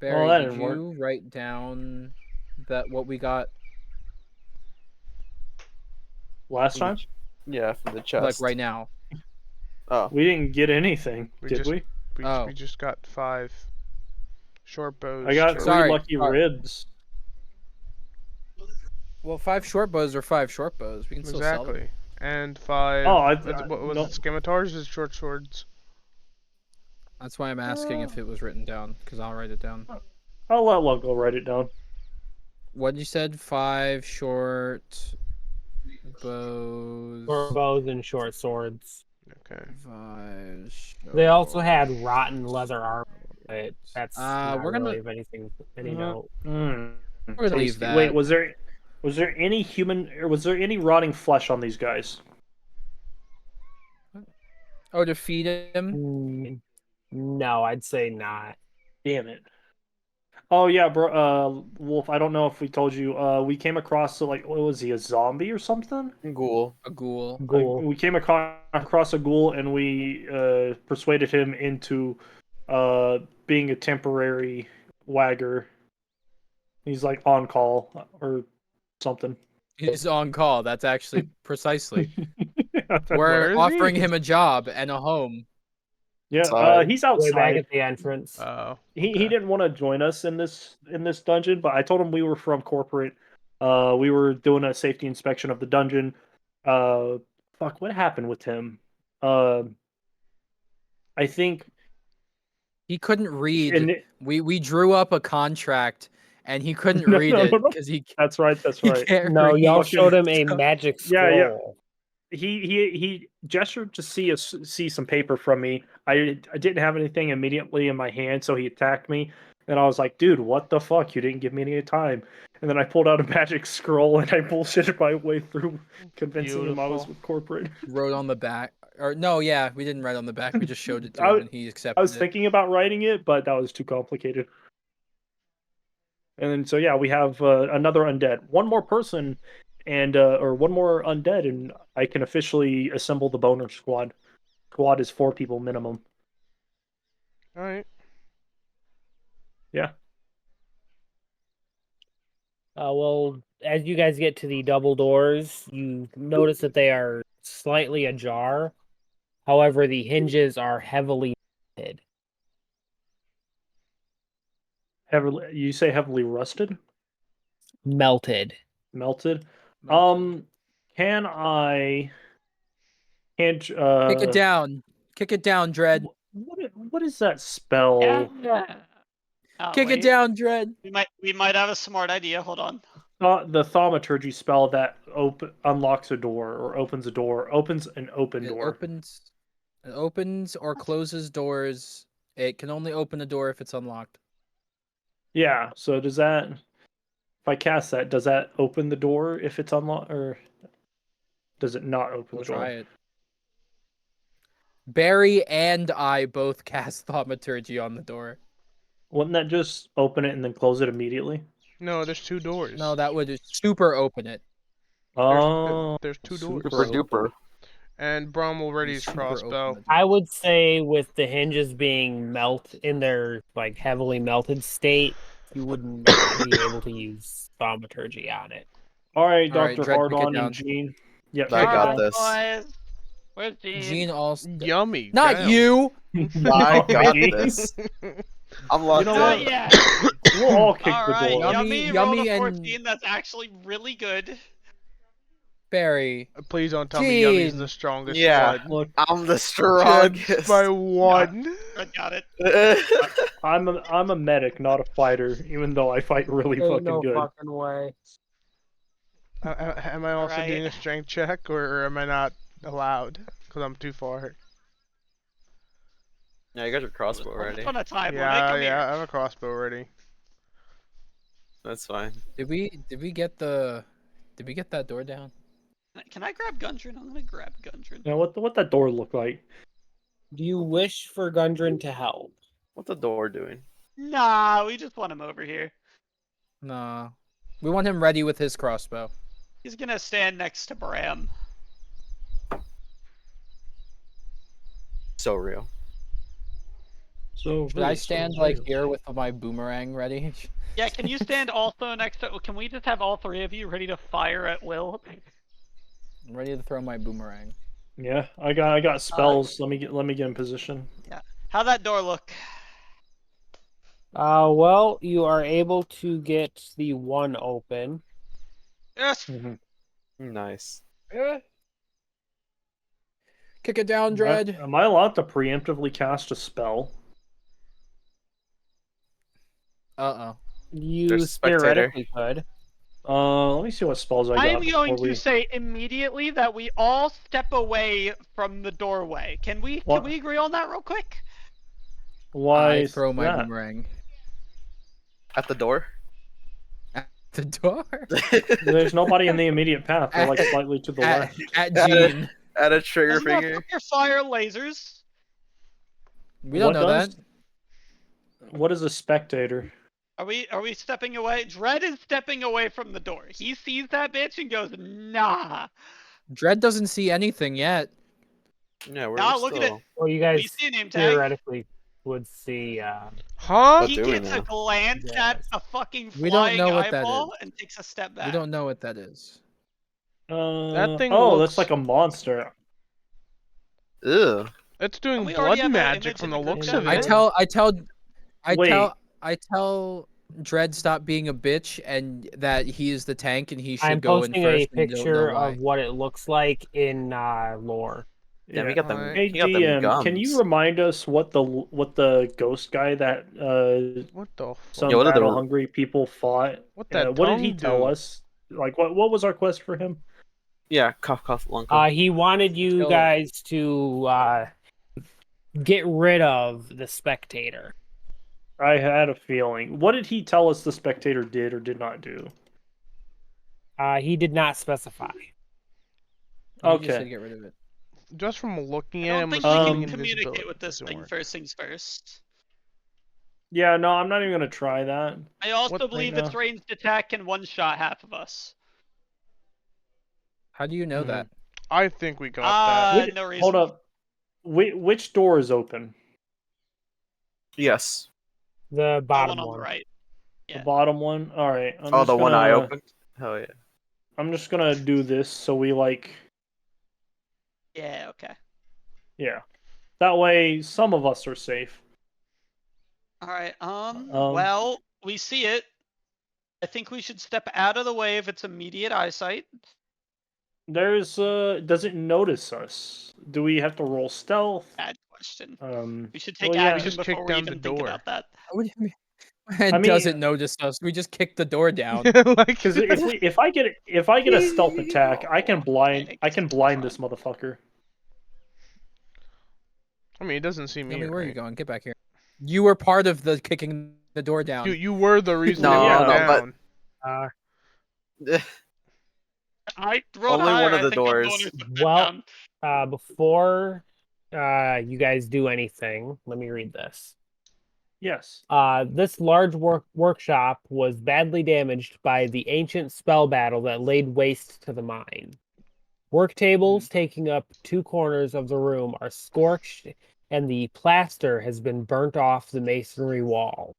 Barry, that did didn't work. you write down what we got Last time Yeah, from the chest. like right now? Oh, we didn't get anything, We did just- we? We just got 5 short bows. I got short- 3 Sorry, lucky sorry. ribs. Well, 5 short bows are 5 short bows. We can still sell them. Exactly. And 5. Oh, what was no. it? Scimitars or short swords? That's why I'm asking if it was written down, because I'll write it down. I'll let Logo write it down. What you said? 5 short bows. Short bows and short swords. Okay. 5 They also short had rotten leather armor, but that's we're not gonna really of anything, any note. we're gonna leave Tasty. that. Wait, was there any human or was there any rotting flesh on these guys? Oh, to feed him? No, I'd say not. Damn it. Oh yeah, bro. Wolf. I don't know if we told you. We came across like what was he, a zombie or something? Ghoul. A ghoul. Ghoul. We came across a ghoul and we persuaded him into being a temporary wagger. He's like on call or something. He's on call. That's actually precisely. Where We're is offering he? him a job and a home. Yeah, Outside. he's Way back outside. at the entrance. Oh. He okay. didn't want to join us in this dungeon, but I told him we were from corporate. We were doing a safety inspection of the dungeon. Fuck, what happened with him? I think He couldn't read. and We drew up a contract, and he couldn't No, read no, it no, no. because he that's right. That's he right. can't No, read. y'all fucking- showed him a So- magic Yeah, yeah. scroll. He gestured to see some paper from me. I didn't have anything immediately in my hand, so he attacked me. And I was like, dude, what the fuck? You didn't give me any time. And then I pulled out a magic scroll and I bullshitted my way through, convincing him I was Beautiful. with corporate. Wrote on the back, or no, yeah, we didn't write on the back. We just showed it to I him, was- and he I accepted was it. thinking about writing it, but that was too complicated. And then, so yeah, we have another undead. One more person, and or one more undead, and I can officially assemble the boner squad. Squad is 4 people minimum. All right. Yeah. Well, as you guys get to the double doors, you notice that they are slightly ajar. However, the hinges are heavily melted. Heavily, you say heavily rusted, Melted. melted. Melted. Can I? Can't Kick it down. Kick it down, Dread. What is that spell? Kick it wait. down, Dread. We might have a smart idea. Hold on. The thaumaturgy spell that unlocks a door or opens a door, opens an open It door. opens or closes doors. It can only open a door if it's unlocked. Yeah. So does that? If I cast that, does that open the door if it's unlocked, or does it not open We'll the door? try it. Barry and I both cast thaumaturgy on the door. Wouldn't that just open it and then close it immediately? No, there's 2 doors. No, that would super open it. There's 2 doors. Super duper. And Brom will ready his Super crossbow. open it. I would say with the hinges being in their like heavily melted state, you would not be able to use thaumaturgy on it. All right, All right, Dr. Dredd, pick it Hardon down. and Gene. Yep, I pick it got down. this. Boys. Where's Gene? Gene also. Yummy. Not damn. you. I got Me? this. I'm locked know Not in. what? yet. We'll all kick All the right, door. Yummy- Yummy rolled Yummy a and- 14. That's actually really good. Barry. Please don't tell me Yummy's Gene. the strongest Yeah. one. Look, I'm the Just strongest. by 1. I got it. I'm a medic, not a fighter, even though I fight really Ain't fucking no good. fucking way. Am I also Alright. doing a strength check, or am I not allowed? Because I'm too far. Yeah, you got your crossbow ready. On a time limit. Yeah, Come yeah, I here. have a crossbow ready. That's fine. Did we get that door down? Can I grab Gundren? I'm gonna grab Gundren. Now, what that door look like? Do you wish for Gundren to help? What's the door doing? Nah, we just want him over here. Nah. We want him ready with his crossbow. He's gonna stand next to Bram. So real. So Should I stand like here with my boomerang ready? Yeah, can you stand also next to? Can we just have all 3 of you ready to fire at will? I'm ready to throw my boomerang. Yeah, I got spells. Let me get in position. How'd that door look? Well, you are able to get the one open. Yes. Nice. Kick it down, Dread. Am I allowed to preemptively cast a spell? Uh-oh. You There's a spectator. theoretically could. Let me see what spells I got. I'm going before to say immediately that we all step away from the doorway. Can we agree on that real quick? Why I is throw my that? boomerang At the door. at the door. There's nobody in the immediate path. They're like slightly to the left. At At a- Gene. At a trigger Doesn't finger. motherfucker fire lasers? We don't What know does? that. What is a spectator? Are we stepping away? Dredd is stepping away from the door. He sees that bitch and goes, nah. Dredd doesn't see anything yet. Yeah, we're Now still... look at it. Well, you We guys see a name tag. theoretically would see. Huh? What He do we gets a know? glance at Yes. a fucking We don't flying know what that eyeball is. and takes a step back. We don't know what that is. That thing Oh, looks- that's like a monster. Ew. It's doing We already blood have that magic image from in the the looks group of chat. it. I tell Dredd stop being a bitch and that he is the tank and he should I'm go in posting first. a and don't picture know why. of what it looks like in lore. Damn, he got them. Alright. Hey He got them GM, can gums. you remind us what the ghost guy that What the fuck? some Yeah, what did the- battle hungry people fought? What that what did he tongue tell do? us? Like what was our quest for him? Yeah, cough, cough, lung cough. He wanted you Kill- guys to get rid of the spectator. I had a feeling. What did he tell us the spectator did or did not do? He did not specify. He just Okay. said get rid of it. Just from looking I at don't him, think assuming we can communicate invisibility with this doesn't thing work. first things first. Yeah, no, I'm not even gonna try that. I also What- believe right its now? ranged attack can one-shot half of us. How do you know Mhm. that? I think we got that. Wait, No reason. hold up. Which door is open? Yes. The The bottom one on one. the right. Yeah. The bottom one. All right. I'm Oh, just the one I gonna- opened. Hell yeah. I'm just gonna do this so we like. Yeah, okay. Yeah. That way, some of us are safe. Alright, well, we see it. I think we should step out of the way if it's immediate eyesight. There's does it notice us? Do we have to roll stealth? Bad question. We should well, take yeah. action We just kick before we down the even think door. about that. What do you mean? It mean- doesn't notice us. We just kick the door down. Like, Because if I get a stealth attack, I can blind this motherfucker. I mean, it doesn't see me. Tell me where are you right? going? Get back here. You were part of the kicking the door down. You were the reason No, it went no, down. I rolled Only higher. one of the I think I'm the one doors. who put it Well- down. Before you guys do anything, let me read this. Yes. This large workshop was badly damaged by the ancient spell battle that laid waste to the mine. Work tables taking up 2 corners of the room are scorched, and the plaster has been burnt off the masonry wall.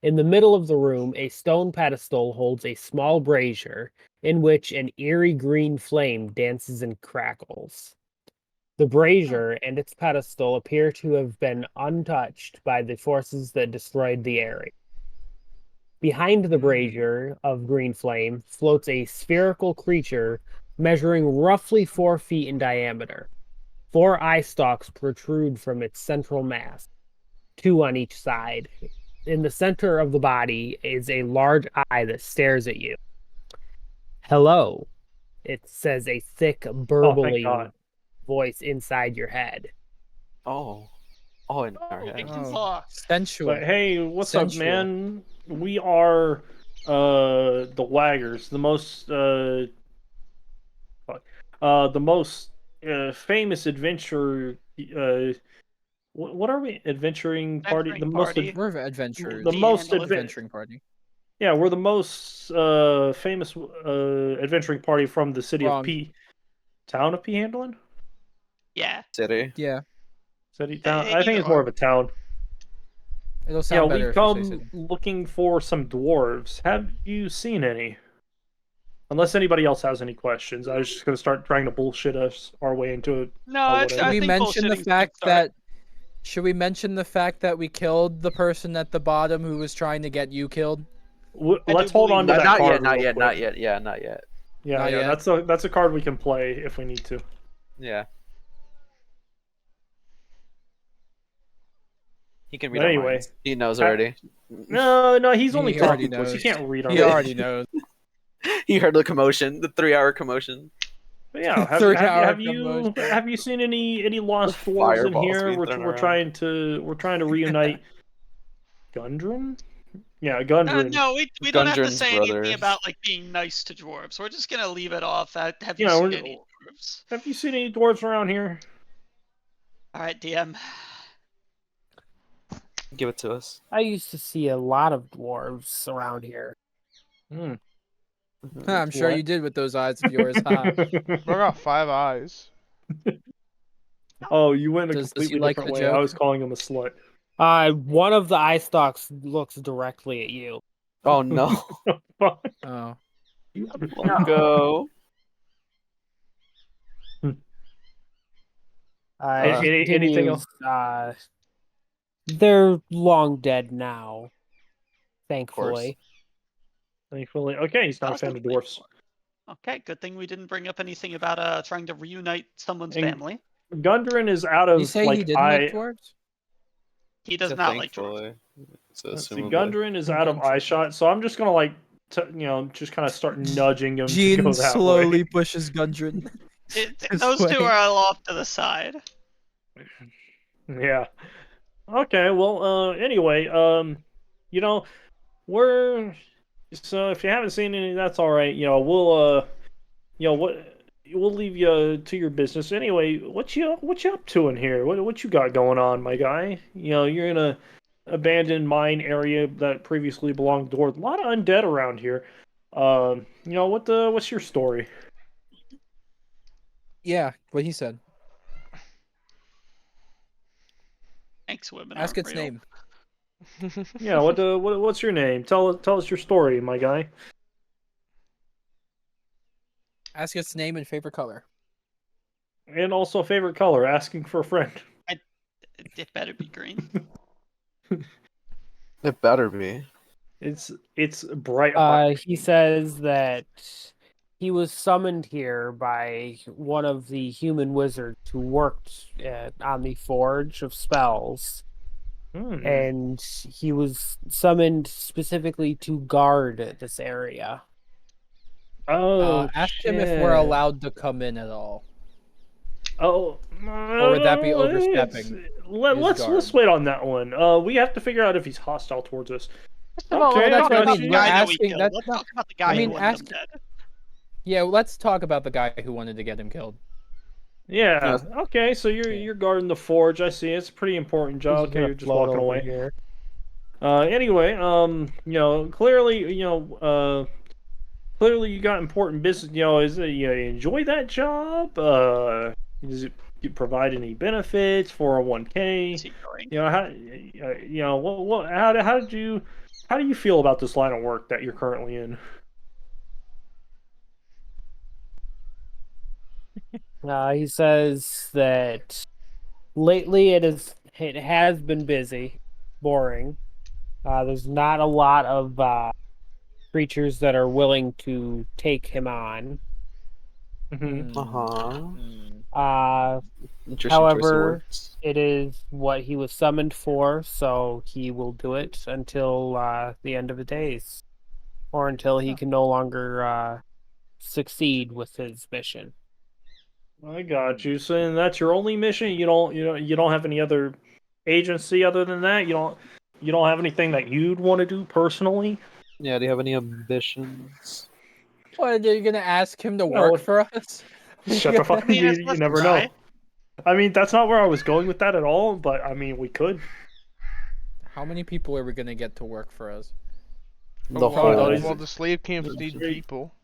In the middle of the room, a stone pedestal holds a small brazier in which an eerie green flame dances and crackles. The brazier and its pedestal appear to have been untouched by the forces that destroyed the area. Behind the brazier of green flame floats a spherical creature measuring roughly 4 feet in diameter. 4 eye stalks protrude from its central mass, 2 on each side. In the center of the body is a large eye that stares at you. Hello, it says, a thick, Oh, thank burbling God. voice inside your head. Oh. Oh, in our Oh, head. Victor's Oh. Law. Sensual. But hey, what's up, Sensual. man? We are the Waggers, the most famous adventure. What are we? Adventuring party. Adventuring The most. party. We're adventurers. The most D&D adventuring party. Yeah, we're the most famous adventuring party from the city Wrong. of town of Handlin? Yeah. City. Yeah, City town. Either I think it's more or. of a town. it'll Yeah, sound better we if you say come city. looking for some dwarves. Have you seen any? Unless anybody else has any questions, I was just gonna start trying to bullshit us our way into it. No, Oh, it's, whatever. I Should we think mention the bullshitting's a good fact start. that? Should we mention the fact that we killed the person at the bottom who was trying to get you killed? I Let's do hold on to believe that Not card. yet, not real yet, quick. not yet. Yeah, not yet. Yeah, Not yeah, yet? that's a card we can play if we need to. Yeah. He can read But our anyway. minds. He knows already. No, he's only He already talking to us. He knows. can't read our He minds. already knows. He heard the commotion, the 3-hour commotion. But yeah, have 3-hour you seen any lost With dwarves in fireballs here? being We're thrown we're around. trying to reunite Gundren? Yeah, Gundren. No, we don't have to Gundren's say brothers. anything about like being nice to dwarves. We're just gonna leave it off at have you Yeah, seen we're- any dwarves? Have you seen any dwarves around here? All right, DM. Give it to us. I used to see a lot of dwarves around here. Hmm, I'm sure What? you did with those eyes of yours, huh? Bro got 5 eyes. Oh, you went a Does he completely like different the way. I joke? was calling him a slut. One of the eye stalks looks directly at you. Oh no. Oh. Let go. Anything else? They're long dead now. Thankfully. Thankfully. Okay, he's not a fan of dwarfs. Okay, good thing we didn't bring up anything about trying to reunite someone's And- family. Gundren is out Did of you say like he didn't like dwarves? He does So not like dwarves. thankfully. So Let's see, assumably. Gundren is out of eye shot, so I'm just gonna like, just kind of start nudging him to go Jean that slowly way. pushes Gundren. this Those two way. are all off to the side. Yeah. Okay. Well. Anyway. We're so if you haven't seen any, that's all right. We'll we'll leave you to your business. Anyway, what you up to in here? What you got going on, my guy? You're in a abandoned mine area that previously belonged to dwarves. A lot of undead around here. What's your story? Yeah, what he said. Thanks, women. Ask aren't its real. name. Yeah. What's your name? Tell us your story, my guy. Ask its name and favorite color. And also favorite color. Asking for a friend. It better be green. It better be. It's bright. He says that he was summoned here by one of the human wizards who worked on the Forge of Spells. And he was summoned specifically to guard this area. Ask him if we're allowed to come in at all. Oh, or would that be overstepping? Let's wait on that one. We have to figure out if he's hostile towards us. Okay, that's what I mean. We're asking. Let's talk about the guy who wanted him dead. Yeah, let's talk about the guy who wanted to get him killed. Yeah. Okay, so you're guarding the forge. I see. It's a pretty important job. Okay, you're just walking away here. Anyway, clearly you got important business. Is it you enjoy that job? Does it provide any benefits? 401k. How do you feel about this line of work that you're currently in? He says that lately it has been busy, boring. There's not a lot of creatures that are willing to take him on. However, it is what he was summoned for, so he will do it until the end of the days, or until he can no longer succeed with his mission. I got you. So that's your only mission. You don't have any other agency other than that. You don't have anything that you'd want to do personally. Yeah. Do you have any ambitions? What, are you gonna ask him to work for us? Shut the fuck up. You never know. I mean, that's not where I was going with that at all. But I mean, we could. How many people are we gonna get to work for us? Well, the slave camps need people.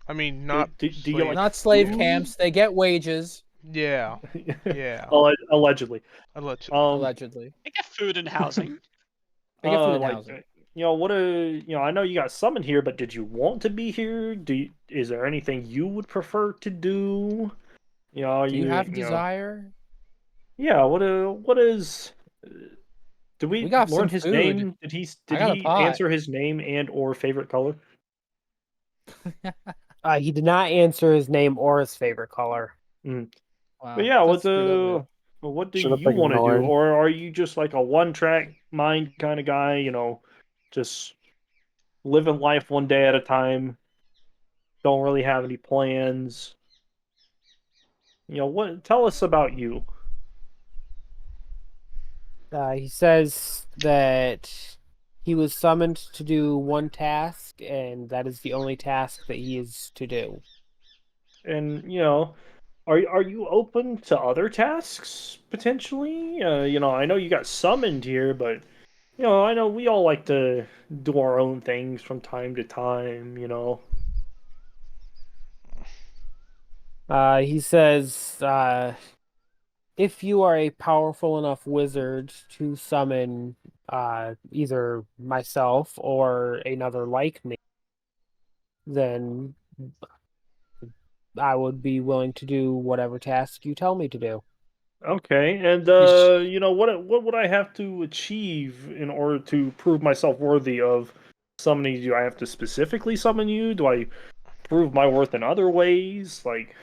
I mean, not not slave camps. They get wages. Yeah. Yeah. Allegedly. Allegedly. They get food and housing. They get food and housing. I know you got summoned here, but did you want to be here? Is there anything you would prefer to do? Do you have desire? Yeah. What is? Did we got learn some his food. name? Did he answer his name and or favorite color? He did not answer his name or his favorite color. Wow, but yeah, Well, what do Should have you want to do, ignored. or are you just like a one-track mind kind of guy? You know, just living life one day at a time. Don't really have any plans. You know what? Tell us about you. He says that he was summoned to do one task, and that is the only task that he is to do. And you know, are you open to other tasks potentially? You know, I know you got summoned here, but you know, I know we all like to do our own things from time to time. You know. He says, if you are a powerful enough wizard to summon either myself or another like me, then I would be willing to do whatever task you tell me to do. Okay, and He's- you know what would I have to achieve in order to prove myself worthy of summoning you? Do I have to specifically summon you? Do I prove my worth in other ways? Like,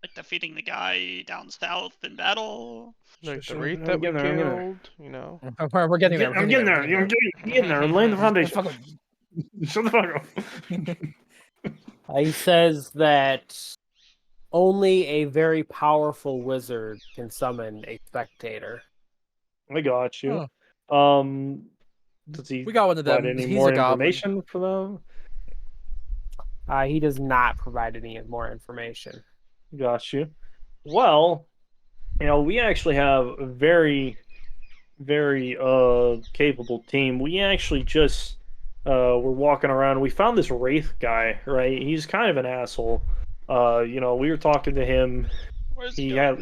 Like defeating the guy down south in battle. Like the sure, wraith I'm that we getting there, I'm getting there. killed, you know. We're getting there. We're I'm getting getting there. there. We're getting I'm getting there. I'm laying the foundation. Fuck him. Shut the fuck up. He says that only a very powerful wizard can summon a spectator. I got you. Does he We got one of provide them. any He's more a goblin. information for them? He does not provide any more information. Got you. Well, you know, we actually have a very, very capable team. We actually just were walking around. We found this Wraith guy, right? He's kind of an asshole. You know, we were talking to him. Where's he going?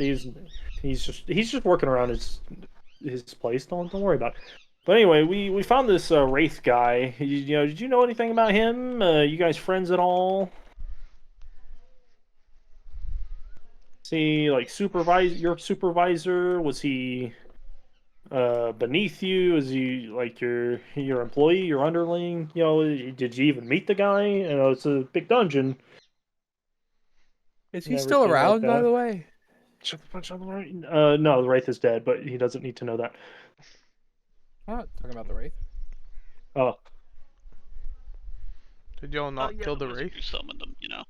He's just working around his place. Don't worry about it. But anyway, we found this Wraith guy. You know, did you know anything about him? You guys friends at all? Is he like your supervisor? Was he beneath you? Is he like your employee, your underling? You know, did you even meet the guy? You know, it's a big dungeon. Is he and still everything like around, by that. the way? Shut the fuck up, right? No, the Wraith is dead, but he doesn't need to know that. I'm not talking about the wraith. Oh, Did y'all not yeah, kill the wizard wraith? who summoned him, you know.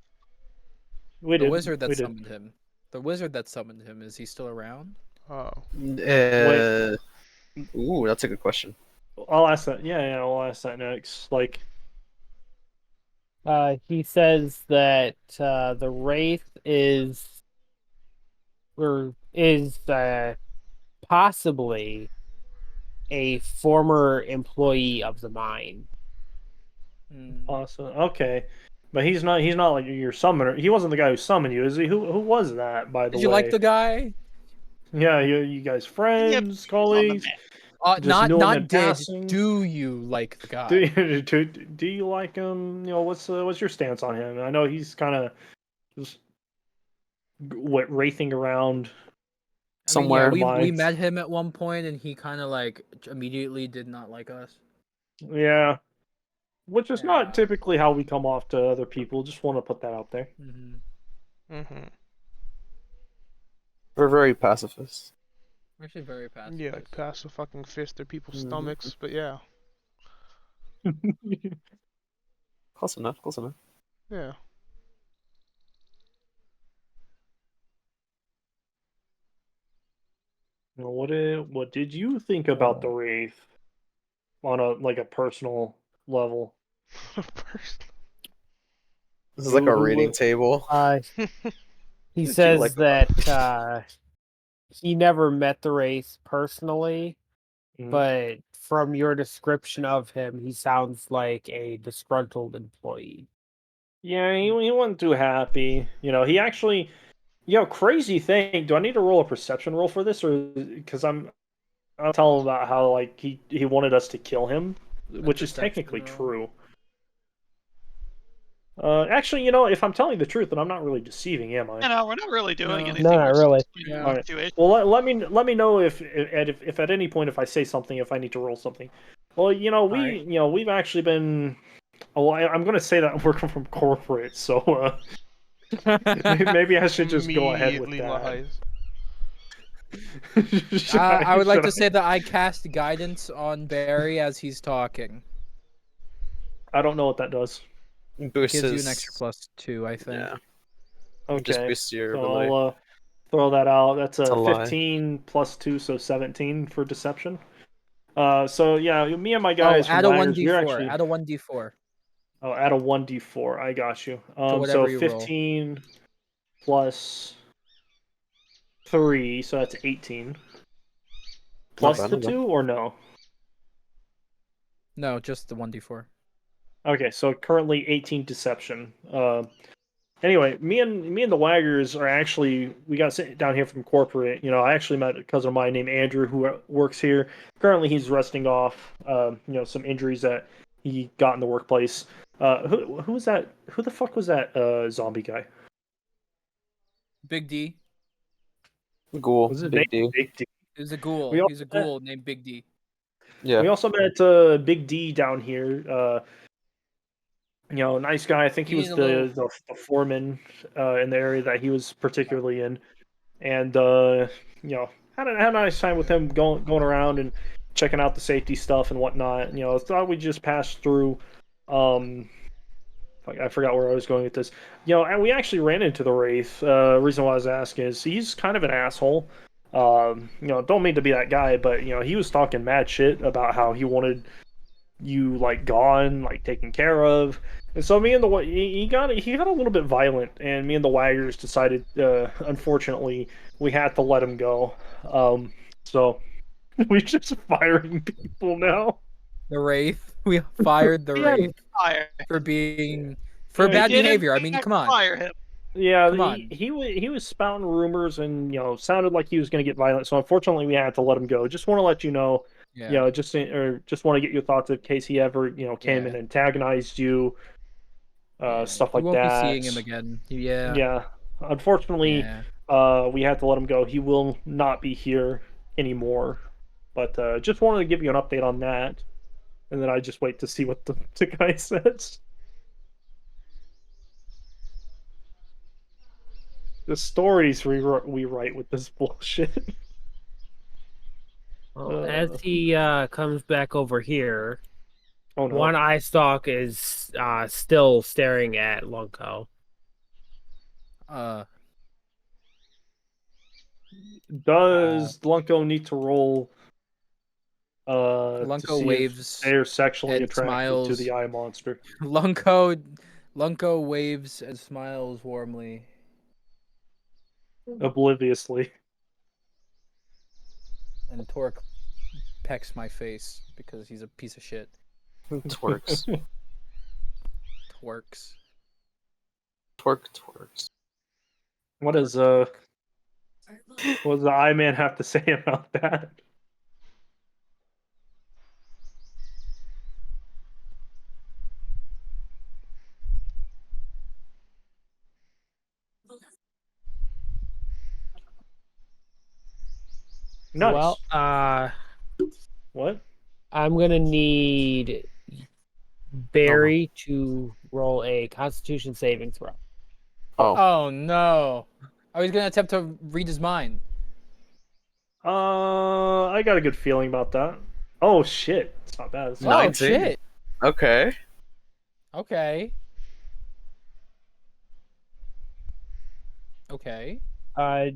we The did. wizard that we did. summoned him. The wizard that summoned him. Is he still around? Oh. Ooh, that's a good question. I'll ask that. Yeah, I'll ask that next. Like, He says that the wraith is possibly a former employee of the mine. awesome. Okay, but he's not. He's not like your summoner. He wasn't the guy who summoned you, is he? Who was that? By the Did way. you like the guy? Yeah, you guys friends, On the colleagues. map. Just Not knew him not in did. passing. Do you like the guy? Do you like him? You know, what's your stance on him? I know he's kind of just wraithing around. I mean, yeah, Somewhere. we Mines. met him at one point, and he kind of like immediately did not like us. Yeah, which is Yeah. not typically how we come off to other people. Just want to put that out there. Mm-hmm. We're very pacifist. We're actually very passive. Yeah, like pass a fucking fist through people's Mhm. stomachs, but yeah. Close enough. Close enough. Yeah. Now, what did you think about the Wraith on a personal level? First. This is like a Who reading would- table. He Did you says like that he never met the wraith personally, Mhm. but from your description of him, he sounds like a disgruntled employee. Yeah, he wasn't too happy. You know, he actually, crazy thing. Do I need to roll a perception roll for this, or because I'll tell him about how like he wanted us to kill him, which is perception technically roll. true. Actually, you know, if I'm telling the truth, then I'm not really deceiving, am I? You know, we're not really doing No. anything. No, not We're just really. explaining the Alright. situation. Well, let me know if at any point if I say something, if I need to roll something. Well, you know, Alright. we've actually been. Oh, I'm going to say that I'm working from corporate, so Maybe I should just go ahead with Immediately that. lies. I would like Should to say that I cast guidance on Barry as he's talking. I don't know what that does. Boosts Gives you his- an extra +2, I think. Yeah. Okay. Just boosts your So ability. I'll throw that out. That's It's a a lie. 15 plus 2, so 17 for deception. So yeah, me and my Oh, guys from add a Laggers, we're 1d4. actually Add a 1d4 add a 1d4. I got you. to whatever So you roll. 15 plus 3, so that's 18. Plus bad, the not bad. 2 or no? No, just the 1d4. Okay, so currently 18 deception. Anyway, me and the Waggers are actually, we got sent down here from corporate. I actually met a cousin of mine named Andrew who works here. Currently, he's resting off, some injuries that he got in the workplace. Who was that? Who the fuck was that zombie guy? Big D. Ghoul. Was his Big name D. Big D? He's a ghoul. We He's a also met- ghoul named Big D. Yeah. We also met Big D down here. Nice guy. I think he was He's a little- the foreman in the area that he was particularly in, and had a nice time with him going around and checking out the safety stuff and whatnot. Thought we'd just pass through. I forgot where I was going with this. And we actually ran into the Wraith. Reason why I was asking is he's kind of an asshole. Don't mean to be that guy, but he was talking mad shit about how he wanted you gone, taken care of. And so me and he got a little bit violent, and me and the Waggers decided, unfortunately, we had to let him go. So we're just firing people now. The Wraith. We fired the Yeah. Wraith Fire. for being Yeah, bad Didn't behavior. I mean, come on. Fire him. Yeah, Come on. he was spouting rumors and sounded like he was going to get violent. So unfortunately, we had to let him go. Just want to let you know. Yeah. Just want to get your thoughts in case he ever came and antagonized you, stuff like You won't that. be seeing him again. Yeah. Yeah. Unfortunately, Yeah. we had to let him go. He will not be here anymore. But just wanted to give you an update on that, and then I just wait to see what the guy says. The stories we write with this bullshit. Well, as he comes back over here, Oh no! one eye stalk is still staring at Lunko. Does Lunko need to roll? To Lunko see waves if they're sexually and attracted to smiles. the eye monster. Lunko waves and smiles warmly. Obliviously. And Torque pecks my face because he's a piece of shit. Twerks. Twerks. Twerks. What does the eye man have to say about that? Nice. Well, What? I'm gonna need Barry to roll a Constitution saving throw. Oh. Oh no! I was gonna attempt to read his mind. I got a good feeling about that. Oh shit! It's not bad. It's Oh 19. shit! Okay. Okay. Okay.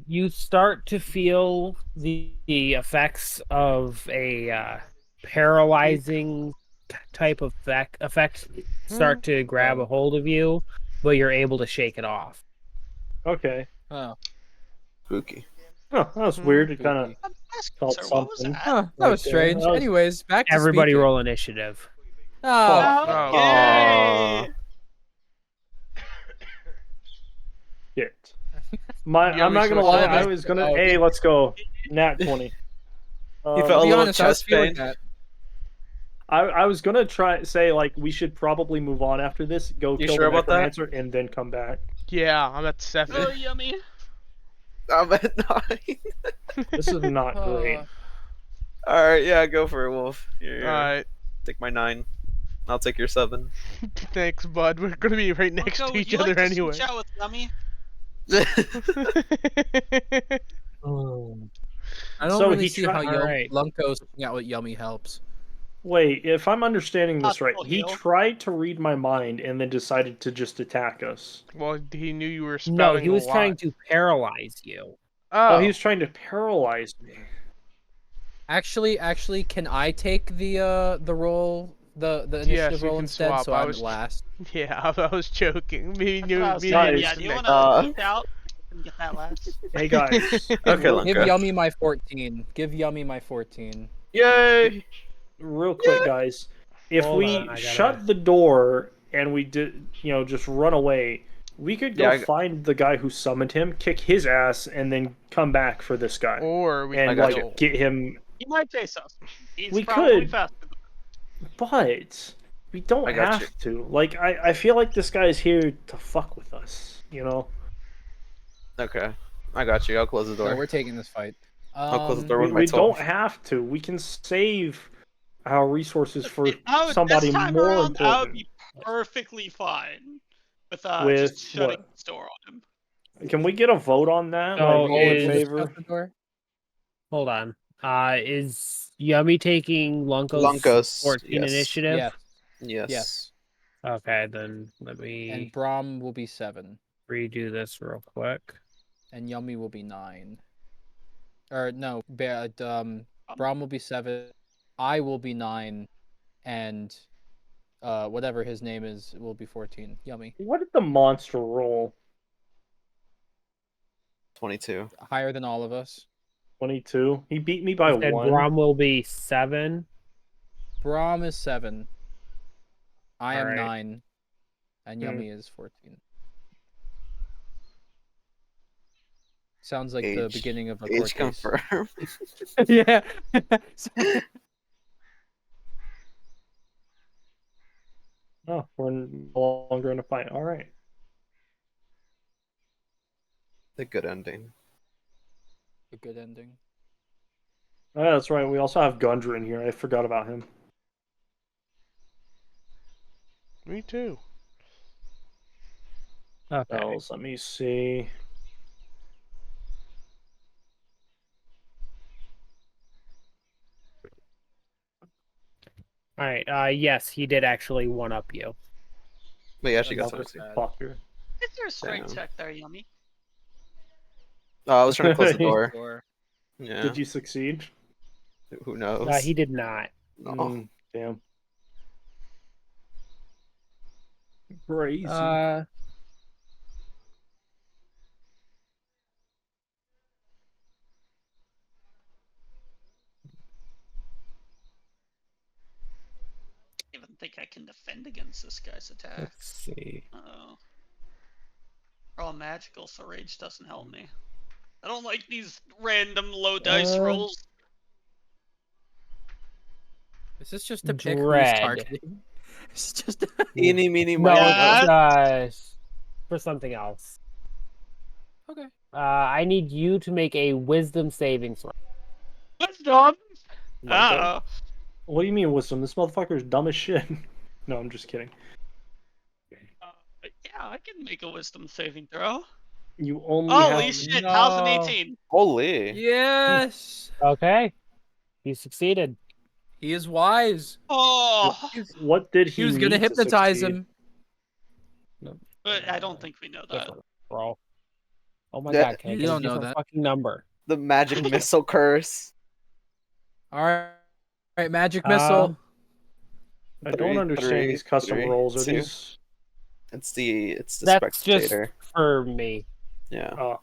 You start to feel the effects of a paralyzing type of effect start to grab a hold of you, but you're able to shake it off. Okay. Oh. Spooky. Oh, that was weird. It kind of felt Sir, what was something. that? Huh, that Right was there. strange. That was- Anyways, back to Everybody speaking. roll initiative. Oh. Yay! Shit. You I'm not gonna lie. obviously I was gonna. Oh, Hey, you- let's go. Nat 20. You felt To a be little honest, I was chest feeling pain. that. I was gonna try say we should probably move on after this. Go You kill sure the about that? necromancer and then come back. Yeah, I'm at 7. Oh, yummy. I'm at 9. This is not great. Alright, yeah, go for it, Wolf. Here. Alright. Take my 9. I'll take your 7. Thanks, bud. We're gonna be right next Marco, to would each you other like to anyway. switch out with Yummy? I don't So really he see tried- how alright. Lunko swing out with Yummy helps. Wait, if I'm understanding this right, Possible he heal. tried to read my mind and then decided to just attack us. Well, he knew you were No, spouting he was a lot. trying to paralyze you. Oh, he was trying to paralyze me. Actually, can I take the role, the initiative Yes, you role can instead, swap. so I I'm was- last? Yeah, I was joking. Me, That's you, what I was me, saying. and you Guys, Yeah, sit do you next want to to each peek out and get that last? Hey guys, Okay, real, Give Lunka. Yummy my 14. Give Yummy my 14. Yay! real quick, guys. If Hold we on, I gotta- shut the door and we did, just run away, we could go Yeah, find the guy who summoned him, kick his ass, and then come back for this guy Or we and I got like you. get him. He might chase us. He's We probably could. faster. But we don't I got have you. to. Like, I feel like this guy's here to fuck with us. Okay, I got you. I'll close the So door. we're taking this fight. I'll close the door We, with my we 12. don't have to. We can save our resources for This somebody time more around, I would important. be perfectly fine with With just shutting what? the door on him. Can we get a vote on that? So Like, all in is- favor? Shut the door. Hold on. Is Yummy taking Lunko's Lunkos, 14 yes. initiative? Yes. Yes. Yes. Okay, then let And me Braum will be 7. redo this real quick. And Yummy will be 9. Or no, Braum will be 7. I will be 9. And whatever his name is will be 14. Yummy. What did the monster roll? 22. Higher than all of us. 22. He beat me by You said 1. Brom will be 7. Braum is 7. I am Alright. 9. And Yummy is 14. Sounds like the Age- beginning of a court Age case. confirmed. Yeah. Oh, we're no longer in a fight. All right. The good ending. A good ending. Oh, yeah, that's right. We also have Gundren here. I forgot about him. Me too. Okay. Else, let me see. All right. Yes, he did actually one up you. But yeah, she got Another 17. sad. Fucker. Is there a strength Damn. check there, Yummy? Oh, I was trying to close the door. Or Yeah. Did you succeed? Who knows? He did not. No. Damn. Crazy. I don't even think I can defend against this guy's attack. Let's see. Oh. We're all magical, so rage doesn't help me. I don't like these random low dice rolls. is this just to pick Dread. who's targeting? It's just Eeny, meeny, No, miny, it's for something else. okay. I need you to make a wisdom saving throw. Wisdom! Lunka. Oh. What do you mean wisdom? This motherfucker's dumb as shit. No, I'm just kidding. Yeah, I can make a wisdom saving throw. You only Holy have... shit, how's an No. 18? Holy. Yes. Okay. You succeeded. He is wise. Oh! What did he He was gonna need to hypnotize succeed? him. But I don't think we know that. Different roll. Oh my Yeah, god, can I you get a don't know different that. fucking number? The magic missile curse. All right, magic missile. I don't Three, understand these custom three, rolls. Are 2. these... It's the That's just spectator. for me. Yeah.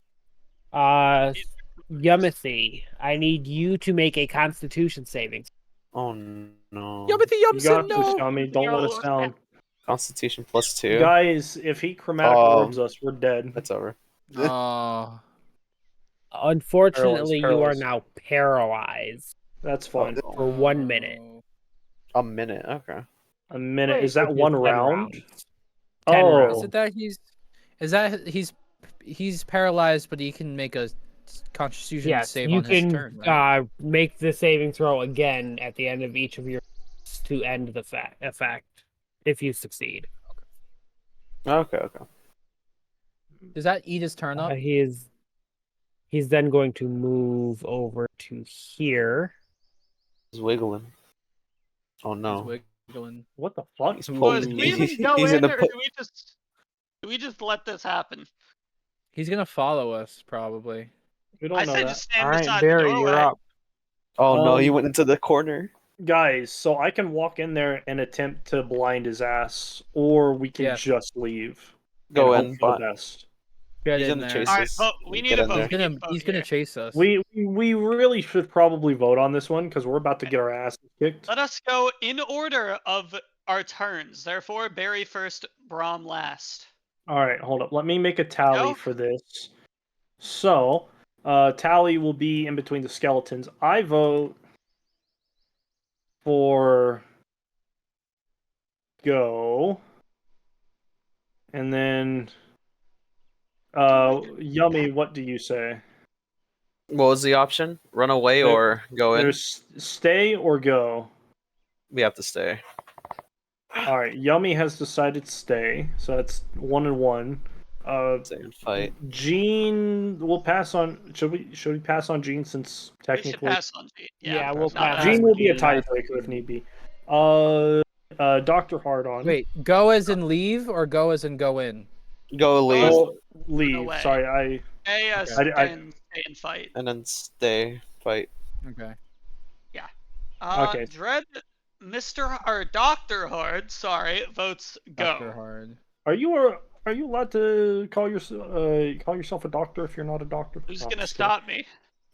Yumothy, I need you to make a Constitution saving. Oh no. Yummy You got Yumson, this, no. Yummy. Don't let us down. Constitution +2. Guys, if he chromatic orbs us, we're dead. It's over. Oh. Unfortunately, you are Paralyzed. now paralyzed That's fine. for 1 minute. A minute. Okay. A minute. Wait, Is that which one 10 round? rounds. 10 Oh. rounds. Is it that he's paralyzed, but he can make a Constitution Yes, save you on his can turn, right? make the saving throw again at the end of each of your to end the effect if you succeed. Okay. Does that eat his turn up? He's then going to move over to here. He's wiggling. Oh He's no. wiggling. What the fuck? He's Boys, pulling. do we even go He's in, gonna or put. do we just let this happen? He's gonna follow us probably. We I don't know say that. just stand All right, beside the Barry, doorway. you're up. Oh no, he Um, went into the corner. Guys, so I can walk in there and attempt to blind his ass, or we can Yes. just leave. Go and in, hope for but the best. Get he's in gonna there. chase All right, us. vote. We need Get a in vote. there. He's gonna We need a vote he's gonna here. chase us. We really should probably vote on this one because we're about to get our asses kicked. Let us go in order of our turns. Therefore, Barry first, Braum last. All right, hold up. Let me make a tally Go. for this. So, tally will be in between the skeletons. I vote for go, and then Yummy. What do you say? What was the option? Run away There- or go in? There's stay or go. We have to stay. All right, Yummy has decided stay, so that's 1-1. Stay and fight. Gene, we'll pass on. Should we pass on Gene since We should technically pass on G. Yeah, pass we'll on pass. Gene. Gene on will be a Gene. tiebreaker if need be. Dr. Hardon. Wait, go as in leave or go as in go in? Go leave Oh, leave. away. Sorry, Stay, Okay. stay and fight. and then stay fight. Okay. Okay. Dread, Mr. or Dr. Hard, sorry, votes go. Dr. Hard. are you allowed to call yourself a doctor if you're not a doctor? Who's No, gonna just stop me?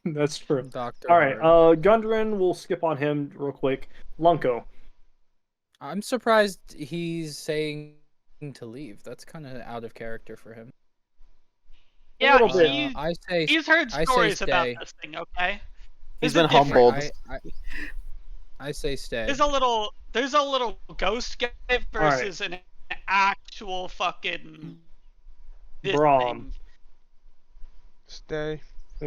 kidding. That's true. Dr. All right, Hard. Gundren, we'll skip on him real quick. Lunko. I'm surprised he's saying to leave. That's kind of out of character for him. Yeah, little bit. he's heard I say stories about stay. this thing, okay? He's Is it been different? humbled. I say stay. There's a little ghost guy versus an actual fucking this Braum. thing. Stay.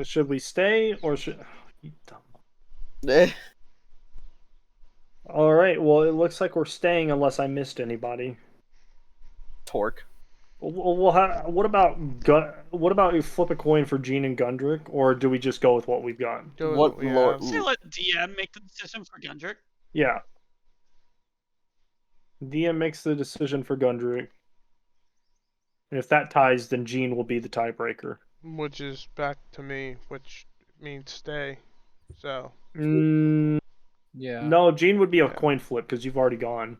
Should we stay or should? You dumb. Eh. All right. Well, it looks like we're staying unless I missed anybody. Torque. Well, what about you flip a coin for Gene and Gundrick, or do we just go with what we've got? Go with What we lord? have. Say let DM make the decision for Gundrick. Yeah. DM makes the decision for Gundrick. And if that ties, then Gene will be the tiebreaker. Which is back to me, which means stay. So. Yeah. No, Gene would be a Yeah. coin flip because you've already gone.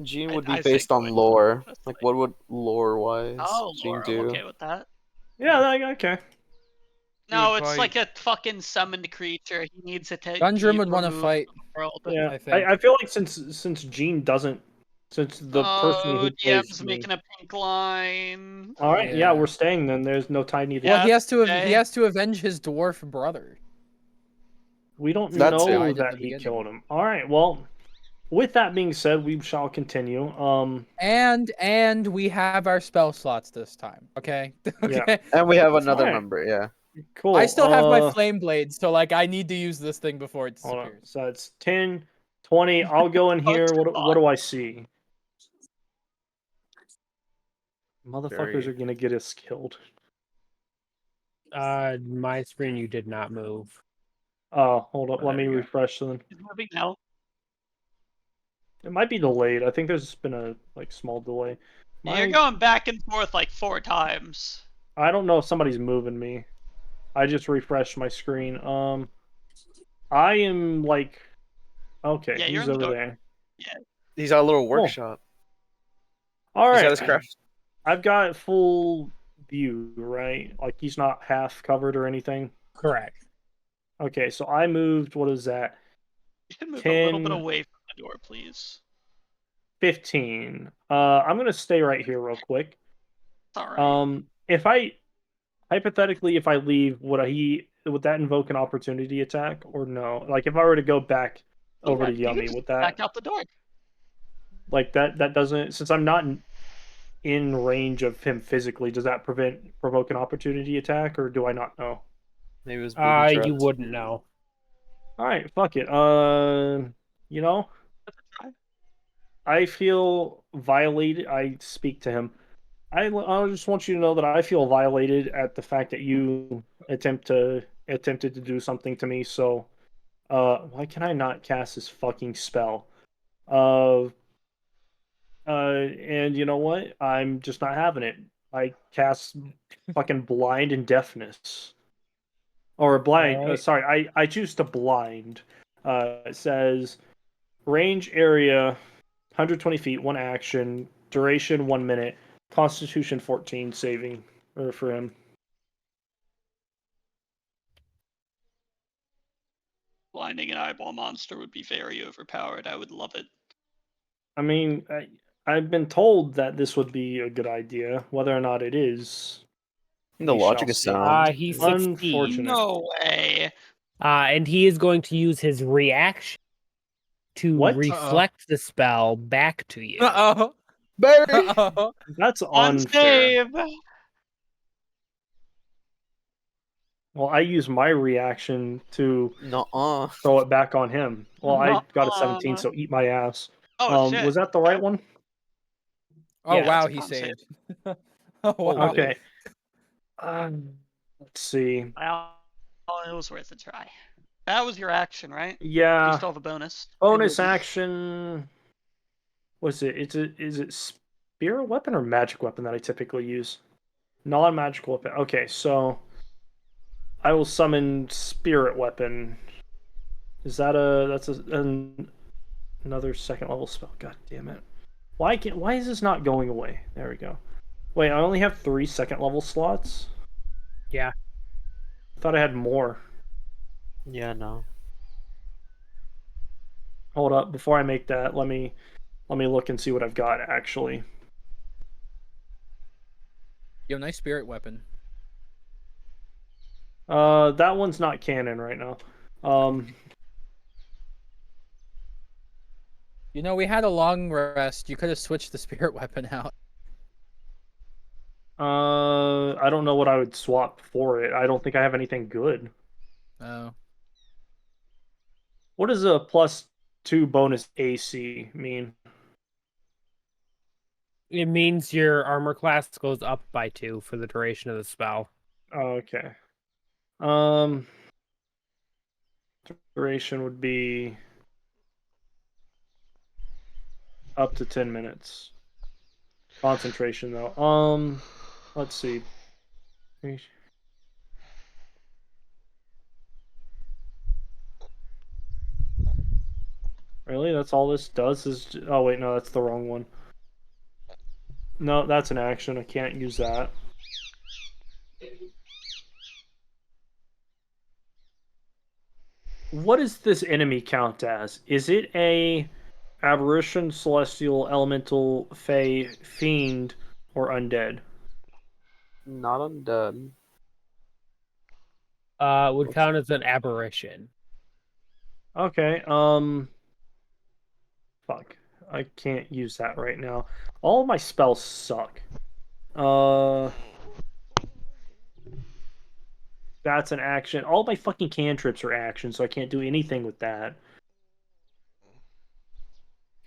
Gene would I be say based on coin. lore. That's Like, like- what would lore-wise Oh, Gene Laura, do? I'm okay with that. Yeah, okay. No, would it's fight. like a fucking summoned creature. He needs to take. Gundren would want to fight. Yeah, I think. I feel like since Gene doesn't, since the person who DM's plays me. making a pink line. All right, Yeah. yeah, we're staying then. There's no tie needed. Well, Yeah, he stay. has to avenge his dwarf brother. We don't That know too. Died at that the he beginning. killed him. All right, well, with that being said, we shall continue. And we have our spell slots this time. Okay. Okay. And we have another Alright. member, yeah. Cool. I still have my flame blade, so like I need to use this thing before it Hold on. disappears. So it's 10, 20. I'll go in here. What do I see? Motherfuckers Very- are gonna get us killed. My screen, you did not move. Oh, hold up. Oh, Let there me you go. refresh then. He's moving now. It might be delayed. I think there's been a small delay. You're going back and forth like 4 times. I don't know if somebody's moving me. I just refreshed my screen. I am like, okay, Yeah, you're he's in the over door. there. He's got a little workshop. All He's right, got his craft. I've got full view, right? Like he's not half covered or anything. Correct. Okay, so I moved. What is that? You can move a little bit 10. away from the door, please. 15. I'm gonna stay right here real quick. It's alright. If I hypothetically, if I leave, would that invoke an opportunity attack or no? Like if I were to go back over to You can Yummy, just would that back out the door. like that doesn't, since I'm not in range of him physically, does that provoke an opportunity attack or do I not know? Maybe it was booby trapped. You wouldn't know. All right, fuck it. You know, I feel violated. I speak to him. I just want you to know that I feel violated at the fact that you attempted to do something to me. So, why can I not cast this fucking spell? And you know what? I'm just not having it. I cast fucking blind and deafness, or blind. Alright. Sorry, I choose to blind. It says range area 120 feet, one action, duration 1 minute, Constitution 14 saving or for him. Blinding an eyeball monster would be very overpowered. I would love it. I mean, I've been told that this would be a good idea. Whether or not it is, The we logic shall is see. sound. He's 16. Unfortunate. No way. And he is going to use his reaction to What? reflect the spell back to you. Uh-oh. Baby! Uh-oh. That's On unfair. save. Well, I use my reaction to Nuh-uh. throw it back on him. Well, I got a 17, Nuh-uh. so eat my ass. Oh shit. Was that the right one? Oh, Yeah, wow, that's a he con save. saved. Oh, wow. Holy. Okay. Let's see. Well, it was worth a try. That was your action, right? You Yeah. still have a bonus. Bonus action. What's it? Is it spirit weapon or magic weapon that I typically use? Non-magical weapon. Okay, so I will summon spirit weapon. Is that another second level spell? God damn it! Why is this not going away? There we go. Wait, I only have 3 second level slots. Yeah. I thought I had more. Yeah, no. Hold up, before I make that, let me look and see what I've got actually. You have a nice spirit weapon. That one's not canon right now. You know, we had a long rest. You could have switched the spirit weapon out. I don't know what I would swap for it. I don't think I have anything good. Oh. What does a +2 bonus AC mean? It means your armor class goes up by 2 for the duration of the spell. Oh, okay. Duration would be up to 10 minutes. Concentration though. Let's see. Really? That's all this does is... Oh, wait, no, that's the wrong one. No, that's an action. I can't use that. What does this enemy count as? Is it a aberration, celestial, elemental, fey, fiend, or undead? Not undead. Would count as an aberration. Okay, fuck. I can't use that right now. All of my spells suck. That's an action. All my fucking cantrips are actions, so I can't do anything with that.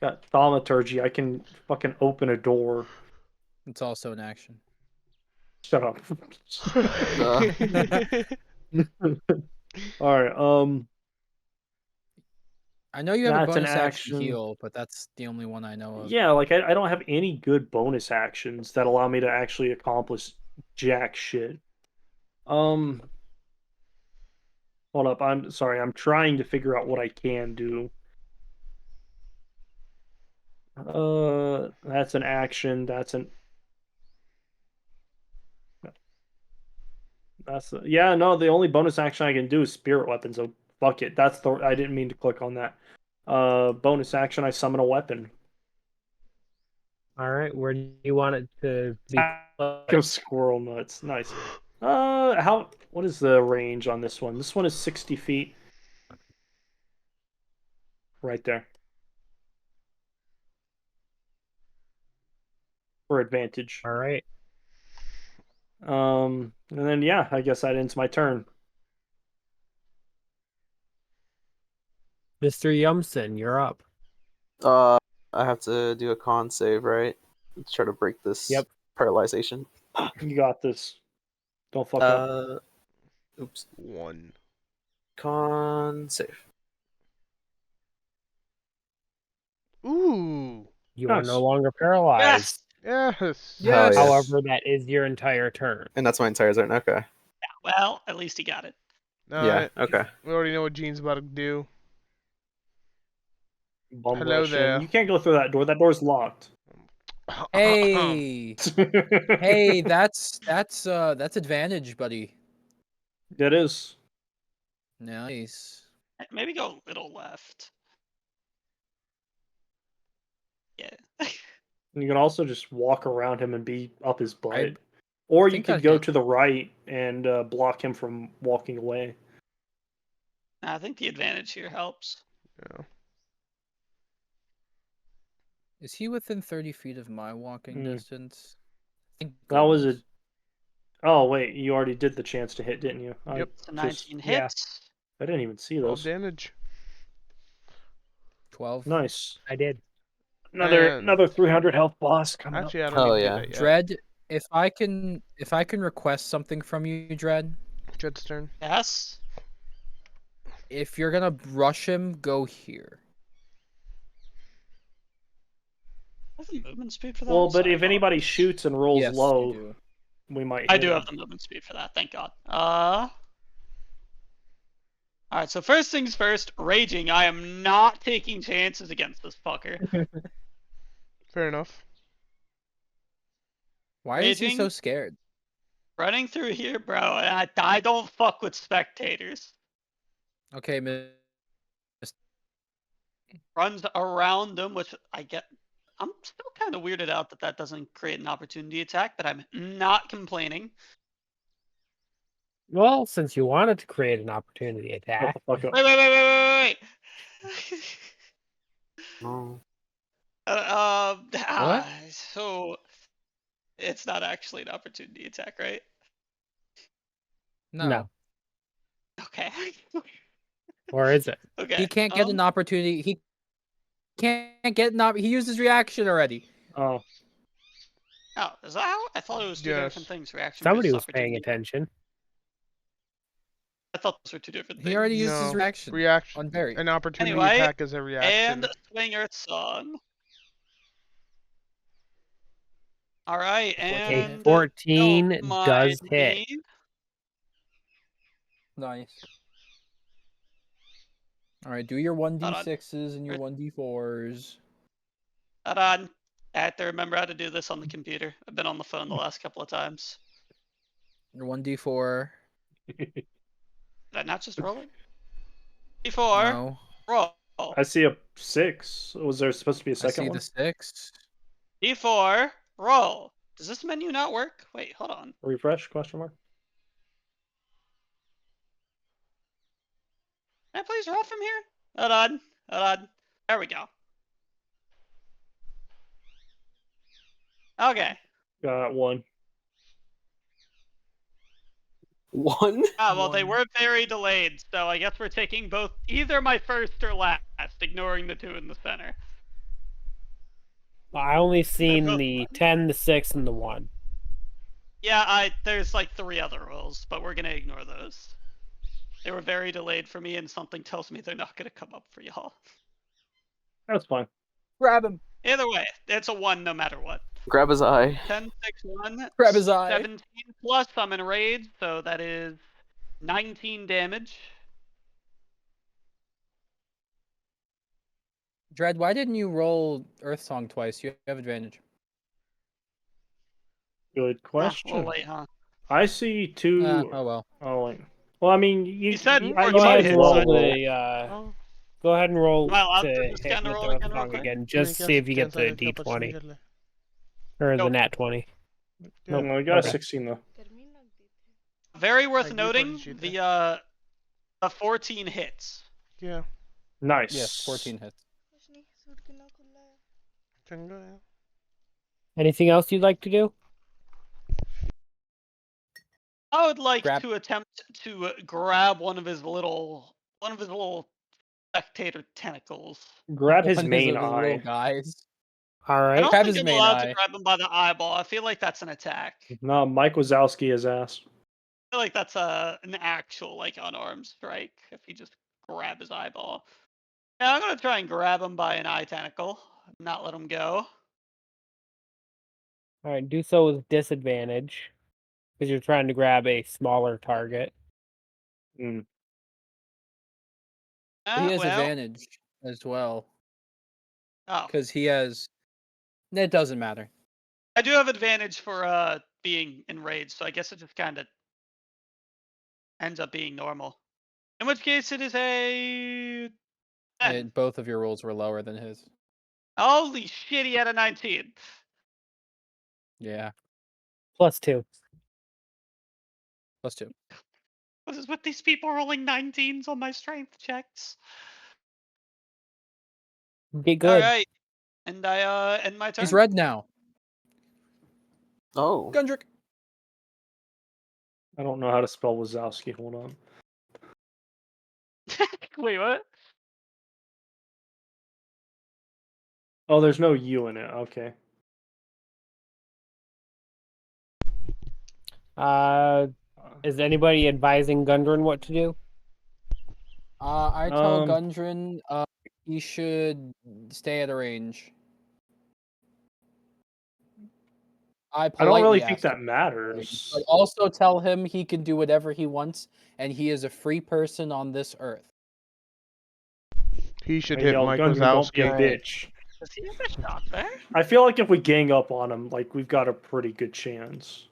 Got thaumaturgy. I can fucking open a door. It's also an action. Shut up. All right. I know you have a That's an bonus action action. heal, but that's the only one I know of. Yeah, like I don't have any good bonus actions that allow me to actually accomplish jack shit. Hold up. I'm sorry. I'm trying to figure out what I can do. That's an action. Yeah, no, the only bonus action I can do is spirit weapon, so fuck it. I didn't mean to click on that. Bonus action, I summon a weapon. Alright, where do you want it to be? Go squirrel nuts. Nice. What is the range on this one? This one is 60 feet. Right there. For advantage. Alright. And then yeah, I guess that ends my turn. Mr. Yumson, you're up. I have to do a con save, right? Let's try to break this Yep. paralyzation. You got this. Don't fuck up. Oops. 1. Con save. Ooh. You are Nice. no longer paralyzed. Yes. Hell yeah. However, that is your entire turn. And that's my entire turn. Okay. Well, at least he got it. Yeah. Okay. We already know what Gene's about to do. Bum Hello rush in. there. You can't go through that door. That door's locked. Hey, hey, that's advantage, buddy. That is. Nice. Maybe go a little left. Yeah. And you can also just walk around him and be up his butt. I Or you think could I'd go hit- to the right and block him from walking away. I think the advantage here helps. Yeah. Is he within 30 feet of my walking distance? I think That was a. goodness. Oh wait, you already did the chance to hit, didn't you? Yep. So 19 hits. I didn't even see 12 those. damage. 12. Nice. I did. Another 300 health boss coming Actually, I don't Hell need to yeah. do that yet. Dread, if I can request something from you, Dread, Dread's turn. Yes. if you're gonna rush him, go here. I have the movement speed for that. Well, but Sorry, if anybody shoots and rolls Yes, low, you do. we might. I hit do him. have the movement speed for that. Thank God. All right. So first things first. Raging. I am not taking chances against this fucker. Fair enough. Why is he so Raging? scared? Running through here, bro. And I don't fuck with spectators. Okay, Runs around them, which I get. I'm still kind of weirded out that doesn't create an opportunity attack, but I'm not complaining. Well, since you wanted to create an opportunity Shut attack, the fuck up. Wait. Oh. So it's not actually an opportunity attack, right? no. Okay. or is it? Okay. He can't get an opportunity. He can't get an He used his reaction already. Oh, Oh, is that how? I thought it was two Yes. different things. Reaction. Somebody versus was paying opportunity. attention. I thought those were two different things. He already used No. his reaction. Reaction. On Barry. An opportunity Anyway, attack is a reaction. And Swing Earth Song. All right, Okay, and 14 don't mind does hit. me. Nice. All right, do your on. 1d6s and your 1d4s. Hold on. I have to remember how to do this on the computer. I've been on the phone the last couple of times. Your 1d4. Did I not just roll it? D4. No, Roll. I see a 6. Was there supposed to be a I second see one? the 6. D4. Roll. Does this menu not work? Wait, hold on. Refresh? Question mark. Can I please roll from here? Hold on. There we go. Okay. Got 1. 1? Well, they were very delayed, so I guess we're taking both either my first or last, ignoring the two in the center. I only seen both the won. 10, the 6, and the 1. Yeah, there's like 3 other rolls, but we're gonna ignore those. They were very delayed for me, and something tells me they're not gonna come up for y'all. That's fine. Grab him. Either way, it's a 1 no matter what. Grab his eye. 10, 6, 1. Grab his eye. 17 plus, I'm in rage, so that is 19 damage. Dread, why didn't you roll Earth Song twice? You have advantage. Good Ah, question. well, wait, huh? I see 2. Oh well. Oh, wait. Well, I mean, you said you, before you Go might ahead as and well roll roll. the. Oh. Go ahead and roll Well, I'll to just hit kinda with roll the again real song quick. again. Just see if you get the d20 or the Nope. nat 20. No, I got Okay. a 16 though. Very worth Thank you for noting, the the 14 hits. Yeah. Nice. Yes, 14 hits. Anything else you'd like to do? I would like Grab- to attempt to grab one of his little spectator tentacles. Grab his One of main little eye. guys. All I right. don't Grab think his I'm main allowed to eye. grab him by the eyeball. I feel like that's an attack. I No, Mike Wazowski his ass. feel like that's an actual like unarmed strike if you just grab his eyeball. Yeah, I'm gonna try and grab him by an eye tentacle, not let him go. All right. Do so with disadvantage because you're trying to grab a smaller target. Mm. He has Well, advantage as well oh, because he has. It doesn't matter. I do have advantage for being enraged, so I guess it just kind of ends up being normal. In which case, it is a 10. Both of your rolls were lower than his. Holy shit, he had a 19. Yeah, +2. +2. What is with these people rolling 19s on my strength checks? Get All good. right, and I end my turn. He's red now. Oh. Gundrick. I don't know how to spell Wazowski. Hold on. Wait, what? Oh, there's no U in it. Okay. Is anybody advising Gundren what to do? I tell Um, Gundren he should stay at a range. I I don't really politely think asked that him, matters. but also tell him he can do whatever he wants, and he is a free person on this earth. He should Hey, hit yo, Mike Gundren, don't be a Wazowski. bitch. Does he have a shot there? I feel like if we gang up on him, like we've got a pretty good chance.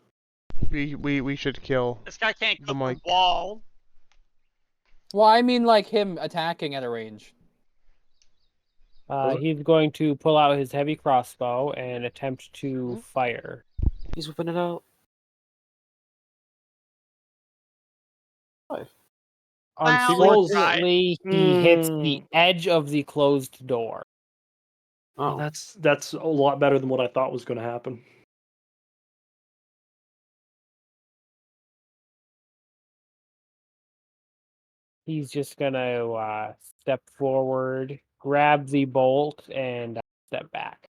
We should kill This guy can't the clip Mike. the wall. Well, I mean, like him attacking at a range. He's going to pull out his heavy crossbow and attempt to fire. He's whipping it out. Unfortunately, he hits the Mm. edge of the closed door. Oh. That's a lot better than what I thought was going to happen. He's just gonna step forward, grab the bolt, and step back.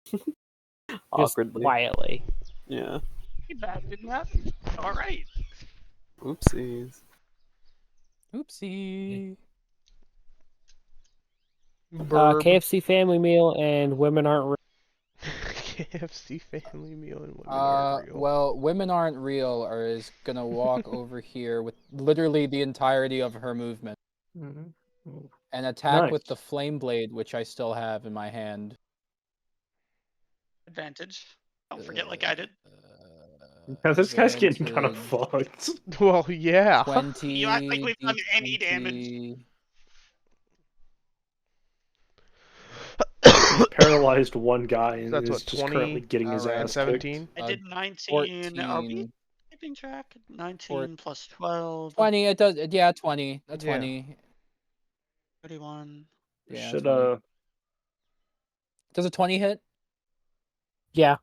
Just Awkwardly. quietly. Yeah. That didn't happen. All right. Oopsies. Oopsie. Burb. KFC family meal and women aren't real. KFC family meal and women are real. Well, women aren't real is gonna walk over here with literally the entirety of her movement and attack with the Nice. flame blade, which I still have in my hand. Advantage. Don't forget like I did. Yeah, this guy's getting kind of Advantage, fucked. Well, yeah. 20. You act like we've done any damage. D20. He's paralyzed one guy and That's is what, just 20? currently getting his Alright. ass 17? I did 19. Are we 14. keeping track? 19 plus 12. 20. It does. Yeah, 20. A Yeah. 20. 31. Yeah, Should 20. Does a 20 hit? Yeah.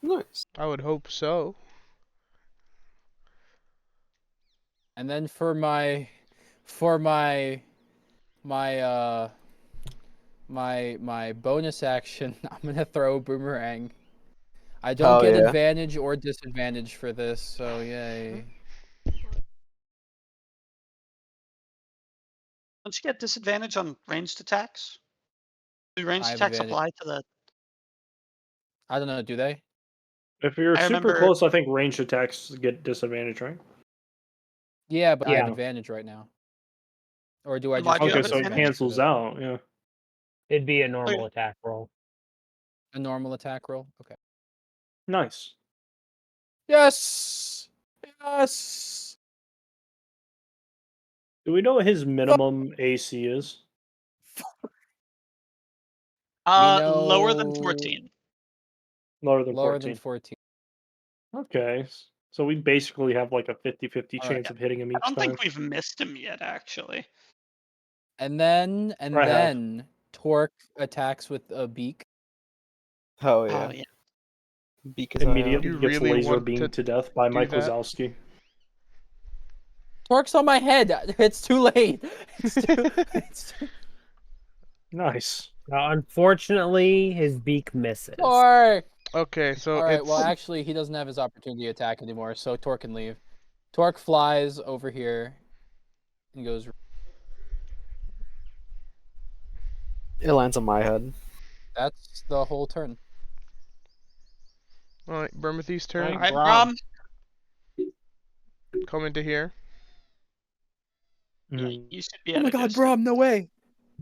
Nice. I would hope so. And then for my bonus action, I'm gonna throw a boomerang. I don't Hell get yeah. advantage or disadvantage for this, so yay. Don't you get disadvantage on ranged attacks? Do ranged I have attacks advantage. apply to the? I don't know, do they? If you're I super remember- close, I think ranged attacks get disadvantage, right? Yeah, but I have Yeah. advantage right now. Or do I Why just do you get Okay, have so it advantage? disadvantage for cancels this? out. Yeah. It'd be a normal Okay. attack roll. A normal attack roll? Okay. Nice. Yes! Yes! Do we know what his minimum AC is? Lower than know- 14. Lower than Lower 14. than 14. Okay. So we basically have like a 50-50 All right. chance of hitting him I each don't time. think we've missed him yet, actually. And then I have. Torque attacks with a beak. Oh yeah. Oh yeah. Beak his eye out. Immediately You gets really laser want beamed to to death by do Mike that? Wazowski. Torque's on my head. It's too late. It's too... Nice. Unfortunately, his beak misses. Torque! Okay, so All right, it's well, actually, he doesn't have his opportunity attack anymore, so Torque can leave. Torque flies over here and goes. It lands on my head. That's the whole turn. all right. Bermathy's turn. All right, Brom. Brom. Come into here. Yeah, Mm. you should be Oh at my a God, distance. Brom! No way.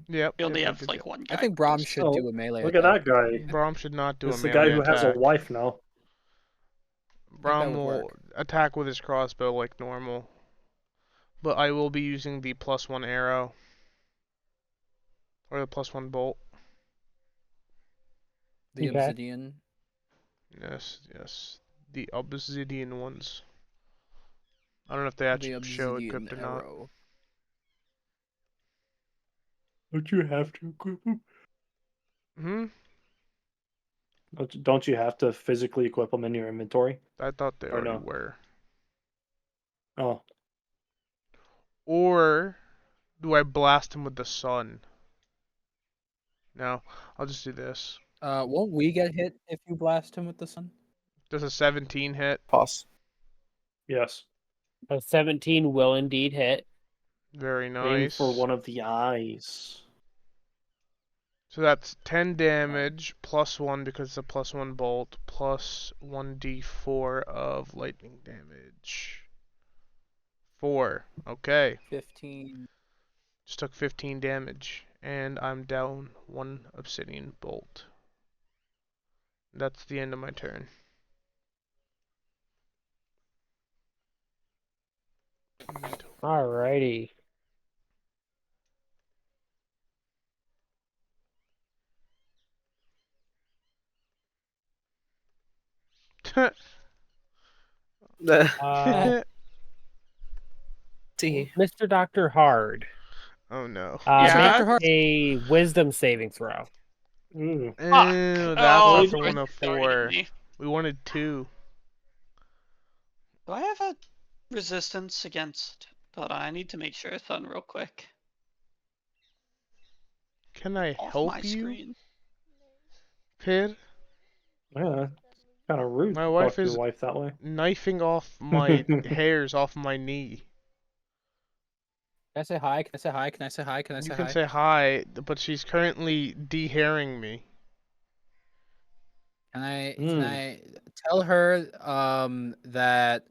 Yep. You only yep, have yep, like yep. one I guy. think Brom should Oh, do a melee Look at attack. that guy. Brom should not do This a is the guy melee who has a attack. wife now. that Brom would will work. attack with his crossbow like normal. But I will be using the +1 arrow. Or the +1 bolt. The Okay. obsidian. Yes, yes. The obsidian ones. I don't know if they The actually show obsidian equipped or not. arrow. Don't you have to equip him? Hmm? Don't you have to physically equip them in your inventory? I thought they Or already no? were. Oh, Or do I blast him with the sun? No, I'll just do this. Won't we get hit if you blast him with the sun? Does a 17 hit? Pause. yes. A 17 will indeed hit. Very Aim for nice. one of the eyes. So that's 10 damage, +1 because it's a +1 bolt, plus 1d4 of lightning damage. 4. Okay. 15. Just took 15 damage. And I'm down 1 obsidian bolt. That's the end of my turn. Alrighty. Uh, T. Mr. Dr. Hard. Oh no. Mr. Yeah. Dr. Hart. A wisdom saving throw. Ooh. Fuck. Ew, that's Oh, also boy, one of it's already 4. me. We wanted 2. Do I have a resistance against? Hold on, I need to make sure it's on real quick. Can I Off help my you, screen. Pid? Yeah, kind of rude My to wife talk to is your wife that way. knifing off my hairs off my knee. Can I say hi? Can I say hi? Can I say hi? Can I You say can hi? say hi, but she's currently de-hairing me. Can I Mm. tell her that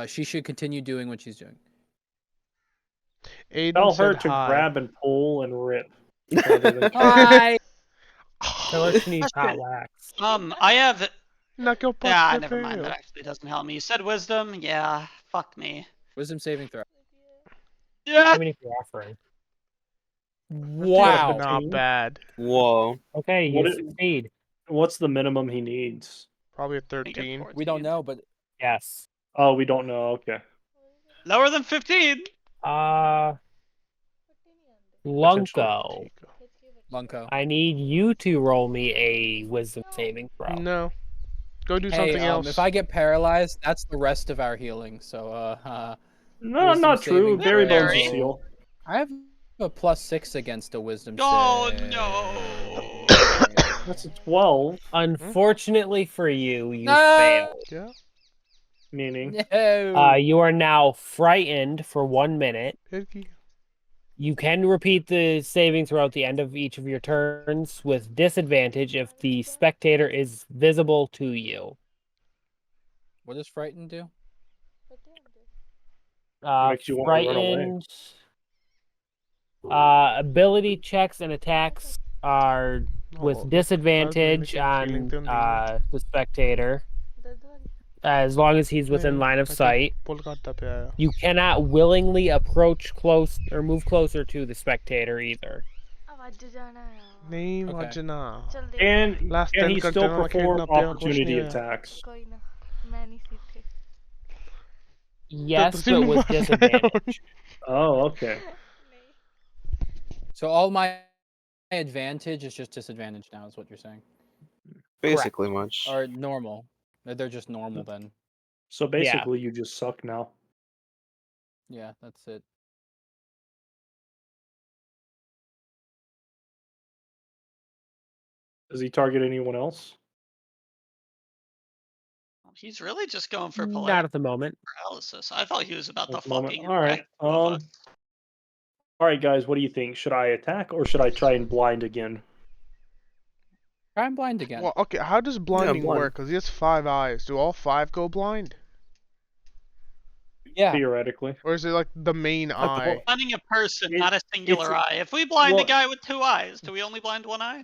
she should continue doing what she's doing? Aiden Tell her said to hi. grab and pull and rip rather than Hi. Tell her she needs Oh, hot shit. wax. I have. Knock your butt Yeah, to never mind. That fail. actually doesn't help me. You said wisdom. Yeah, fuck me. Wisdom saving throw. Yeah. How many for offering? Got a Wow. 15. Not bad. Whoa. Okay, you What is- succeed. What's the minimum he needs? Probably a I think it's 13. We don't 14. know, but Yes. Oh, we don't know. Okay. Lower than 15. Lunko. Lunko. I need you to roll me a wisdom saving throw. No. Go do Hey, something else. if I get paralyzed, that's the rest of our healing. So, No, Wisdom not true. saving Berry bones throw. is heal. I have a +6 against a wisdom Oh save. no. That's a 12. Unfortunately for you, you No! failed. Yeah. Meaning. No. You are now frightened for 1 minute. Pidgey. You can repeat the saving throw at the end of each of your turns with disadvantage if the spectator is visible to you. What does frighten do? Makes you want to run away. Frightened. Ability checks and attacks are with disadvantage on the spectator, as long as he's within line of sight. You cannot willingly approach close or move closer to the spectator either. नहीं Okay. Bazna And Last can he ten still घंटे में perform खेलना पिया, कुछ opportunity नहीं है। attacks? Yes, but with disadvantage. Oh, okay. So all my advantage is just disadvantage now, is what you're saying? Basically much. Or normal. They're just normal then. So basically, you just suck now. Yeah, that's it. Does he target anyone else? He's really just going for Not at the moment. paralysis. I thought he was about to At the moment. fucking All right. wreck both of us. All right, guys. What do you think? Should I attack or should I try and blind again? Try and blind again. Well, okay, how does blinding blind. work? Because he has 5 eyes. Do all 5 go blind? Yeah. Theoretically. Or is it like the main eye? Blinding a person, It- not a singular it's- eye. If we blind a well- guy with 2 eyes, do we only blind 1 eye?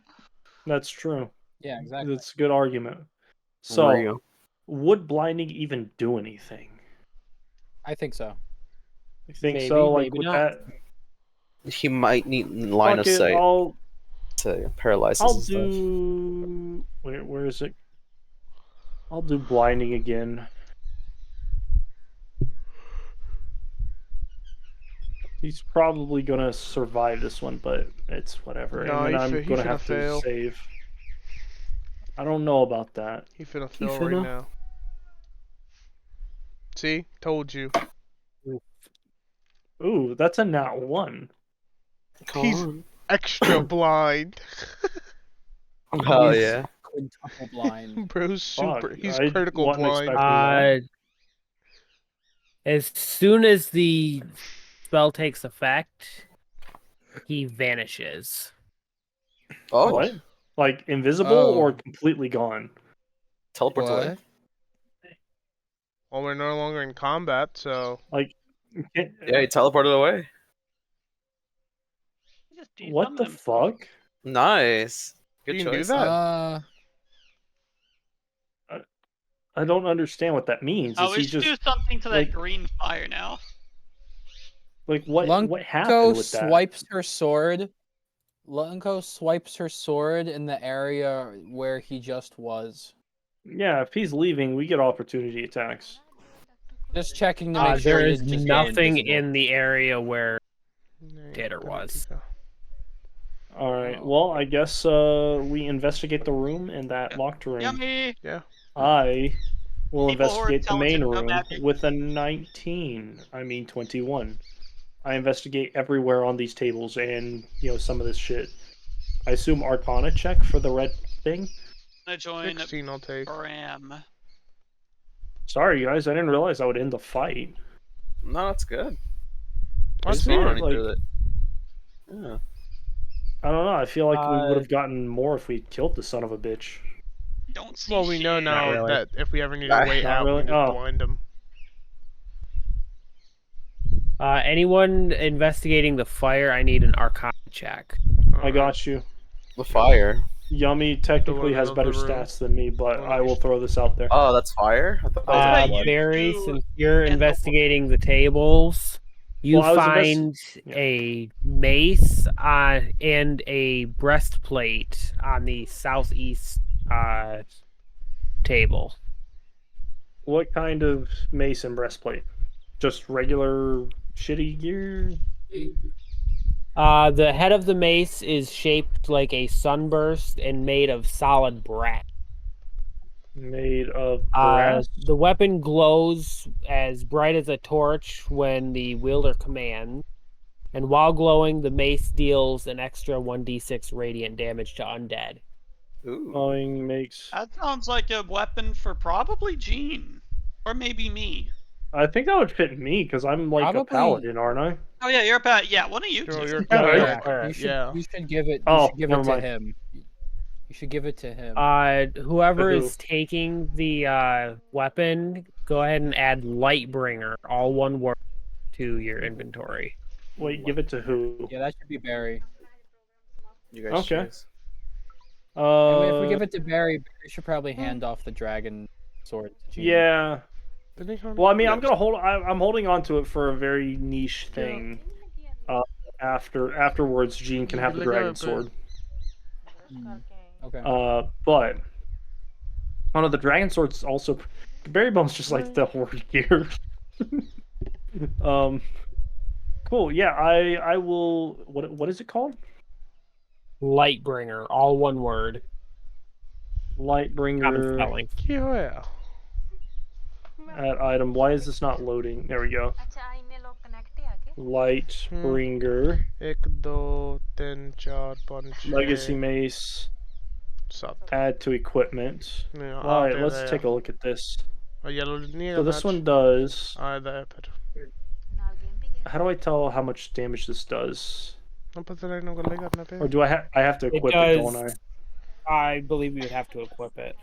That's true. Yeah, exactly. That's a good argument. So, Real. would blinding even do anything? I think so. I think Maybe, so. Like maybe with not. that, He might need line of fuck it, sight I'll to paralyze I'll us. do. Where is it? I'll do blinding again. He's probably gonna survive this one, but it's whatever. No, and then he I'm finna gonna have fail. to save. I don't know about that. He finna fail finna? right now. See? Told you. Ooh, that's a nat 1. He's extra blind. Oh He's yeah. Quintuple blind. Bro's super. Fuck, He's I critical wasn't blind. expecting As soon as the spell takes effect, he vanishes. Oh, What? Like invisible Oh. or completely gone? teleports away. What? Well, we're no longer in combat, so. Like, Yeah, he teleported away. Just what the desummoned him. fuck? Nice. Good You can do choice. that? I don't understand what that means. Oh, Is we he should just do something to that like- green fire now. like what happened Lunko with that? swipes her sword. Lunko swipes her sword in the area where he just was. Yeah, if he's leaving, we get opportunity attacks. Just checking to make sure There he is didn't just go nothing invisible. in the area where Gator was. All right. Oh. Well, I guess we investigate the room in that locked room. Yummy! I will People who are investigate the main intelligent know room magic. with a 19. I mean 21. I investigate everywhere on these tables and some of this shit. I assume Arcana check for the red thing. I'm gonna join 16 I'll take. Bram. Sorry guys, I didn't realize I would end the fight. No, that's good. That's Is it? fine. Running Like, through it. Yeah. I don't know. I feel like we Uh, would have gotten more if we killed the son of a bitch. Don't see Well, we know shit. now really. that if we ever need a way Not out, really? we just Oh. blind him. anyone investigating the fire, I need an Arcana check. I got you. The fire. Yummy technically one has out of better the room. stats than me, but One I will each. throw this out there. Oh, that's fire. I thought that was What about blood. you Barry, two since you're and the- investigating the tables, you Well, I was find yeah. a mace and a breastplate on the southeast table. What kind of mace and breastplate? Just regular shitty gear? The head of the mace is shaped like a sunburst and made of solid brass. Made of brass? The weapon glows as bright as a torch when the wielder commands, and while glowing, the mace deals an extra 1d6 radiant damage to undead. Ooh. Glowing makes... That sounds like a weapon for probably Gene. Or maybe me. I think that would fit me, because I'm like Probably- a paladin, aren't I? Oh yeah, you're about one of you Girl, two. you're Yeah, correct. yeah, alright. You should, Yeah. you should give it. Oh, You should give it never to mind. him. You should give it to him. Whoever To who? is taking the weapon, go ahead and add Lightbringer, all one word, to your inventory. Wait, give it to who? Yeah, that should be Barry. You guys Okay. choose. And if we give it to Barry, Barry should probably hand off the dragon sword to Gene. Yeah. Well, I mean, Yeah. I'm holding on to it for a very niche thing. Afterwards, Jean can have the dragon sword. Okay. But oh no, the dragon sword's also Barry Bone's just like the horde gear. Cool. Yeah, I will. What is it called? Lightbringer, all one word. Common Lightbringer. spelling. Yeah. Add item. Why is this not loading? There we go. Lightbringer. 1, 2, 3, 4, 5, Legacy mace. Add to equipment. Ja, All right, det är let's det, take ja. a look at this. Vad gäller det ner So den this här? one does. Ja, det är Peter. How do I tell how much damage this does? Hoppas det är någon lägga den här Or Peter. do I have to It equip it, don't does. I? I believe you would have to equip it.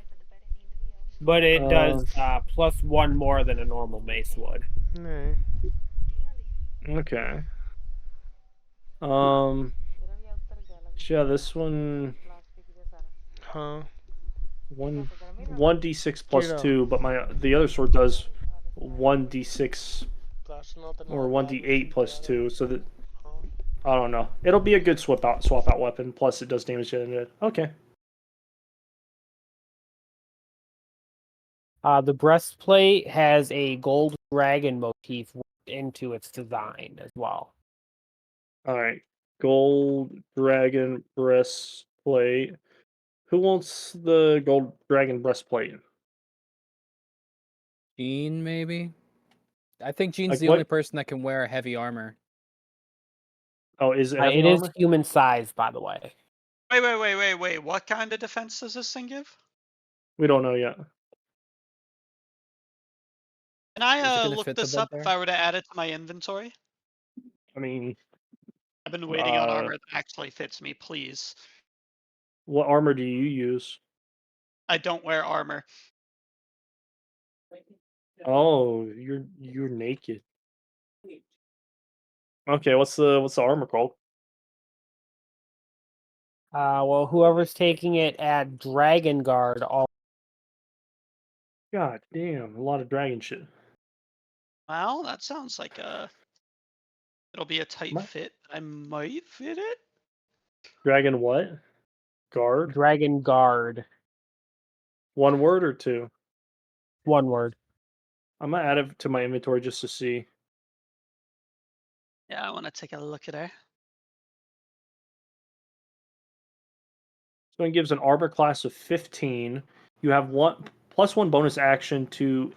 But it does +1 more than a normal mace would. Nej. Okay. Yeah, this one Huh. 1d6 plus Tira. 2, but the other sword does 1d6 or 1d8 plus 2, so that I don't know. It'll be a good swap out weapon. Plus, it does damage to it. Okay. The breastplate has a gold dragon motif worked into its design as well. All right. Gold dragon breastplate. Who wants the gold dragon breastplate? Jean, maybe. I think Jean's Like the what? only person that can wear heavy armor. Oh, is it heavy It is armor? human size, by the way. Wait. What kind of defense does this thing give? We don't know yet. Can Is it I gonna look fit the this up if bugbear? I were to add it to my inventory? I mean, I've been waiting on armor that actually fits me, please. what armor do you use? I don't wear armor. Oh, you're naked. Okay, what's the armor called? Well, whoever's taking it at Dragon Guard, God damn, a lot of dragon shit. Well, that sounds like it'll be a tight What? fit. I might fit it. Dragon what? Guard? Dragon Guard. One word or two? One word. I'm gonna add it to my inventory just to see. Yeah, I want to take a look at her. So it gives an armor class of 15. You have +1 bonus action to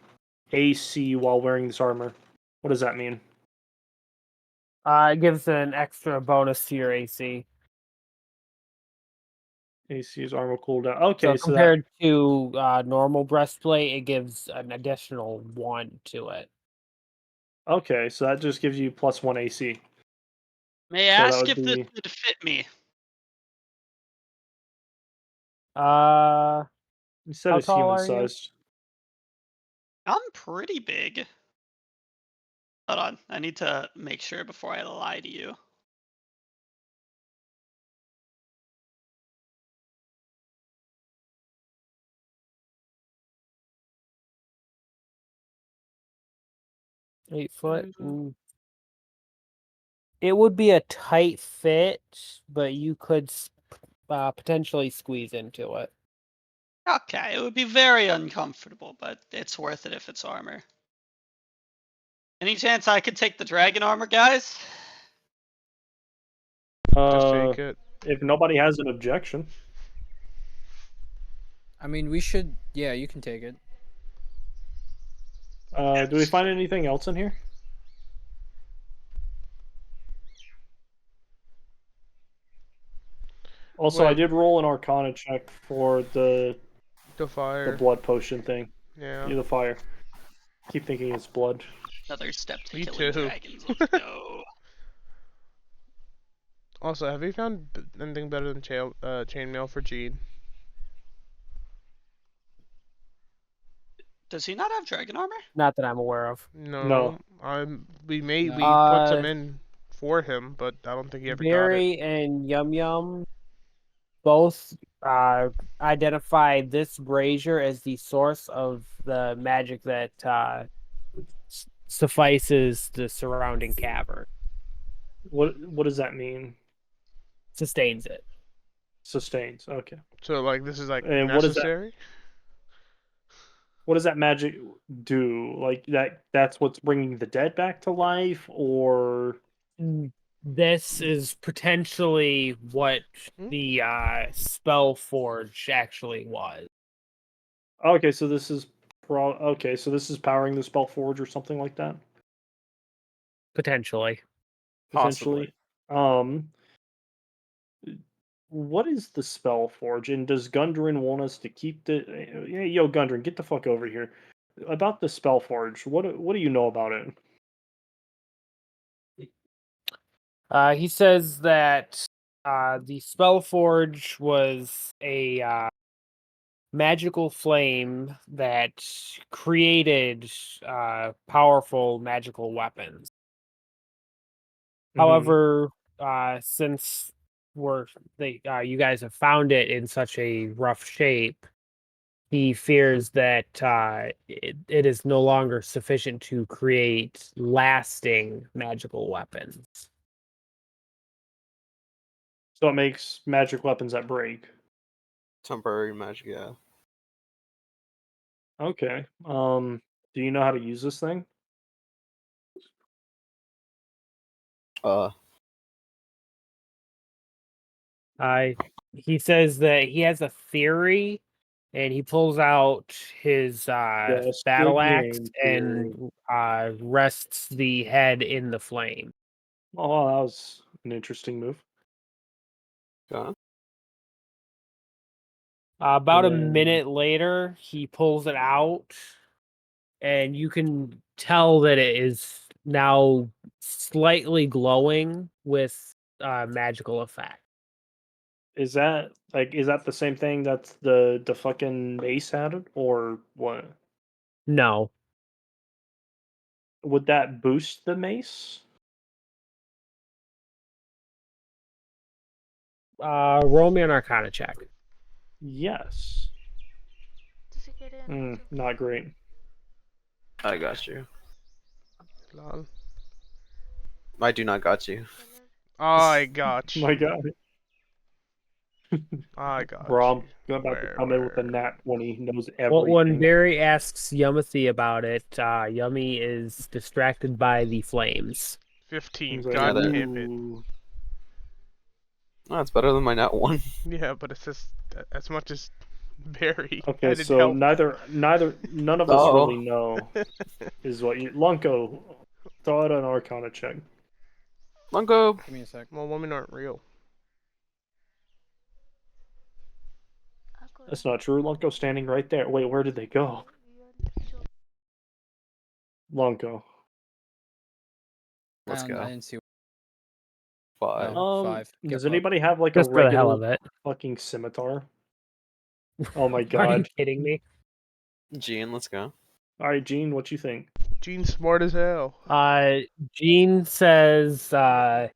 AC while wearing this armor. What does that mean? It gives an extra bonus to your AC. AC is armor cooldown. Okay, So compared to normal breastplate, it gives an additional 1 to it. Okay, so that just gives you +1 AC. May I ask if this would fit me? You said how it's tall human are you? sized. I'm pretty big. Hold on, I need to make sure before I lie to you. Eight foot. It would be a tight fit, but you could potentially squeeze into it. Okay, it would be very uncomfortable, but it's worth it if it's armor. Any chance I could take the dragon armor, guys? Just take it. If nobody has an objection. I mean, we should. Yeah, you can take it. Do we find anything else in here? Also, I did roll an Arcana check for the fire. the blood potion thing. Yeah. The fire. Keep thinking it's blood. Another step to Me killing too. dragons. Let's go. Also, have you found anything better than chainmail for Gene? Does he not have dragon armor? Not that I'm aware of. No. We put some in for him, but I don't think he ever got it. Berry and Yum Yum both identify this brazier as the source of the magic that suffices the surrounding cavern. What does that mean? Sustains it. Sustains. Okay. So like this is like And necessary? What does that magic do? Like that's what's bringing the dead back to life, or this is potentially what the spell forge actually was. Okay, so this is this is powering the spell forge or something like that. Potentially. Potentially. what is the spell forge, and does Gundren want us to keep the? Hey, yo, Gundren, get the fuck over here. About the spell forge, what do you know about it? He says that the Spellforge was a magical flame that created powerful magical weapons. However, since you guys have found it in such a rough shape, he fears that it is no longer sufficient to create lasting magical weapons. So it makes magic weapons that break. Temporary magic, yeah. Okay. Do you know how to use this thing? He says that he has a theory, and he pulls out his Yes, battle good axe game and rests the head in the flame. Oh, that was an interesting move. Yeah. About a then- minute later, he pulls it out, and you can tell that it is now slightly glowing with magical effect. Is that the same thing that's the fucking mace had, or what? No. Would that boost the mace? Roll me an Arcana check. Yes. Does it get in? Not great. I got you. Lol. I do not got you. I got you. My God. I got Bro, you. I'm about to come in with a nat 20. He knows everything. Well, when Barry asks Yumathy about it, Yummy is distracted by the flames. 15. He's like, God Yeah, damn it. "Ooh." Oh, it's better than my nat 1. Yeah, but it's just as much as Barry. Okay, Added so help. none of us really know is what you Lunko. Throw out an Arcana check. Lunko. Give me a sec. Well, women aren't real. That's not true. Lunko's standing right there. Wait, where did they go? Lunko. Let's go. I didn't see. 5. Oh, 5. Does Get anybody have like Just a for the hell regular of it. fucking scimitar? Oh my Are you god. kidding me? Gene, let's go. Alright, Gene, what you think? Gene's smart as hell. Gene says that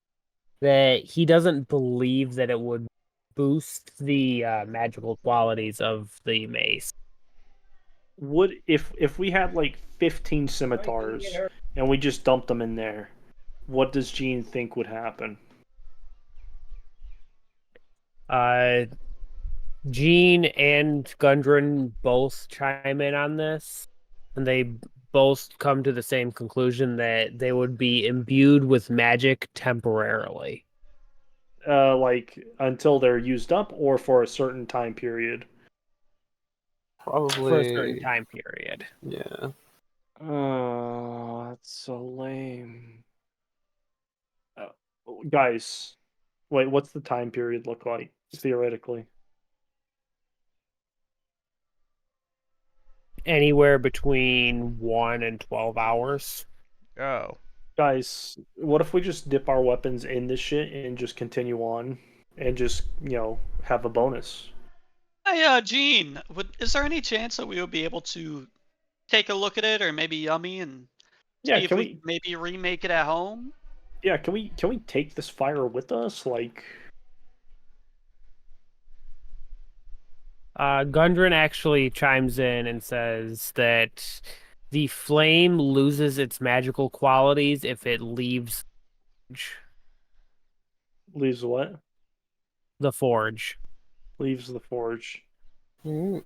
he doesn't believe that it would boost the magical qualities of the mace. Would if we had like 15 scimitars and we just dumped them in there, what does Gene think would happen? Gene and Gundren both chime in on this, and they both come to the same conclusion that they would be imbued with magic temporarily. Like until they're used up or for a certain time period? Probably for a certain time period. Yeah. Oh, that's so lame. Guys, wait, what's the time period look like, theoretically? Anywhere between 1 and 12 hours. Oh. Guys, what if we just dip our weapons in this shit and just continue on and just, have a bonus? Hey, Gene, is there any chance that we would be able to take a look at it, or maybe Yummy, and see if we can maybe remake it at home? Yeah, can we take this fire with us? Like, Gundren actually chimes in and says that the flame loses its magical qualities if it leaves leaves what? the forge. Leaves the forge. Can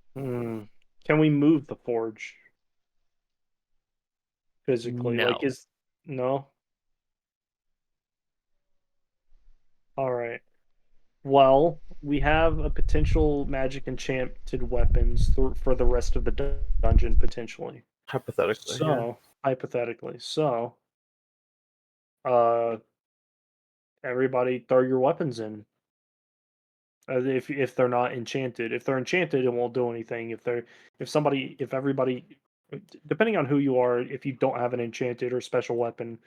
we move the forge physically? No. Like, no? All right. Well, we have a potential magic enchanted weapons for the rest of the dungeon potentially. Hypothetically. So, hypothetically. So, uh everybody throw your weapons in. If they're not enchanted. If they're enchanted, it won't do anything. If everybody, depending on who you are, if you don't have an enchanted or special weapon,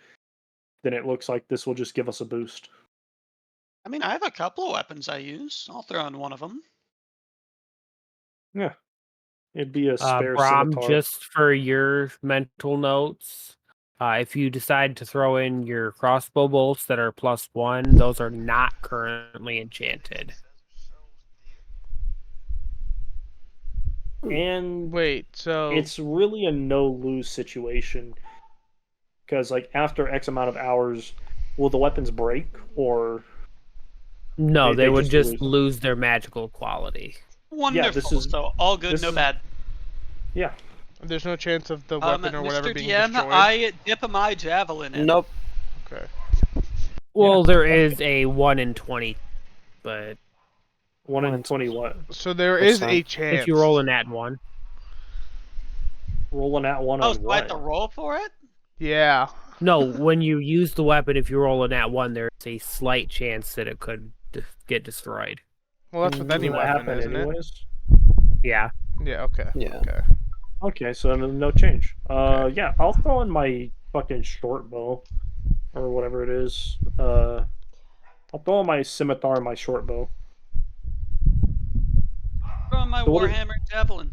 then it looks like this will just give us a boost. I mean, I have a couple of weapons I use. I'll throw in one of them. Yeah, it'd be a spare Brom, scimitar. just for your mental notes, if you decide to throw in your crossbow bolts that are +1, those are not currently enchanted. And wait, so it's really a no-lose situation because, like, after X amount of hours, will the weapons break or? No, they would just lose them? lose their magical quality. Wonderful. So all good, no bad. Yeah. There's no chance of the weapon or whatever Mr. being DM, destroyed? I dip my javelin in. Nope. Okay. Well, there is a 1 in 20, but 1 in 20 what? So there is a chance. if you roll a nat 1. Roll a nat 1 Oh, on so I what? have to roll for it? Yeah. No, when you use the weapon, if you roll a nat 1, there's a slight chance that it could get destroyed. Well, that's with any Doesn't that weapon, happen isn't anyways? Yeah. Yeah. Okay. Yeah. Okay. Okay, so no change. Okay. Yeah, I'll throw in my fucking short bow, or whatever it is. I'll throw in my scimitar and my short bow. Throw in my So what is- Warhammer javelin.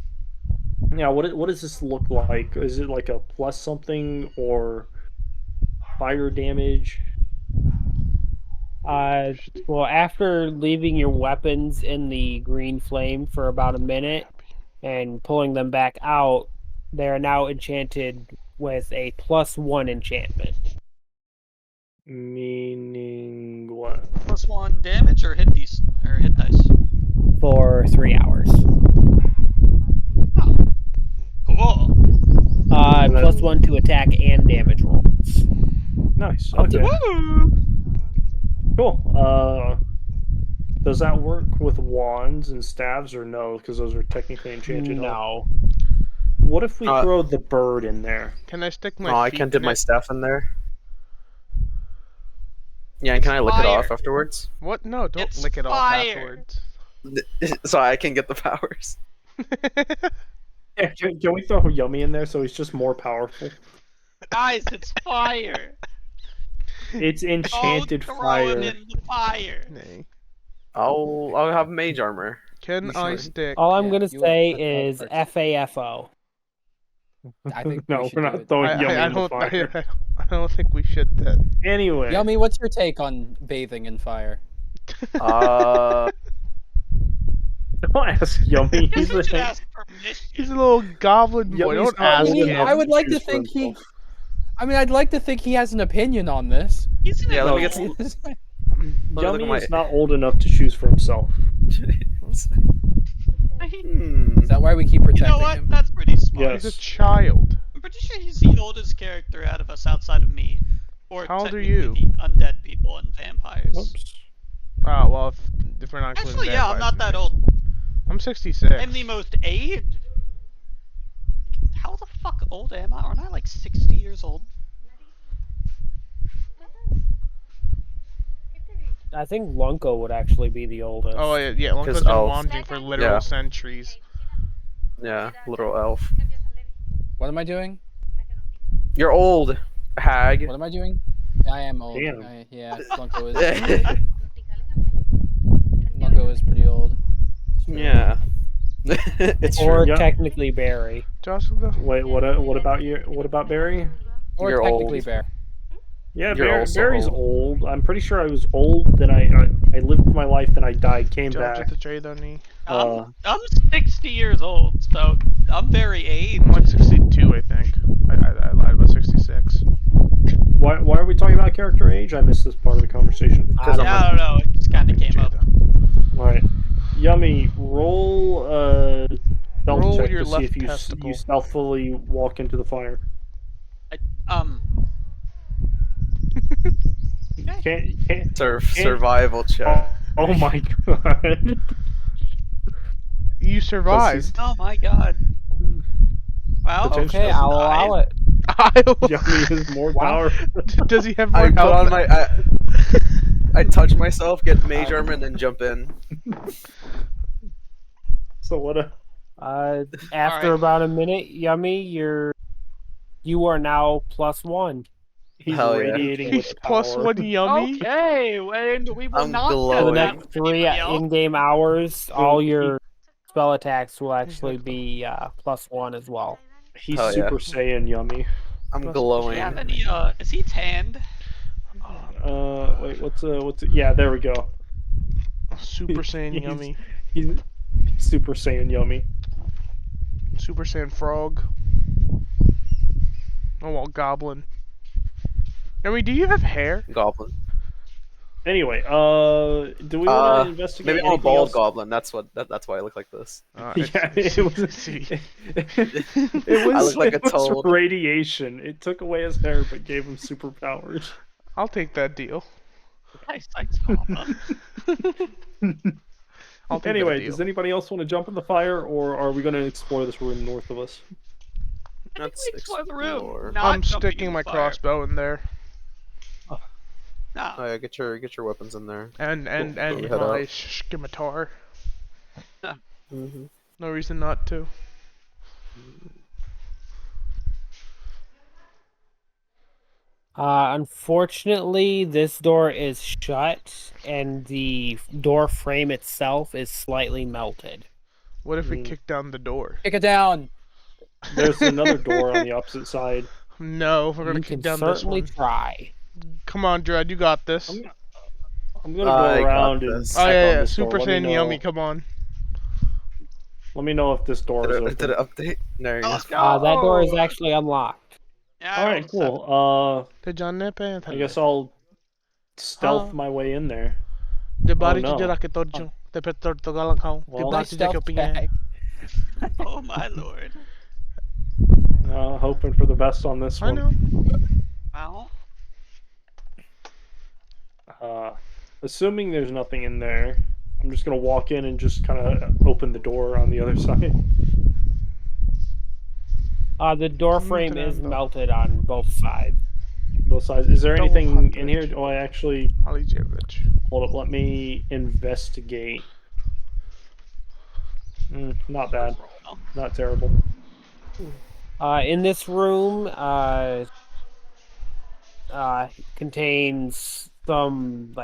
Yeah, what does this look like? Is it like a plus something or fire damage? Well, after leaving your weapons in the green flame for about a minute and pulling them back out, they are now enchanted with a +1 enchantment. Meaning what? +1 damage or hit dice? For 3 hours. Oh. Cool. +1 to attack and damage rolls. Nice. Okay. Woo! Cool. Does that work with wands and staves or no? Because those are technically enchanted. No. What if we throw the bird in there? Can I stick my? I feet can dip in my it? staff in there. Yeah, and can I lick it off afterwards? What? No, don't It's lick it off fire. afterwards. So I can get the powers. Yeah, can we throw Yummy in there so he's just more powerful? Guys, it's fire. It's enchanted Don't throw fire. him in the fire. Nay. I'll have mage armor. Can I stick? All I'm Yeah, gonna you would say put that is first. FAFO. I think No, we should we're do not it. throwing Yummy I in the don't. fire. I don't think we should then. Anyway. Yummy, what's your take on bathing in fire? Don't ask Yummy. You should ask permission. He's a little goblin boy. Yummy's Don't not ask old him. enough I would like to choose for think he. himself. I mean, I'd like to think he has an opinion on this. He's an Yeah, let me adult. get some. Yummy look at is not old enough to choose for himself. Is that why we keep You protecting know what? him? That's pretty smart. He's a child. I'm pretty sure he's the oldest character out of us outside of me. Or How old are technically you? the undead people and vampires. Whoops. Oh well, if we're not including Actually, yeah, I'm vampires, not that maybe. old. I'm 66. I'm the most aged. How the fuck old am I? Aren't I like 60 years old? I think Lunko would actually be the oldest. Oh yeah, Lonko's 'Cause been elf. wandering for literal Yeah. centuries. Yeah, little elf. What am I doing? You're old, hag. What am I doing? I am old. Damn. Yeah, Lunko is. Lunko is pretty old. Yeah. It's Or true. Yeah. technically Barry. Joshua? Wait, what about you? What about Barry? Or You're technically old. Bear. Yeah, You're also Barry's old. old. I'm pretty sure I was old. Then I lived my life. Then I died. Came Josh back. the trade on me. I'm 60 years old, so I'm very aged. I'm like 62, I think. I lied about 66. Why are we talking about character age? I missed this part of the conversation. I don't know. It just kind of came up. All right, Yummy, roll stealth Roll check your to see left if you testicle. you stealthily walk into the fire. Can't. Survival check. Oh my god. You survived. Oh my god. Well, Okay, I'll allow it. Yummy is more powerful. Does he have more I put health? on my. I touch myself, get mage armor, and then jump in. So what? After Alright. about a minute, Yummy, you are now +1. He's Hell yeah. radiating He's with plus power. 1 yummy. Okay, and we will I'm not For the glowing. test that next with 3 anybody else. in-game hours, all he- your spell attacks will actually be +1 as well. He's Hell yeah. Super Saiyan Yummy. I'm Plus- Does he glowing. have any, is he tanned? Wait, what's yeah, there we go. Super Saiyan He's- yummy. He's Super Saiyan Yummy. Super Saiyan frog. Oh well, goblin. Yummy, do you have hair? Goblin. Anyway, do we want to investigate Maybe I'm a anything bald else? goblin. That's why I look like this. Yeah, it was. see. It was. I look like it a was toad. radiation. It took away his hair, but gave him superpowers. I'll take that deal. Nice, thanks, Papa. I'll take Anyway, that deal. does anybody else want to jump in the fire, or are we going to explore this room north of us? Let's Explore the room. explore. Not I'm jumping sticking in my the fire. crossbow in there, No. Oh yeah, get your weapons in there. and Head my up. scimitar. Mm-hmm. No reason not to. Unfortunately, this door is shut, and the door frame itself is slightly melted. What if we kick down the door? Kick it down. There's another door on the opposite side. No, we're gonna You kick can down this certainly one. try. Come on, Dread, you got this. I'm gonna I go got around and this. Oh check yeah, on yeah, this door. Super Let me Saiyan know- Yummy, come on. Let me know if this door is open. Did it update? There you go. Let's go. That door is actually unlocked. Yeah, All right, cool. The John Nepe. I guess I'll stealth my way in there. The Oh, body no. to que torcho. The petor to galakao. Well, The Nice body to stealth que check. Oh my lord. Hoping for the best on this I one. know. Well, Assuming there's nothing in there, I'm just gonna walk in and just kind of open the door on the other side. The door frame is melted on both sides. Both sides. Is there Double anything hot in here? Oh, I actually. Alijevic. Hold up. Let me investigate. Not bad. Not terrible. In this room, contains some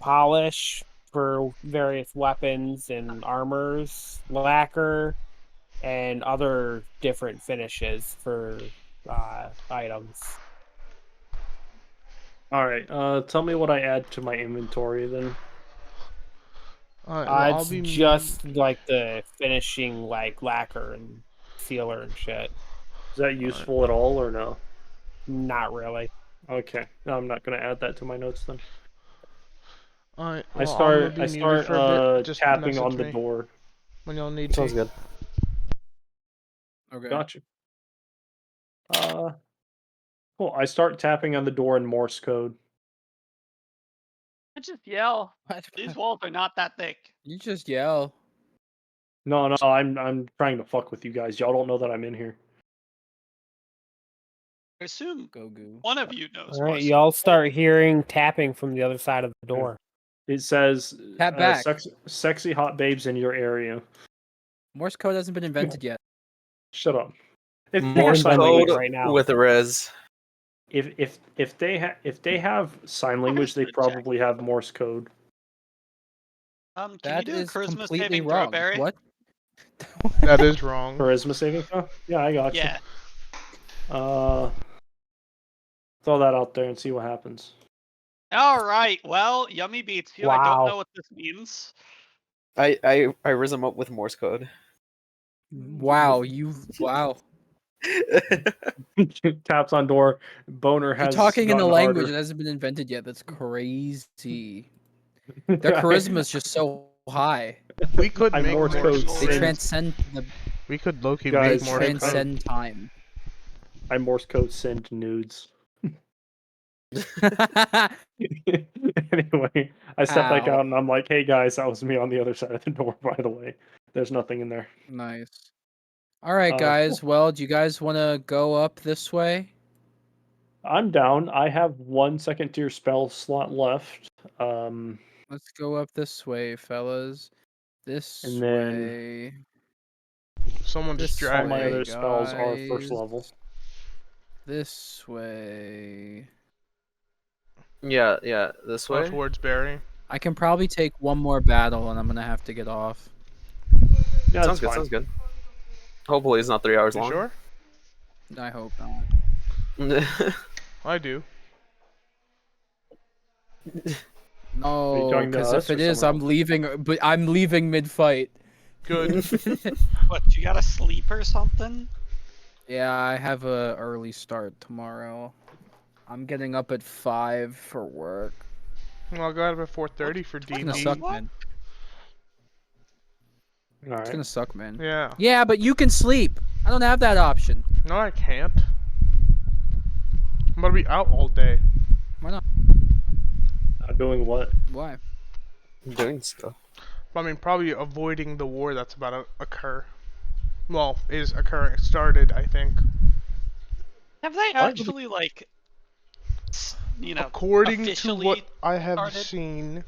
polish for various weapons and armors, lacquer, and other different finishes for items. All right. Tell me what I add to my inventory then. I'll It's be just like the finishing, like lacquer and sealer and shit. Is that useful at all or no? Not really. Okay. No, I'm not gonna add that to my notes then. Alright, I start just tapping message on the me door. when y'all need Sounds to. good. Okay. Gotcha. Cool. I start tapping on the door in Morse code. I just yell. What? These walls are not that thick. You just yell. No, I'm trying to fuck with you guys. Y'all don't know that I'm in here. I assume Gogu. one of you knows. All right, Morse. y'all start hearing tapping from the other side of the door. It says Tap back. sexy hot babes in your area. Morse code hasn't been invented yet. Shut up. If they Morse have sign code language, right now. with a res. if they have sign language, they probably have Morse code. Can That you do a is charisma completely saving throw, wrong. Barry? What? That is wrong. Charisma saving throw? Yeah, I got you. Yeah. Throw that out there and see what happens. All right. Well, Yummy beats you. I Wow. don't know what this means. I riz him up with Morse code. Wow, wow. Taps on door. Boner You're has talking in a gotten language harder. that hasn't been invented yet. That's crazy. Their charisma is just so high. We could I'm make Morse Morse code code. They Send. transcend the We could low-key Guys, make Morse code. transcend time. I Morse code send nudes. Anyway, I step back Ow. out and I'm like, hey guys, that was me on the other side of the door, by the way. There's nothing in there. Nice. All right, Uh, guys. Well, do you guys want to go up this way? I'm down. I have 1 second tier spell slot left. Let's go up this way, fellas. This And then way. Someone just This all dragged my me. other spells are first guys. level. This way. Yeah, this Oh, way. towards Barry. I can probably take one more battle and I'm gonna have to get off. Yeah, Sounds that's good. fine. Sounds good. Hopefully, it's not 3 hours You long. sure? I hope not. I do. No, talking to because us if it or is, someone I'm else? leaving. But I'm leaving mid-fight. Good. What, you gotta sleep or something? Yeah, I have a early start tomorrow. I'm getting up at 5 for work. Well, I'll go out at 4:30 for It's gonna D&D. suck, What? man. All It's right. gonna suck, man. Yeah. Yeah, but you can sleep. I don't have that option. No, I can't. I'm gonna be out all day. Why not? Doing what? Why? Doing stuff. I mean, probably avoiding the war that's about to occur. Well, is occurring. It started, I think. Have they actually, like, According to officially what I have started? seen,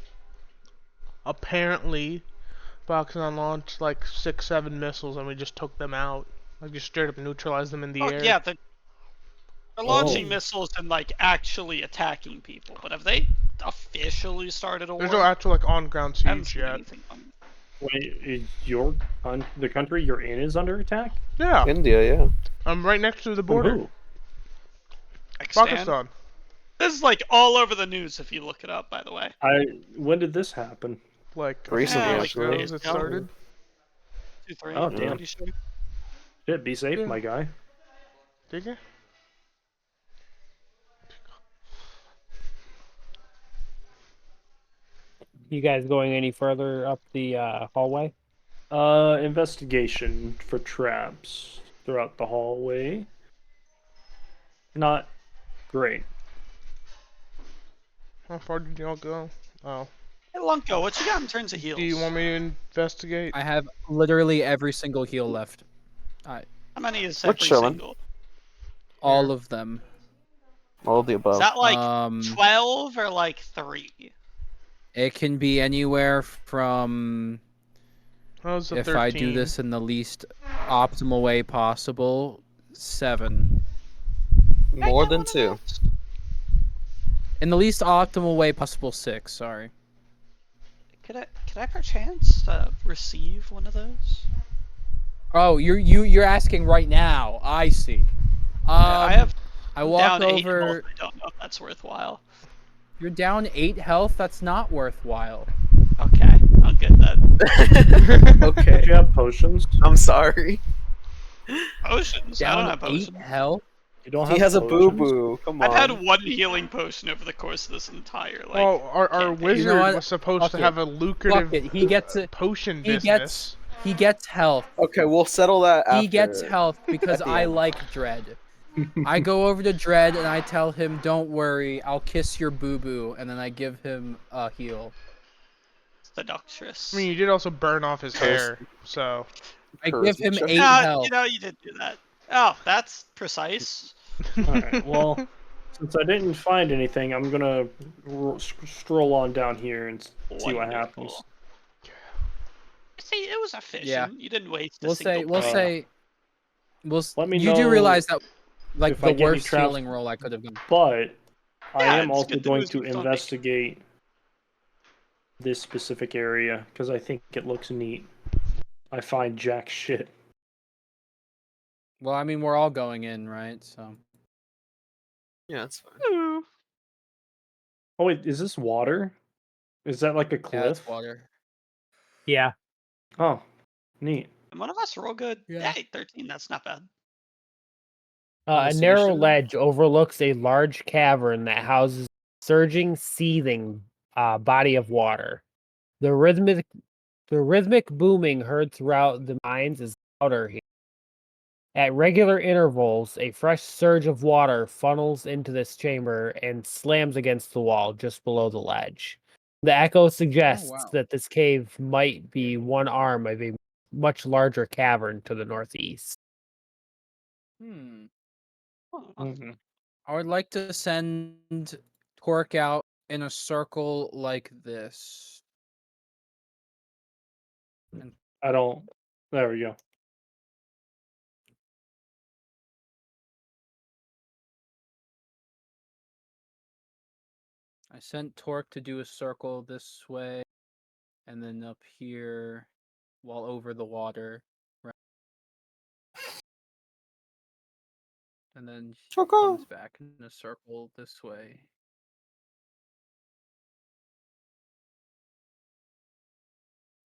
apparently, Pakistan launched like 6, 7 missiles and we just took them out. Like, just straight up neutralized them in the air. Yeah, they're launching missiles and, like, actually attacking people. But have they officially started a war? There's no actual, like, on-ground I haven't siege seen yet. anything on it. Wait, is the country you're in is under attack? Yeah. India, yeah. I'm right next to the From border. who? Pakistan. This is, like, all over the news if you look it up, by the way. When did this happen? Like, Recently, like actually. days it ago. started. 2, 3, Oh, I'm damn. pretty sure. Shit, be safe, Yeah. my guy. Did you? You guys going any further up the hallway? Investigation for traps throughout the hallway. Not great. How far did y'all go? Oh. Hey, Lunko, what you got in terms of heals? Do you want me to investigate? I have literally every single heal left. How many is We're every chilling. single? All of them. All of the above. Is that like 12 12 or like 3? It can be anywhere from, How's the if 13? I do this in the least optimal way possible, 7. More than 2. In the least optimal way possible, 6. Sorry. Could I perchance receive one of those? Oh, you're asking right now. I see. I have. I I'm walk down 8 over. health. I don't know if that's worthwhile. You're down 8 health. That's not worthwhile. Okay, I'll get that. Okay. Do you have potions? I'm sorry. Potions. I Down don't have 8 potions. health. You don't He have has a potions? boo-boo. Come on. I've had one healing potion over the course of this entire like. Well, our campaign. wizard You know what? was supposed Fuck to it. have a lucrative Fuck it. He gets it. potion He business. gets health. Okay, we'll settle that after. He gets health because at the I end. like Dread. I go over to Dread and I tell him, "Don't worry, I'll kiss your boo boo," and then I give him a heal. Seductress. I mean, you did also burn off his hair, so. I give him Charisma 8 no, health. you know you did do that. Oh, that's precise. Alright, well, since I didn't find anything, I'm gonna stroll on down here and see what happens. Wonderful. See, it was efficient. Yeah. You didn't waste a We'll single say, point. Let me you do know realize that, like, if I the get any worst traps. healing roll I could have done. But I Yeah, am it's also good to going lose to your stomach. investigate this specific area because I think it looks neat. I find jack shit. Well, I mean, we're all going in, right? So. Yeah, that's fine. Oh wait, is this water? Is that like a cliff? Yeah, it's water. Yeah. Oh, neat. And one of us roll good. Yeah. Hey, 13. That's not bad. A Honestly, narrow should've- ledge overlooks a large cavern that houses a surging, seething body of water. The rhythmic booming heard throughout the mines is louder here. At regular intervals, a fresh surge of water funnels into this chamber and slams against the wall just below the ledge. The echo suggests wow. that this cave might be one arm of a much larger cavern to the northeast. Hmm. Huh. Mhm. I would like to send Torque out in a circle like this. I don't. There we go. I sent Torque to do a circle this way, and then up here, while over the water. Right. And then she comes back in a circle this way.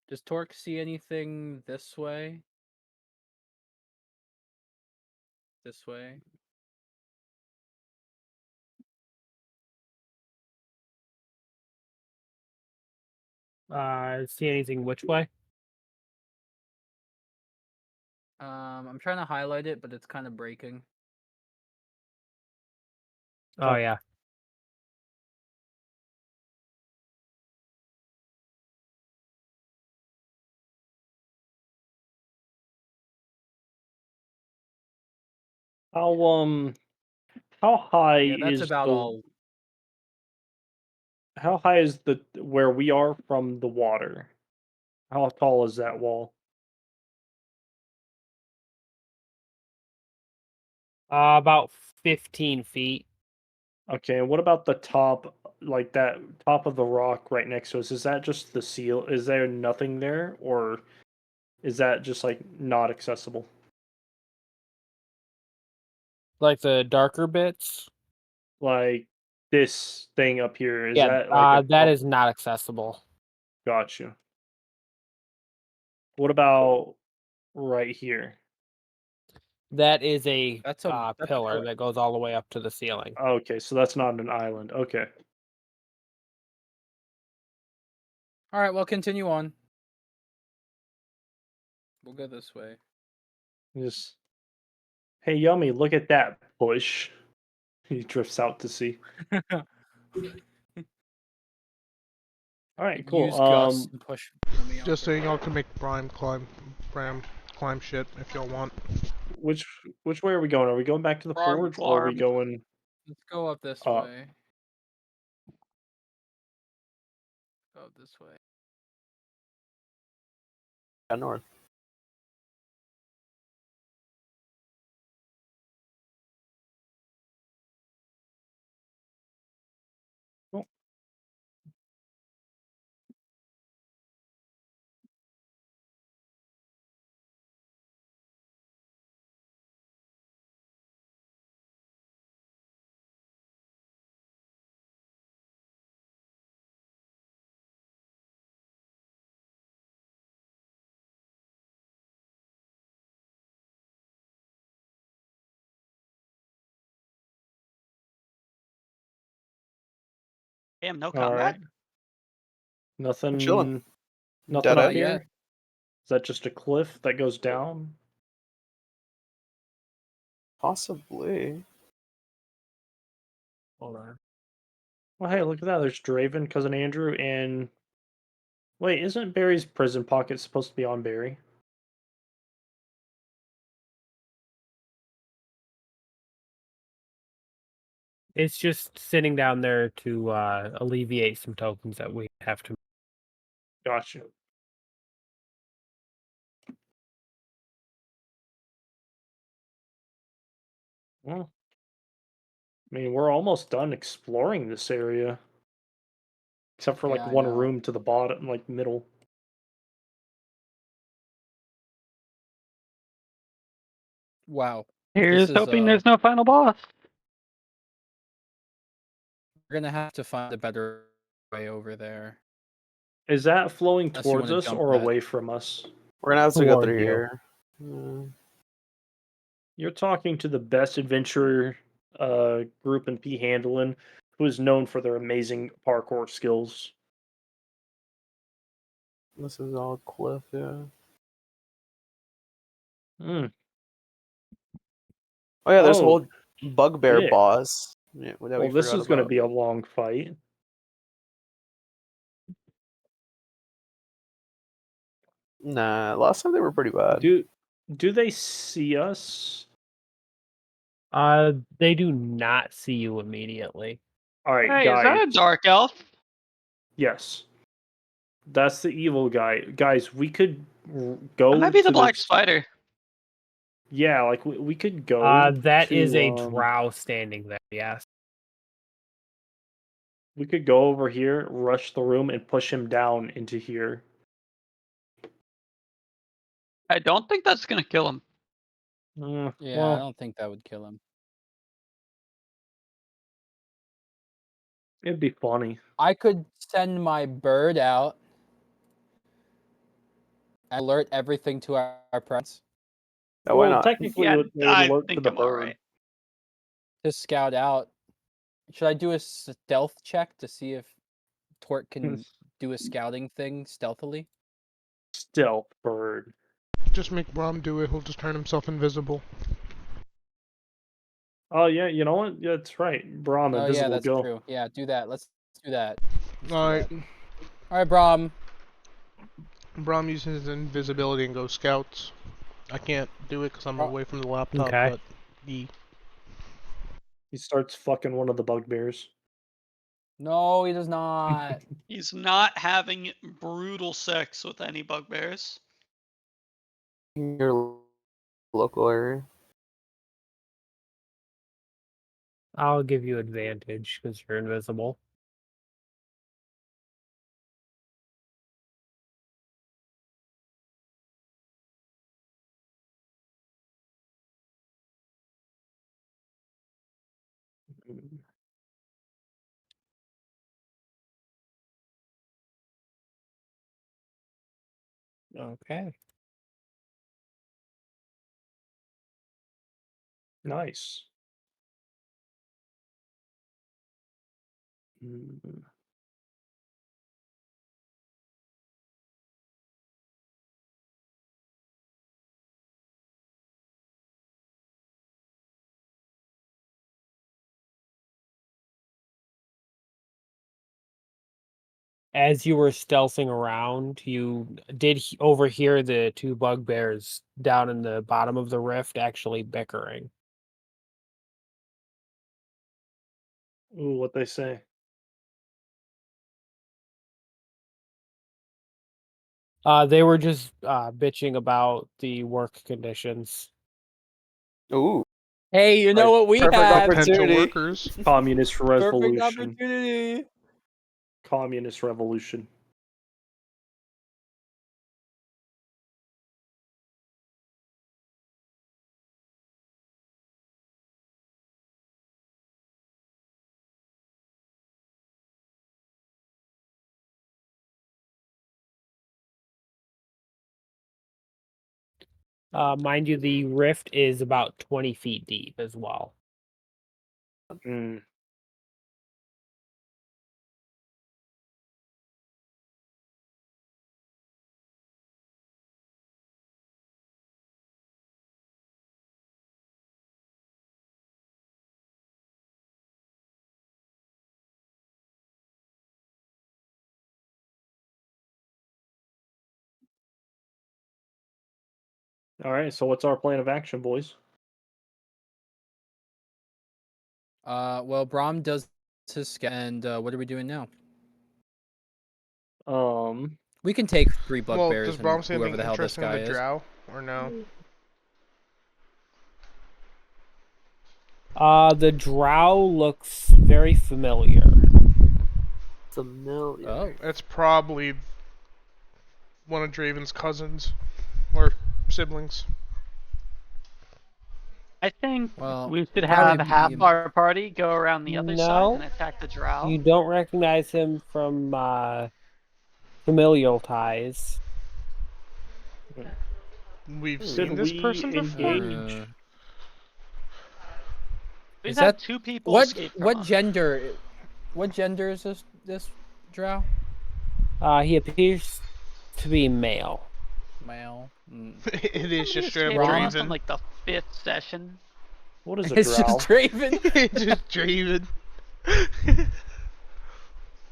Does Torque see anything this way? This way? See anything which way? I'm trying to highlight it, but it's kind of breaking. Oh yeah. How high Yeah, that's is about the all. how high is the where we are from the water? How tall is that wall? About 15 feet. Okay, and what about the top, like that top of the rock right next to us? Is that just the seal? Is there nothing there, or is that just like not accessible? Like the darker bits? Like this thing up here, is Yeah, that like that is not accessible. Got you. What about right here? That is a That's a pillar that goes all the way up to the ceiling. Okay, so that's not an island. Okay. All right, well, continue on. We'll go this way. Just, hey, Yummy, look at that bush. He drifts out to sea. All right, cool. Use Gus and push me out Just so there. y'all can make Bram climb shit if y'all want. Which way are we going? Are we going back to the forge, or are we going? Let's go up this up? way. Go up this way. North. Cool. Damn, no All combat? right. Nothing. Chilling. Nothing Dead up end? here. Is that just a cliff that goes down? Possibly. Hold on. Well, hey, look at that. There's Draven, cousin Andrew, and wait, isn't Barry's prison pocket supposed to be on Barry? It's just sitting down there to alleviate some tokens that we have to. Gotcha. Well, I mean, we're almost done exploring this area. Except for like Yeah, I one know. room to the bottom, like middle. Wow. Here's This is, hoping there's no final boss. We're gonna have to find a better way over there. Is that flowing Unless you towards wanna us jump or that. away from us? We're gonna have to go Toward through you. here. You're talking to the best adventurer group in P. Handlin, who is known for their amazing parkour skills. This is all cliff, yeah. Hmm. Oh yeah, there's a Oh, whole bugbear sick. boss. Yeah, that Well, we this forgot is going to about. be a long fight. Nah, last time they were pretty bad. Do they see us? They do not see you immediately. All right, Hey, guys. is that a dark elf? Yes. That's the evil guy. Guys, we could go That might be to the black this... spider. Yeah, like we could go That to, is a drow standing there, yes. We could go over here, rush the room, and push him down into here. I don't think that's gonna kill him. Yeah, well, I don't think that would kill him. it'd be funny. I could send my bird out and alert everything to our presence. Oh, why well, not? technically, Yeah, it would I alert to think the I'm bird. alright. To scout out. Should I do a stealth check to see if Tort can do a scouting thing stealthily? Stealth bird. Just make Brom do it. He'll just turn himself invisible. Oh yeah, you know what? Yeah, that's right. Brahm, Oh invisible, yeah, that's go. true. Yeah, do that. Let's do that. Alright. Alright, Brom. Brom uses his invisibility and goes scouts. I can't do it because I'm away from the laptop, Okay. but He starts fucking one of the bugbears. No, he does not. He's not having brutal sex with any bugbears. Your local area. I'll give you advantage because you're invisible. Okay. Nice. Mm. As you were stealthing around, you did overhear the two bugbears down in the bottom of the rift actually bickering. Ooh, what they say? They were just bitching about the work conditions. Ooh. Hey, you know what we Perfect have? potential opportunity. workers. Communist Perfect revolution. opportunity. Communist revolution. Mind you, the rift is about 20 feet deep as well. Mm. All right, so what's our plan of action, boys? Well, Brom does his scout, and what are we doing now? We can take 3 Well, bugbears does and Brom say whoever anything the hell this interesting with guy the is. drow, or no? The drow looks very familiar. Familiar. Oh. It's probably one of Draven's cousins or siblings. I think Well, we should probably have half be- our party go around the other side No. and attack the drow. You don't recognize him from familial ties. We've Should seen this we person before? engage? We've Is had that 2 people what? escape from What us. gender? What gender is this drow? He appears to be male. Male. It is just straight Escaped up from us on Draven. like the 5th session. What is a It's drow? just Draven. It's just Draven.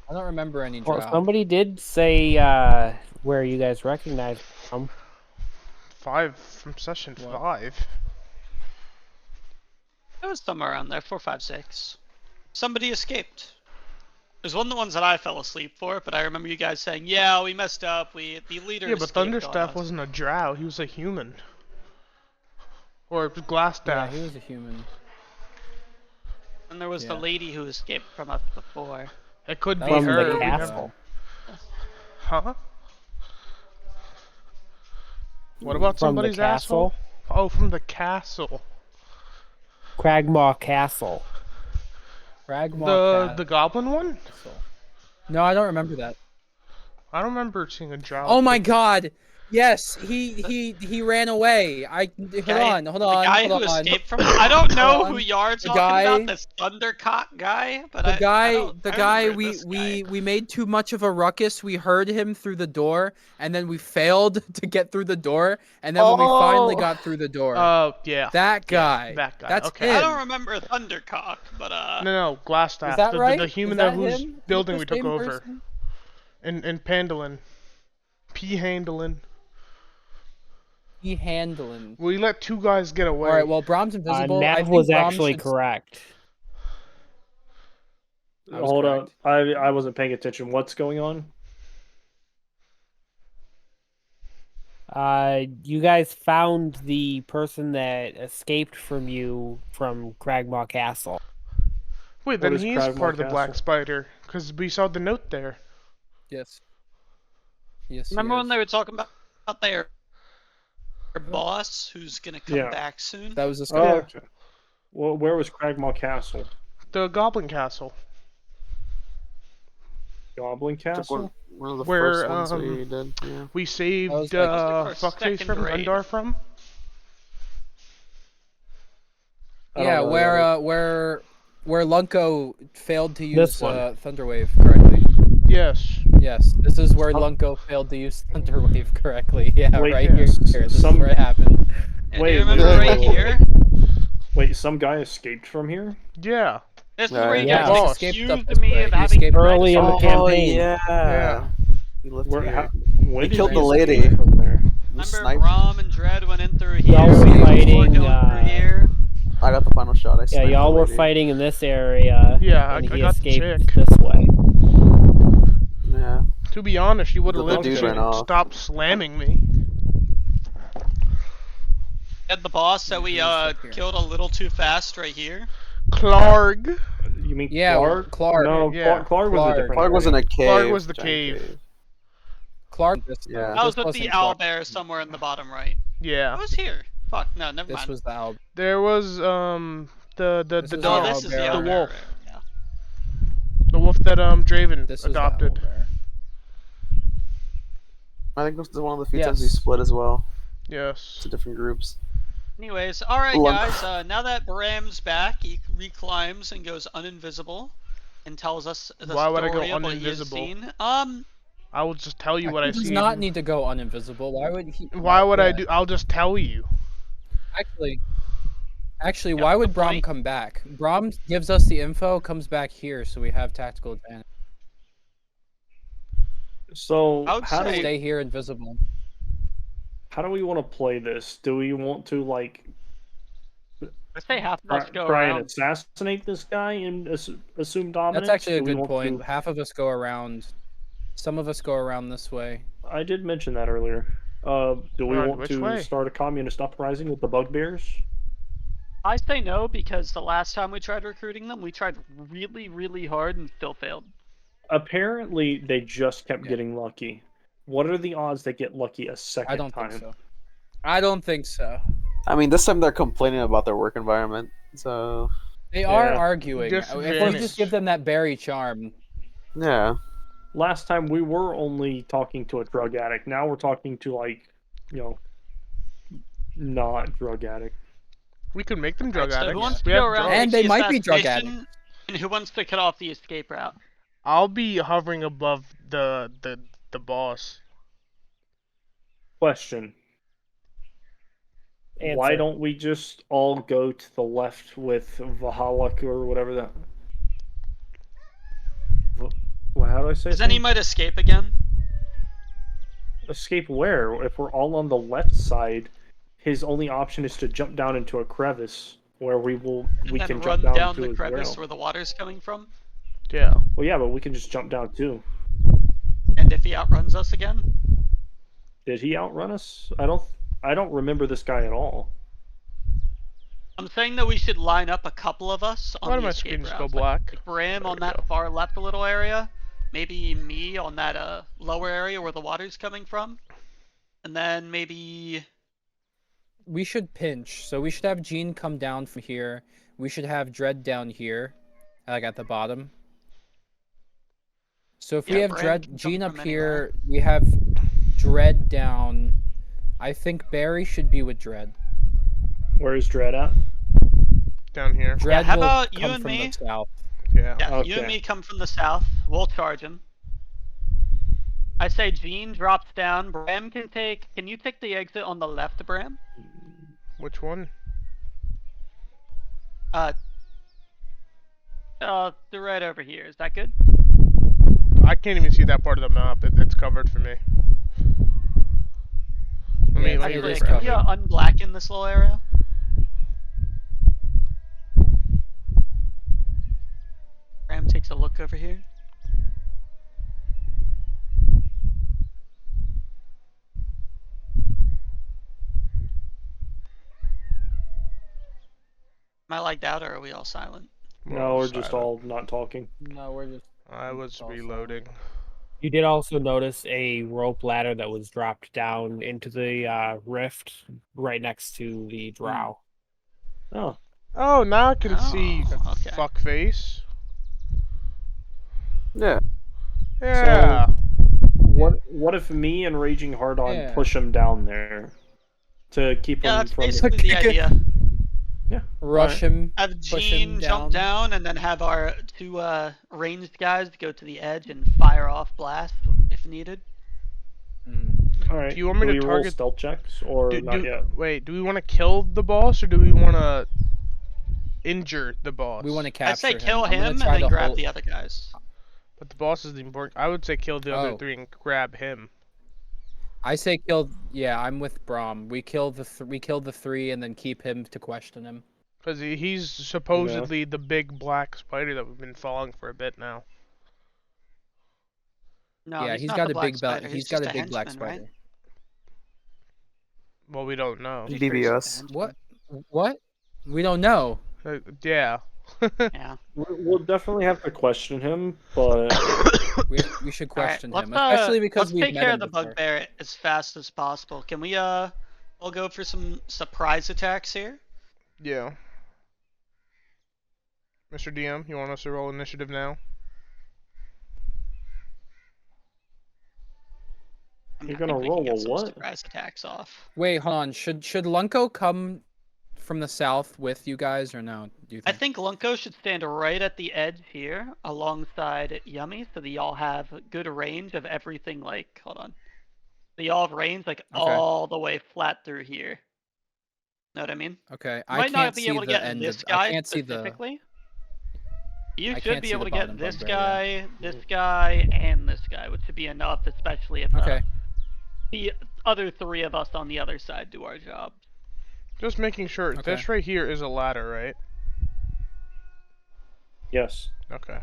I don't remember any Well, drow. somebody did say where you guys recognize from. 5 from session 5. It was somewhere around there, 4, 5, 6. Somebody escaped. There's one of the ones that I fell asleep for, but I remember you guys saying, "Yeah, we messed up. The leader." Yeah, but escaped on Thunderstaff us." wasn't a drow. He was a human. Or Glassstaff. Yeah, he was a human. And there was the Yeah. lady who escaped from us before. It could That be was From her. the we castle. never- Huh? What about From the somebody's asshole? castle? Oh, from the castle. Cragmaw Castle. The goblin one? No, I don't remember that. I don't remember seeing a drow. Oh my god! Yes, he ran away. Hold on. The guy who escaped from. I don't know who you are talking about. This Thundercock guy, but the guy I remember this we made too much of a ruckus. We heard him through the door, and then we failed to get through the door. And then when we finally got through the door, yeah, that guy. Yeah, that guy. That's okay. him. I don't remember Thundercock, but No, Glassstaff. Is that right? The human Is that whose him? building Is we it the took same over. person? In Pandolin. P-Handlin. Handling. We let two guys get away. All right. Well, Brahm's invisible. I Nav think was Brahm actually should- correct. I was Hold correct. on, I wasn't paying attention. What's going on? You guys found the person that escaped from you from Cragmaw Castle. Wait, then he's part of the Black Spider, because we saw the note there. Yes. Yes. remember when they were talking about their boss who's gonna come back soon? That was this Oh, guy. okay. Well, where was Cragmaw Castle? The Goblin Castle. Goblin Castle? One of the Where first ones we did. Yeah. we saved our Fuckface second from raid. Undar from. Yeah, know where Lunko failed to use This one. Thunderwave correctly. Yes. Yes, this is where Lunko failed to use Thunderwave correctly. Yeah, Wait, right yes. here. This Some- is where it happened. Yeah, Wait, do you remember wait, right wait, here? Wait, some guy escaped from here? Yeah. This is Yeah, where you yeah. guys He escaped up accused this me way. of He having escaped early in the dinosaurs. campaign. Yeah. He lived Where, here. when He did killed he the escape lady. from there? Remember sniped. Brahm and Dread went in through Y'all here. were we were fighting, going through here. I got the final shot. I Yeah, sniped y'all the were lady. fighting in this area. Yeah, and I he got the escaped chick. this way. Yeah. To be honest, you would have The lived dude if ran you off. stopped slamming me. Had the boss that we Here. killed a little too fast right here. Clark. You mean Yeah, Clark? Clark. No, Yeah. Clark was a Clark. different Clark was in a cave. Clark was the giant cave. Clark. Yeah. I was this with the wasn't Clark. owlbear somewhere in the bottom right. Yeah. I was here. Fuck, no, never This mind. was the owl. There was the This the is dog, Oh, this is the owlbear. the owlbear. wolf, Yeah. the wolf that Draven This was adopted. the owlbear. I think this is one of the few times we Yes. split as well Yes. to different groups. Anyways, alright Lunk. guys, now that Bram's back, he reclimbs and goes uninvisible and tells us the Why would I go story of what he has uninvisible? seen. I will just tell you what I He does see. not need to go uninvisible. Why would he? Why would I Yeah. do? I'll just tell you. Actually, Yeah, why would good Brahm point. come back? Brahm gives us the info, comes back here, so we have tactical advantage. So, I would how do, say- we, Stay here invisible. how do we want to play this? Do we want to, like, I say half of us go try and around. assassinate this guy and assume dominance? That's actually a Do we good want point. to- Half of us go around. Some of us go around this way. I did mention that earlier. Do we Alright, want which to way? start a communist uprising with the bugbears? I say no because the last time we tried recruiting them, we tried really, really hard and still failed. Apparently, they just kept Yeah. getting lucky. What are the odds they get lucky a second I don't time? think so. I don't think so. I mean, this time they're complaining about their work environment. So They are Yeah. arguing. If we Disadvantage. just give them that berry charm, yeah. Last time we were only talking to a drug addict. Now we're talking to, like, not drug addict. We could make them drug Alright, so addicts. who wants to We go have around drugs. And they the might be drug assassination, and who wants to cut off the escape route? I'll be hovering above the boss. Question. Why Answer. don't we just all go to the left with Vahalak or whatever that... Well, how do I say Because then he might escape again. Escape where? If we're all on the left side, his only option is to jump down into a crevice where we And then can run jump down to the as crevice well. where the water's coming from. Yeah. Well, yeah, but we can just jump down too. And if he outruns us again? Did he outrun us? I don't remember this guy at all. I'm saying that we should line up a couple of us on Why did the my escape screen just go routes. black? Like Bram There on we that go. far left little area. Maybe me on that lower area where the water's coming from. And then maybe... We should pinch. So we should have Gene come down from here. We should have Dread down here, like at the bottom. So if we have Bram can jump Gene up from anywhere. here, we have Dread down. I think Barry should be with Dread. Where's Dread at? Down here. Dread how will about you come and from me? the south. Yeah. Yeah, Okay. you and me come from the south. We'll charge him. I say Gene drops down. Bram can take... Can you take the exit on the left, Bram? Which one? They're right over here. Is that good? I can't even see that part of the map. It's covered for me. Let me Actually, is can we covered. unblacken this little area? Bram takes a look over here. Am I lagged out or are we all silent? No, we're just all not talking. No, we're just. I was all reloading. You did also notice a rope ladder that was dropped down into the rift right next to the drow. Oh, Oh, now I can see okay. fuckface. Yeah. Yeah. what if me and Raging Hardon Yeah. push him down there to keep Yeah, him that's from? basically the idea. Yeah. Rush him. Have Push Gene him jump down and then have our two ranged guys go to the edge and fire off blast if needed. All right. Do you want me to we roll target- stealth checks or not yet? Wait, do we want to kill the boss or do we want to injure the boss? We want to capture I say him. kill I'm gonna him and try then to grab hold- the other guys. But the boss is the important. I would say kill the other Oh. three and grab him. I say kill. Yeah, I'm with Braum. We kill the three and then keep him to question him. Because he's supposedly the big black spider that we've been following for a bit now. No, Yeah, he's he's not got the a black big belt. spider, He's he's got just a big black henchman, right? spider. Well, we don't know. He's pretty sure DBS. he's a What? What? We don't know. Yeah. henchman. Yeah. We'll definitely have to question him, but We should question Alright, him, especially because let's we've take met care him of the before. bugbear as fast as possible. Can we all go for some surprise attacks here? Yeah. Mr. DM, you want us to roll initiative now? I mean, You're I gonna think we can roll get a some what? surprise attacks off. Wait, hold on. Should Lunko come from the south with you guys or no? Do you I think? think Lunko should stand right at the edge here alongside Yummy so that y'all have good range of everything like, hold on. So y'all have range like all the way flat through here. Know what I mean? Okay, You I might can't not be see able to the get end this of. guy I can't see the. specifically. You I should can't be see able the to get bottom this bugbear, yeah. guy, this guy, and this guy, which should be enough, especially if Okay. the other three of us on the other side do our job. Just making sure. Okay. This right here is a ladder, right? yes. Okay.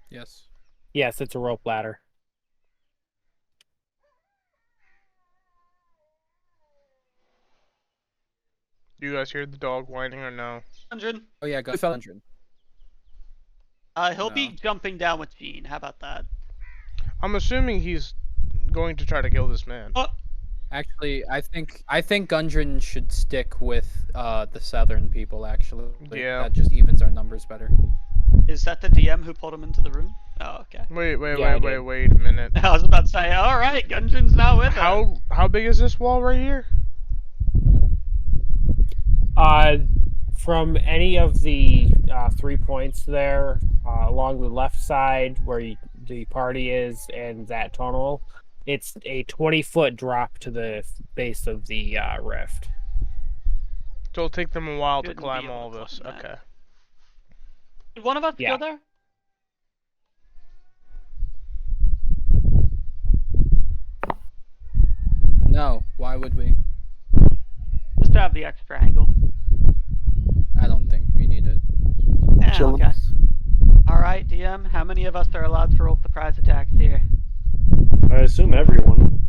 Yes. Yes, it's a rope ladder. Do you guys hear the dog whining or no? 100. Oh yeah, go 100. He'll be No. jumping down with Gene. How about that? I'm assuming he's going to try to kill this man. Oh, Actually, I think Gundren should stick with the southern people. Actually, Yeah. that just evens our numbers better. is that the DM who pulled him into the room? Oh, okay. Wait Yeah, I a minute. I was about to say, all right, Gundren's not with us. How big is this wall right here? From any of the 3 points there, along the left side where the party is and that tunnel, it's a 20-foot drop to the base of the rift. So it'll take them a while to Shouldn't be climb able all to this. climb that. Okay. Did one of us Yeah. go there? No, why would we? Just to have the extra angle. I don't think we need it. Yeah, Chillin'. okay. All right, DM, how many of us are allowed to roll surprise attacks here? I assume everyone.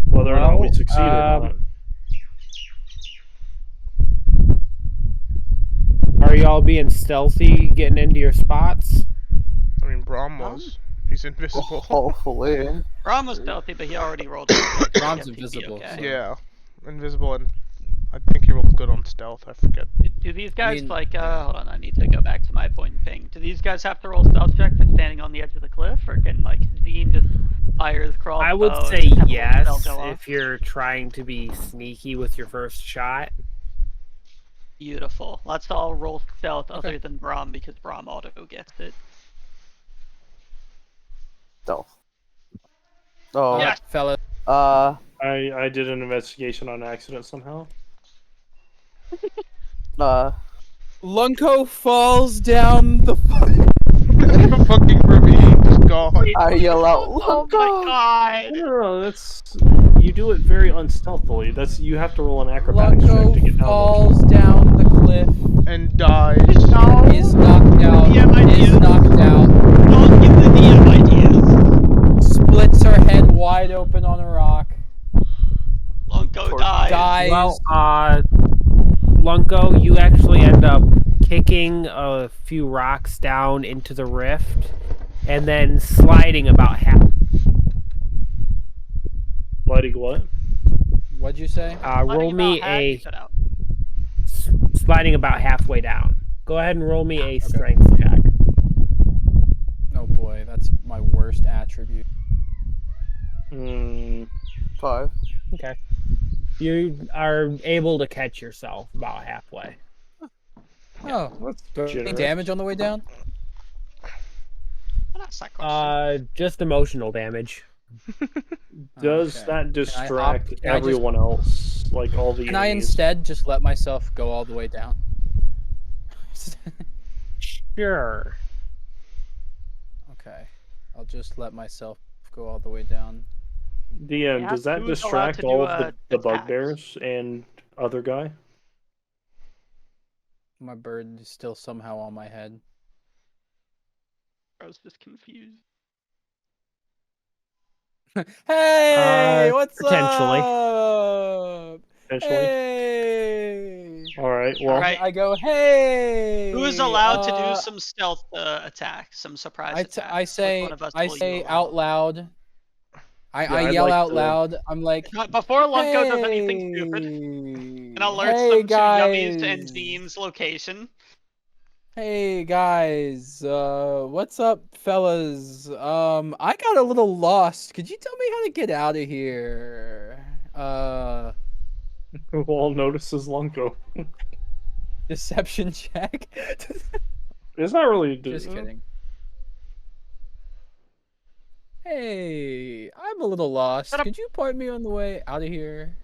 Whether or not we succeed or not. Are y'all being stealthy, getting into your spots? I mean, Braum was. He's invisible. Hopefully. Braum was stealthy, but he already rolled a stealth. Braum's invisible. Okay. So. Yeah, invisible, and I think he rolled good on stealth. I forget. Do these guys hold on, I need to go back to my point and ping. Do these guys have to roll stealth check for standing on the edge of the cliff, or can Dean just fire his crossbow? I would and say have a little yes spell go off? if you're trying to be sneaky with your first shot. Beautiful. Let's all roll stealth other than Braum because Braum auto gets it. Stealth. Oh. Yeah, fella. I did an investigation on accident somehow. Lunko falls down the fucking ravine. Just gone. I yell out, oh my god! No, that's you do it very unstealthily. That's you have to roll an acrobatics check to get Lunko down. falls down the cliff. And dies. No. Is knocked out. Is knocked out. Don't give the DM ideas. Splits her head wide open on a rock. Lunko dies. Well, Lunko, you actually end up kicking a few rocks down into the rift, and then sliding about half. Sliding what? What'd you say? Roll me a sliding about halfway down. Go ahead and roll me a strength check. Oh boy, that's my worst attribute. 5. Okay. You are able to catch yourself about halfway. Oh, any damage on the way down? Just emotional damage. Does that distract everyone else? Like all the Can I enemies? instead just let myself go all the way down? Sure. Okay. I'll just let myself go all the way down. DM, does that who's allowed distract to all do, of the attacks? bugbears and other guy? My bird is still somehow on my head. I was just confused. Hey, what's potentially. up? Potentially. Hey. All right. Well, I go, hey. Who is allowed to do some stealth attacks, some surprise attacks? I say, Which one of us will you allow? out loud. I I'd yell like out to- loud. I'm like, Before Lunko does anything stupid, and alerts hey, them to Yummy's and Dean's location. Hey guys, what's up, fellas? I got a little lost. Could you tell me how to get out of here? who all notices Lunko? Deception check. It's not really. Just kidding. Hey, I'm a little lost. Could you point me on the way out of here?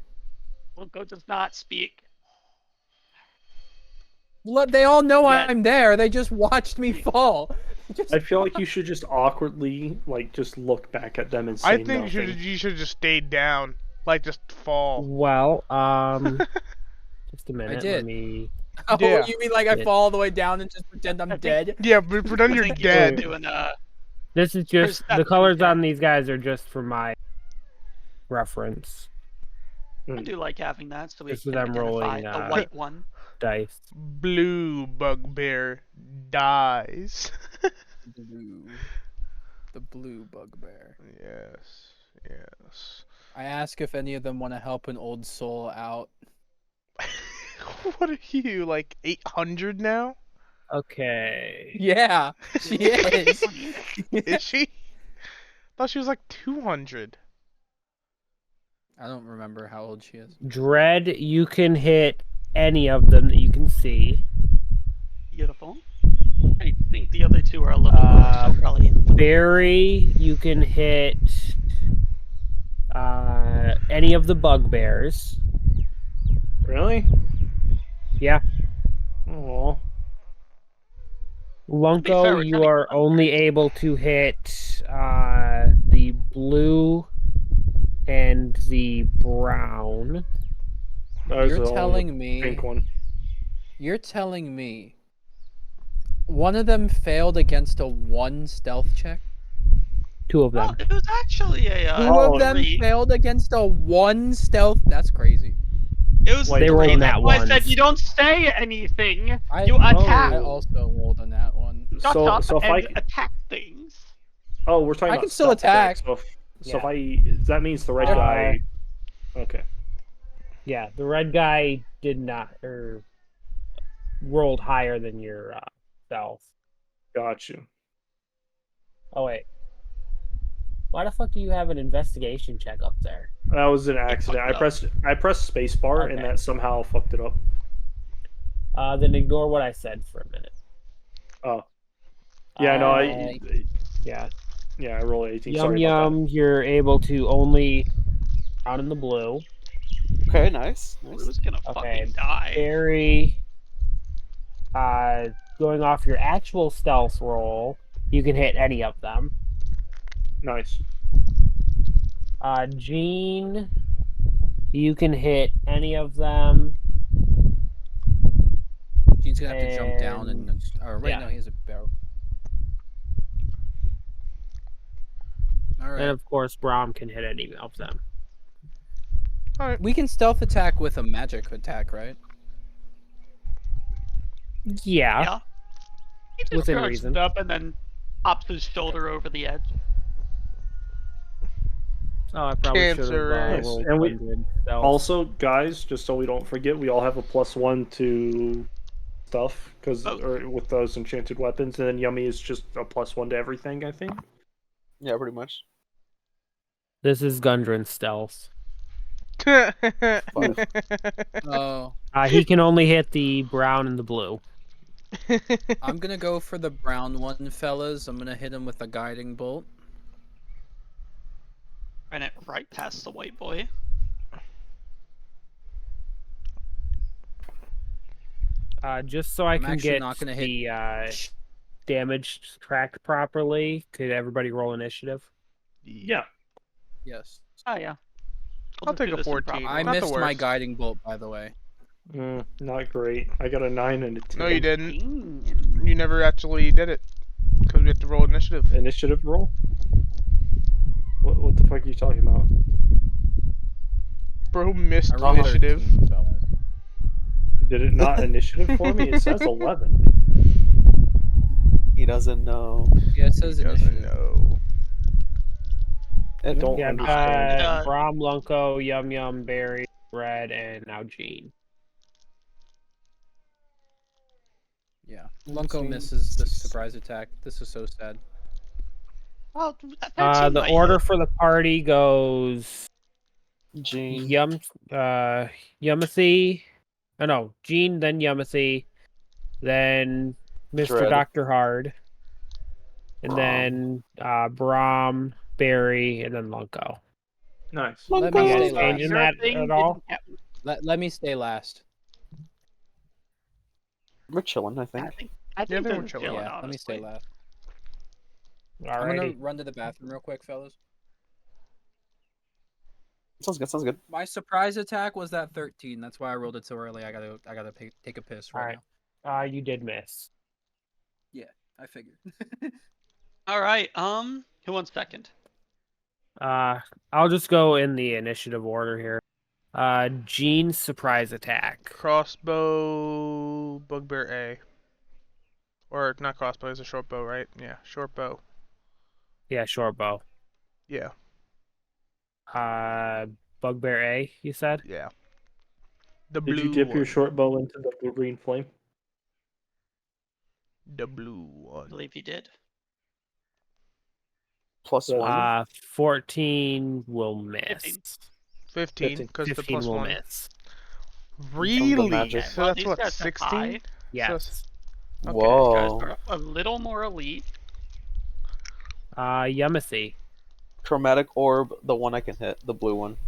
Lunko does not speak. They all know I'm there. They just watched me fall. I feel like you should just awkwardly, just look back at them and say I think nothing. you should just stay down, just fall. Well, just a minute. I did. Let me. Oh, Yeah. you mean like I fall all the way down and just pretend I'm dead? Yeah, but pretend you're dead. Doing, This is just the colors on these guys are just for my reference. I do like having that, so we This can is I'm identify rolling the white one. dice. Blue bugbear dies. The blue bugbear. Yes. I ask if any of them want to help an old soul out. What are you, 800 now? Okay. Yeah, she is. Is she? Thought she was 200. I don't remember how old she is. Dread, you can hit any of them that you can see. Beautiful. I think the other two are a little lower, so probably. Barry, you can hit any of the bugbears. Really? Yeah. Oh. Lunko, you are only able to hit the blue and the brown. You're telling me. Pink one. You're telling me One of them failed against a 1 stealth check. 2 of Well, them. it was actually a 2 of them 3. failed against a 1 stealth. That's crazy. It was They 3. rolled That's nat why I said ones. you don't say anything. You I attack. also rolled on that one. Shut So up if and I attack things. oh, we're talking I about can still stealth attack. checks, so if Yeah. I that means the red guy. Okay. Yeah, the red guy did not or rolled higher than your self. Got you. Oh wait. Why the fuck do you have an investigation check up there? That was an accident. I pressed spacebar and Okay. that somehow fucked it up. Then ignore what I said for a minute. Oh. Yeah, no, yeah. Yeah, I rolled 18. Yum Sorry about Yum, you're able to only out in the blue. Okay, nice. Blue's gonna Okay. fucking die. Barry, going off your actual stealth roll, you can hit any of them. that. Nice. Gene, you can hit any of them. Gene's gonna have to jump down and. Or wait, yeah. no, he has a barrel. All right. And of course, Braum can hit any of them. All right. We can stealth attack with a magic attack, right? Yeah. Yeah. He just Within crouches reason. up and then pops his shoulder over the edge. Oh, I probably should have Cancerous. rolled And we 100 stealth. also, guys, just so we don't forget, we all have a +1 to stuff or with those enchanted weapons, and then Yummy is just a +1 to everything. I think. Yeah, pretty much. This is Gundren's stealth. Oh. He can only hit the brown and the blue. I'm gonna go for the brown one, fellas. I'm gonna hit him with a guiding bolt. Ran it right past the white boy. Just so I I'm can actually get not gonna the damage tracked properly, could everybody roll initiative? Yeah. Yes. Oh yeah. I'll take a 14. I Not the missed my worst. guiding bolt, by the way. Not great. I got a 9 and a 10. No, you didn't. You never actually did it. Because we have to roll initiative. Initiative roll? What the fuck are you talking about? Bro missed I rolled initiative. 13, fellas. Did it not initiative for me? It says 11. He doesn't know. Yeah, it says He doesn't initiative. know. I don't Yeah, understand. Braum, Lunko, Yum Yum, Berry, Red, and now Gene. Yeah. Lunko misses the surprise attack. This is so sad. Well, The order for the party goes Gene. Yumothy. Oh no, Gene, then Yumothy, then Mr. Dread. Dr. Hard, and Braum. then Braum, Barry, and then Lunko. Nice. Let You me guys stay last. changing that at all? Let me stay last. We're chilling, I think. I think we're they're chilling. Yeah, let me stay last. I'm Alrighty. gonna run to the bathroom real quick, fellas. Sounds good. My surprise attack was that 13. That's why I rolled it so early. I gotta take a piss right now. You did miss. Yeah, I figured. All right. Who wants second? I'll just go in the initiative order here. Gene's surprise attack. Crossbow, bugbear A. Or not crossbow, it's a short bow, right? Yeah, short bow. Yeah, short bow. Yeah. Bugbear A, you said? Yeah. The blue Did you dip your one. short bow into the blue-green flame? The blue I one. believe you did. +1. 14 will miss. 15, because the 15 will +1. miss. Really? magic. So Well, that's these what, guys are 16? high. Yes. Okay. Whoa. Guys are a little more elite. Yumothy. Chromatic orb, the one I can hit, the blue one.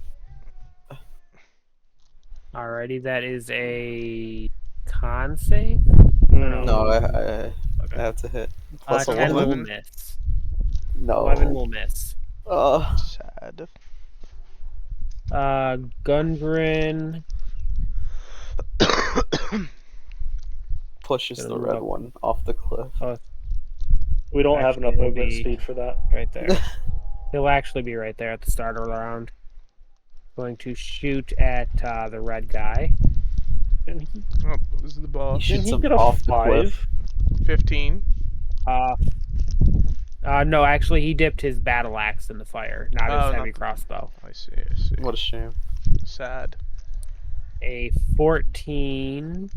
Alrighty, that is a con save? No, I have to hit. Plus 10 will 11. miss. No. 11 will miss. Sad. Gundren. pushes the Gonna red move up. one off the cliff. We don't have Actually, enough it'll movement be speed for that. right there. He'll actually be right there at the start of the round. Going to shoot at the red guy. Didn't he, Oh, this is the He boss. didn't shoots he him get a off the 5? cliff. 15. No, actually, he dipped his battle axe in the fire, not his Oh, heavy not the- crossbow. I see, I see. What a shame. Sad. A 14.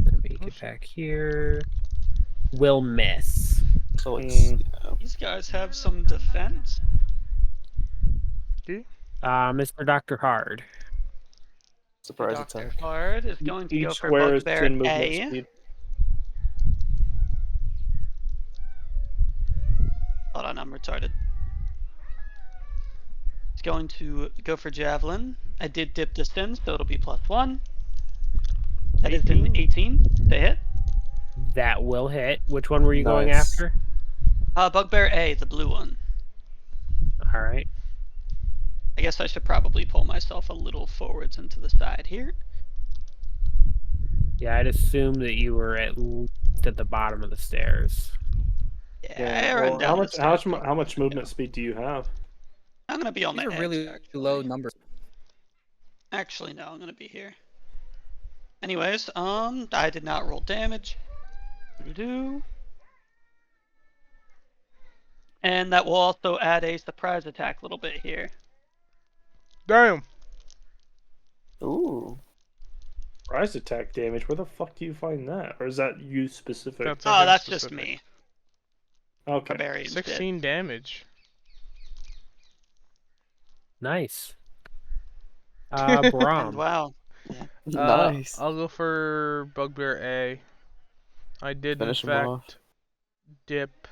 Let me get back here. Will miss. So it's These guys have some defense. Mr. Dr. Hard. surprise Dr. attack. Hard is going to go Each for square is Bugbear 10 movement A. speed. Hold on, I'm retarded. It's going to go for Javelin. I did dip distance, so it'll be +1. That is an 18 to hit. That will hit. Which one were you going Nice. after? Bugbear A, the blue one. All right. I guess I should probably pull myself a little forwards into the side here. Yeah, I'd assume that you were at least at the bottom of the stairs. Yeah, I well, run down the stairs. how much movement speed do you have? I'm gonna be on These my are edge, really actually. low numbers. Actually, no, I'm gonna be here. Anyways, I did not roll damage. Do. And that will also add a surprise attack a little bit here. Damn. Ooh. Rise attack damage. Where the fuck do you find that? Or is that you specific? That's Oh, that's specific. just me. Okay. Barbarian 16 damage. Nice. And Braum. wow. Nice. I'll go for Bugbear A. I did Finish in him off. fact dip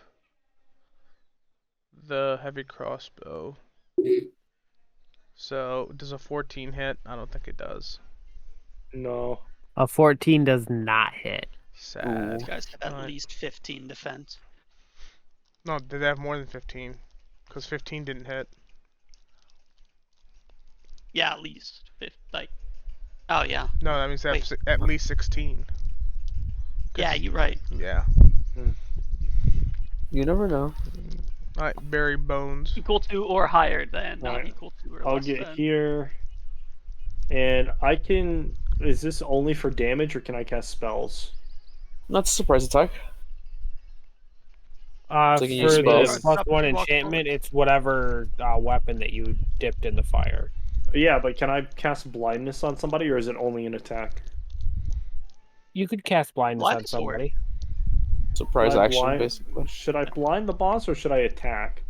the heavy crossbow. So does a 14 hit? I don't think it does. No. A 14 does not hit. Sad. These guys have at Alright. least 15 defense. No, did they have more than 15? Because 15 didn't hit. Yeah, at least. Like, oh yeah. No, that means they have Wait. at least 16. Yeah, you're right. Yeah. You never know. Alright, bury bones. Equal to or higher than, not Alright. equal to or I'll less get than. here. And I can... Is this only for damage or can I cast spells? That's a surprise attack. For So you can use the spells. +1 enchantment, it's whatever weapon that you dipped in the fire. Yeah, but can I cast blindness on somebody or is it only an attack? You could cast blindness on Blind sword. somebody. Surprise Can I action, blind- basically. Should I blind the boss or should I attack?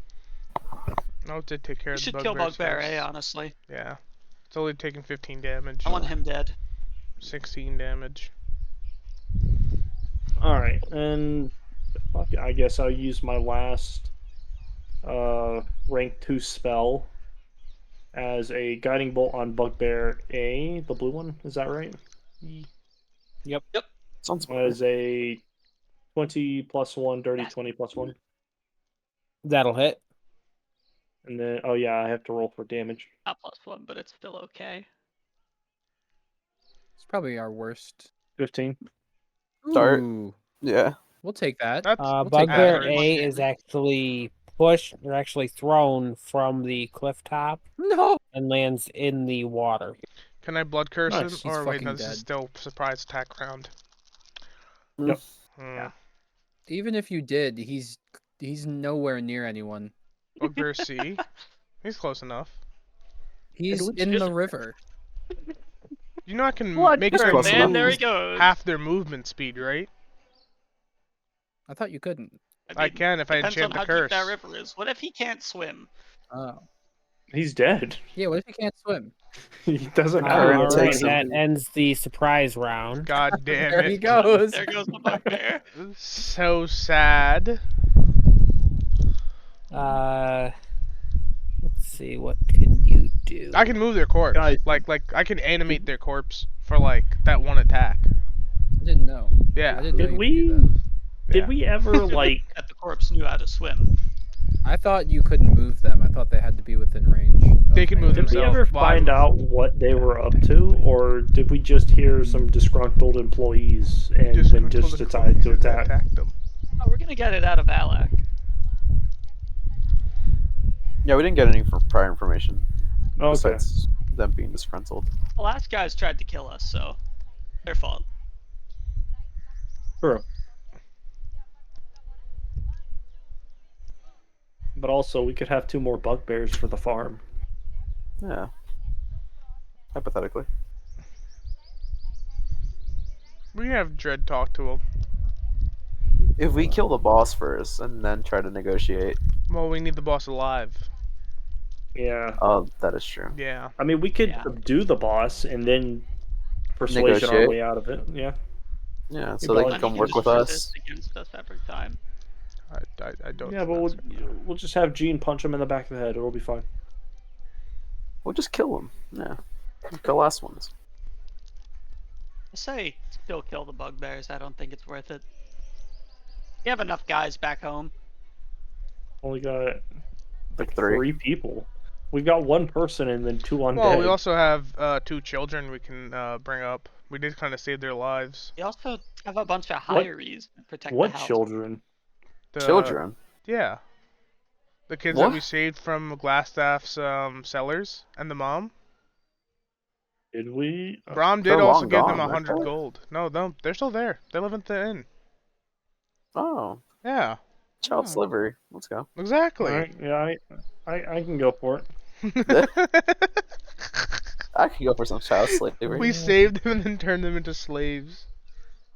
I'll take care You of the should kill bugbears Bugbear first. A, honestly. Yeah. It's only taking 15 damage. I want him dead. 16 damage. Alright, and fuck it, I guess I'll use my last rank 2 spell as a guiding bolt on Bugbear A, the blue one, is that right? Yep. Sounds As a 20 plus 1, dirty 20 plus 1. That'll hit. And then, oh yeah, I have to roll for damage. Not +1, but it's still okay. It's probably our worst. 15. Start. Ooh, Yeah. we'll take that. That's We'll take Bugbear that. A is actually pushed, or actually thrown from the cliff top No. and lands in the water. Can I blood curse Nice, him? he's Or wait, fucking no, this dead. is still surprise attack round. Yep. Hmm. Even if you did, he's nowhere near anyone. Bugbear C. He's close enough. He's which in is- the river. You know I can Blood make He's their close enough. And there he moves goes. half their movement speed, right? I thought you couldn't. I can if I Depends enchant on the how curse. deep that river is. What if he can't swim? Oh. He's dead. Yeah, what if he can't swim? He doesn't Alright, have All takes right, him. that ends the surprise round. God damn There he it. goes. There goes the Bugbear. So sad. Let's see, what can you do? I can move their corpse. Guys. Like I can animate their corpse for like that one attack. I didn't know. Yeah. I didn't know Did you could do we? that. Did we ever like? That the corpse knew how to swim. I thought you couldn't move them. I thought they had to be within range. They can move Did we themselves. ever Well, I find moved. out what they were up to, or did we just hear some disgruntled employees and then just decide to attack? them. Oh, we're gonna get it out of Valak. Yeah, we didn't get any prior information Okay. besides them being disgruntled. The last guys tried to kill us, so their fault. True. But also, we could have 2 more bugbears for the farm. Yeah. Hypothetically. We can have Dread talk to him. If we kill the boss first and then try to negotiate. Well, we need the boss alive. Yeah. Oh, that is true. Yeah. I mean, we could do the boss and then persuasion our Negotiate. way out of it. Yeah. Yeah, so they can come work with us. Against us every time. I don't. Yeah, but we'll just have Gene punch him in the back of the head. It'll be fine. We'll just kill them. Yeah. Kill last ones. I say still kill the bugbears. I don't think it's worth it. We have enough guys back home. Only got like 3 people. We've got 1 person and then 2 undead. Well, we also have 2 children we can bring up. We did kind of save their lives. We also have a bunch of hirees to protect What the house. children? Children? Yeah. The kids that we saved from Glassstaff's cellars and the mom. Did we? Brom did also give them 100 gold. No, they're still there. They live at the inn. Oh. Yeah. Child slavery. Let's go. Exactly. Right, yeah, I can go for it. I could go for some child slavery. We saved them and then turned them into slaves.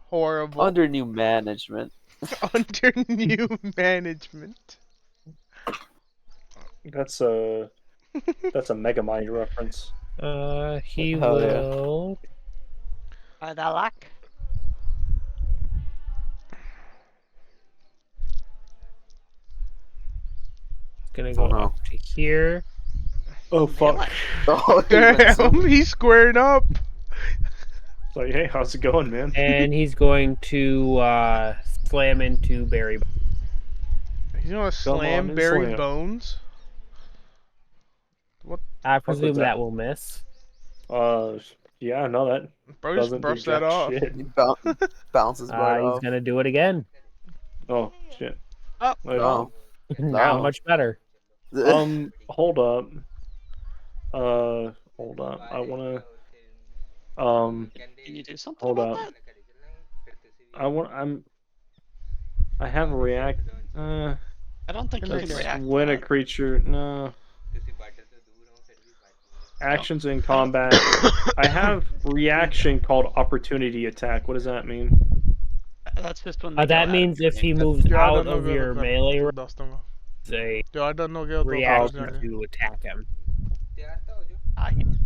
Horrible. Under new management. Under new management. That's a Megamind reference. He will. Valak. Gonna go up to here. Oh fuck! Oh, damn! He squared up. So hey, how's it going, man? And he's going to slam into Barry. He's gonna slam Barry Bones. What? I presume that will miss. Yeah, no, that Bro just doesn't brushed do that jack off. shit. He bounces right He's off. gonna do it again. Oh shit! Oh, No. Not much better. Hold up. Hold up. I wanna. Can you do something Hold about up. that? I have a react. I don't think you can react. When a creature. No. Actions in combat. I have reaction called opportunity attack. What does that mean? That's just when. That means if he moves out of your melee range, a reaction to attack him.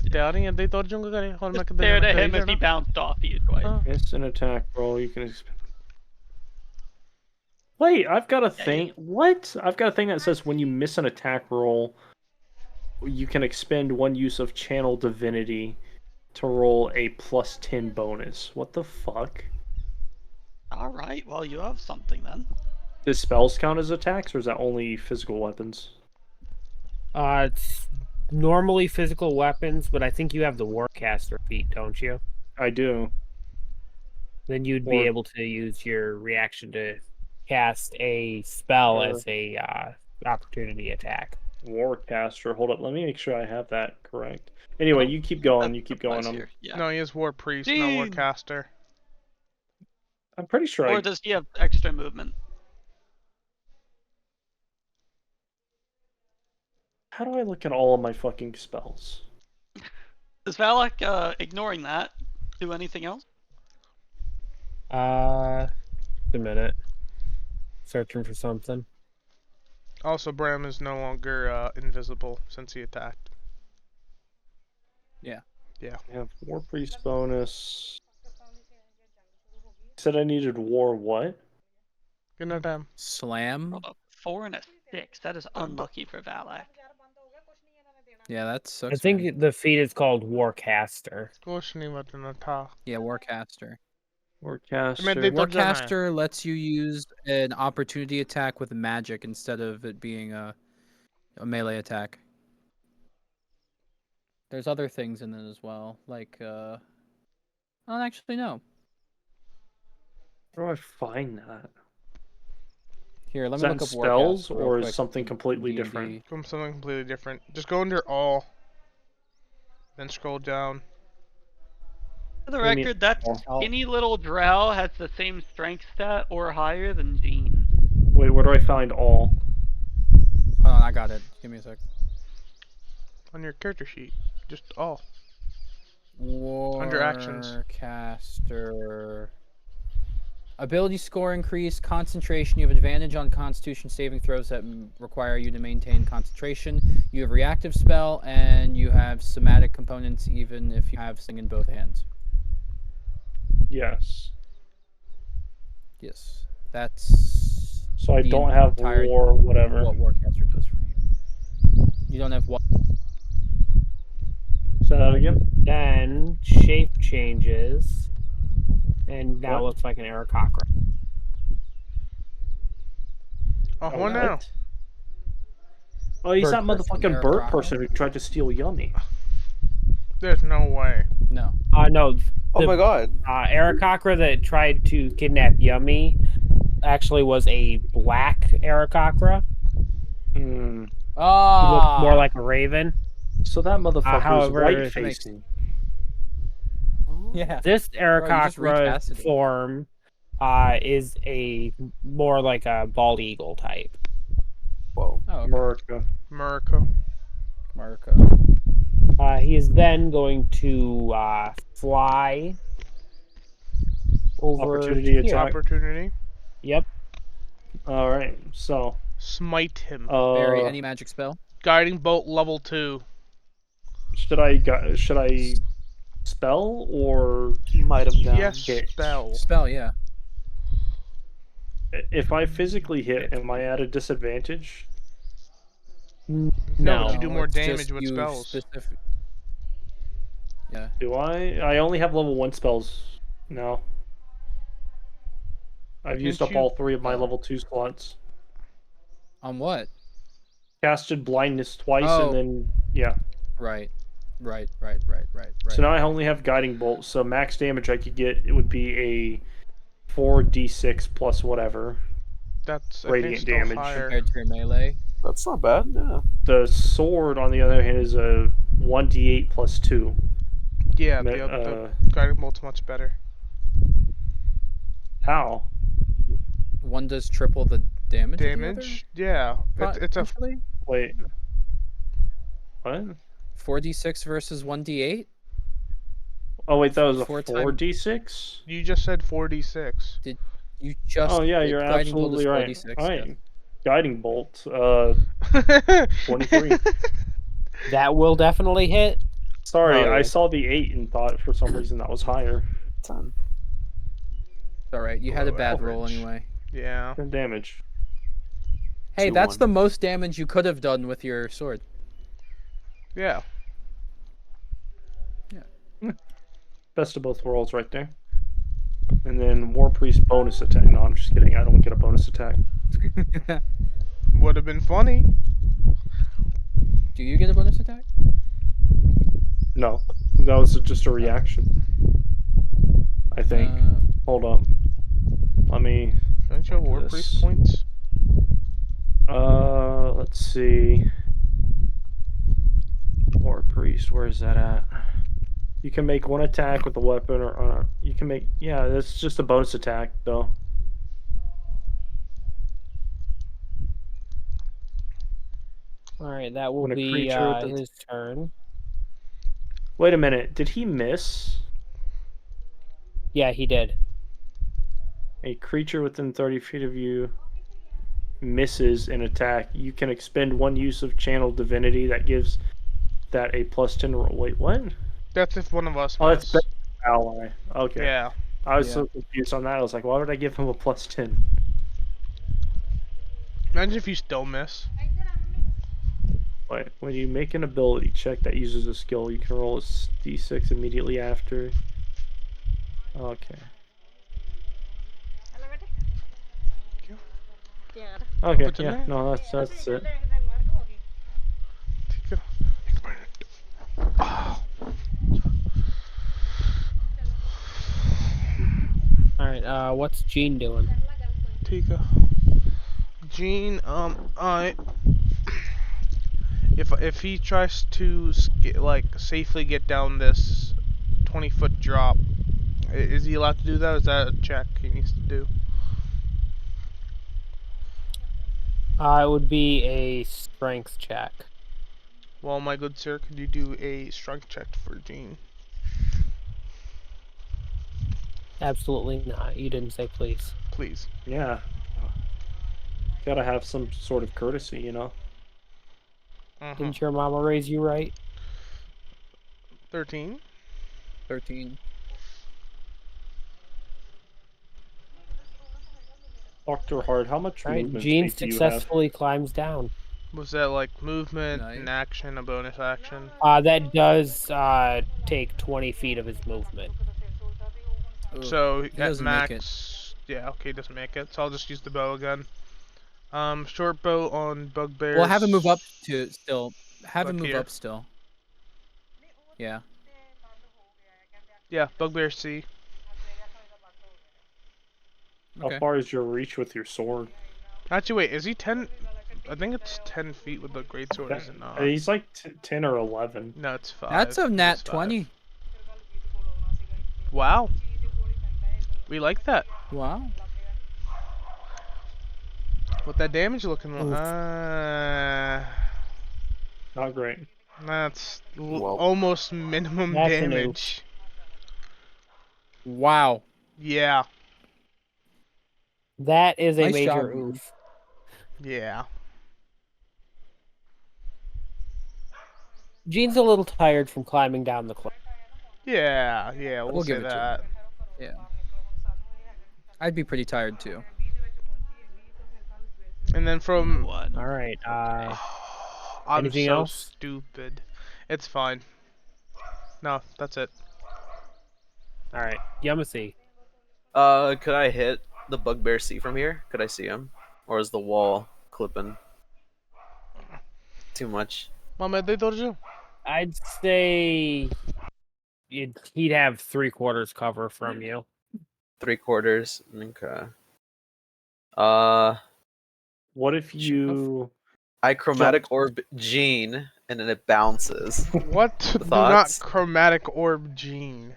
Stare at him if he bounced off you twice. It's an attack roll. You can. Wait, I've got a thing. What? I've got a thing that says when you miss an attack roll, you can expend 1 use of Channel Divinity to roll a +10 bonus. What the fuck? Alright, well, you have something then. Does spells count as attacks, or is that only physical weapons? It's normally physical weapons, but I think you have the Warcaster feat, don't you? I do. Then you'd be able to use your reaction to cast a spell as a opportunity attack. Warcaster. Hold up, let me make sure I have that correct. Anyway, you keep going. You keep going. No, he is War Priest, not Warcaster. I'm pretty sure. Or does he have extra movement? How do I look at all of my fucking spells? Does Valak, ignoring that, do anything else? A minute. Searching for something. Also, Bram is no longer invisible since he attacked. Yeah. Yeah. I have War Priest bonus. Said I needed War what? Good night, time. Slam. 4 and a 6. That is unlucky for Valak. Yeah, that sucks. I think the feat is called Warcaster. Yeah, Warcaster. Warcaster. Warcaster lets you use an opportunity attack with magic instead of it being a melee attack. There's other things in it as well, like I don't actually know. Where do I find that? Here, let Is me that look in up spells Warcaster real or quick is something in completely D&D. different? From something completely different. Just go under all. Then scroll down. For the What do you mean? record, that skinny little drow has the same strength stat or higher than Jean. Wait, where do I find all? Hold on, I got it. Give me a sec. On your character sheet. Just all. Warcaster. Under actions. Ability score increase, concentration. You have advantage on Constitution saving throws that require you to maintain concentration. You have reactive spell, and you have somatic components even if you have sing in both hands. Yes. Yes, that's. So I the don't have entirety war, of whatever. What Warcaster does for you. You don't have what? Say that again. Then shape changes, and now What? looks like an Aarakocra. Oh, now. Oh, he's Bird that person, motherfucking bird Aarakocra? person who tried to steal Yummy. There's no way. No. No. Oh my god. Aarakocra that tried to kidnap Yummy actually was a black Aarakocra. Hmm. He looked more like a raven. So that motherfucker is however, white facing. Yeah. This Bro, you just Aarakocra recasted it. form is a more like a bald eagle type. Whoa. Oh, okay. America. He is then going to fly over Opportunity here. attack. Opportunity. Yep. All right. So. Smite him. Barry, any magic spell? Guiding bolt level 2. Should I spell or Might him down. Yes, spell. Spell, yeah. If I physically hit, am I at a disadvantage? No, but you do more it's damage just with you spells. Yeah. Do I? I only have level 1 spells now. I've used up all 3 of my level 2 slots. On what? Casted blindness twice and then yeah. Right. So now I only have guiding bolt. So max damage I could get it would be a 4d6 plus whatever. That's radiant damage compared to your melee. That's not bad. Yeah. The sword, on the other hand, is a 1d8 plus 2. Yeah, the guiding bolt's much better. How? One does triple the damage. Damage? Yeah. It's a. Wait. What? 4d6 versus 1d8? Oh wait, that was a 4d6? You just said 4d6. Did you just? Oh yeah, you're guiding bolt is absolutely right. 4d6, All right. yes. Guiding bolt, 23. That will definitely hit. Sorry, Oh, I yeah. saw the 8 and thought for some reason that was higher. 10. All right, you had a bad roll average. anyway. Yeah. 10 damage. Hey, 2-1. that's the most damage you could have done with your sword. Yeah. Best of both worlds right there. And then War Priest bonus attack. No, I'm just kidding. I don't get a bonus attack. Would have been funny. Do you get a bonus attack? No, that was just a reaction. I think. Hold up. Let me. Don't you have War Priest points? Let's see. War Priest, where is that at? You can make one attack with the weapon, or you can make. Yeah, that's just a bonus attack, though. All right, that will When a be creature with his turn. Wait a minute. Did he miss? Yeah, he did. A creature within 30 feet of you misses an attack. You can expend one use of Channel Divinity that gives that a +10 roll. Wait, what? That's if one of us Oh, that's miss. ally. Okay. Yeah. I was so confused on that. I was like, why would I give him a +10? Imagine if you still miss. Wait, when you make an ability check that uses a skill, you can roll a d6 immediately after. Okay. Okay, yeah, no, that's it. Alright, what's Gene doing? Tika. Gene, if he tries to safely get down this 20-foot drop, is he allowed to do that? Or is that a check he needs to do? It would be a strength check. Well, my good sir, could you do a strength check for Gene? Absolutely not. You didn't say please. Please. Yeah. Gotta have some sort of courtesy, you know? Didn't your mama raise you right? 13. 13. Dr. Hart, how much movement Gene speed do you have? successfully climbs down. Was that like movement, Nice. an action, a bonus action? That does take 20 feet of his movement. Ooh, So he at doesn't make it. max, yeah, okay, doesn't make it. So I'll just use the bow again. Short bow on bugbears. Well, have him move up to still. Have him Like move here. up still. Yeah. Yeah, bugbear C. Okay. How far is your reach with your sword? Actually, wait, is he 10? I think it's 10 feet with the greatsword, is it not? He's like 10 or 11. No, it's 5. That's a It nat is 5. 20. Wow. We like that. Wow. What that damage looking like? Not great. That's Well, almost minimum That's an damage. Wow. Yeah. That is a Nice major job. oof. Yeah. Gene's a little tired from climbing down the cliff. Yeah, yeah, we'll say give it to him. that. Yeah. I'd be pretty tired too. And then from Alright, I'm anything so else? stupid. It's fine. No, that's it. Alright, Yamasi. Could I hit the bugbear C from here? Could I see him? Or is the wall clipping too much? Mama, they told you. I'd say he'd have 3/4 cover from you. 3/4. Okay. What if you... I chromatic orb Gene, and then it bounces. What? Do not chromatic orb Gene.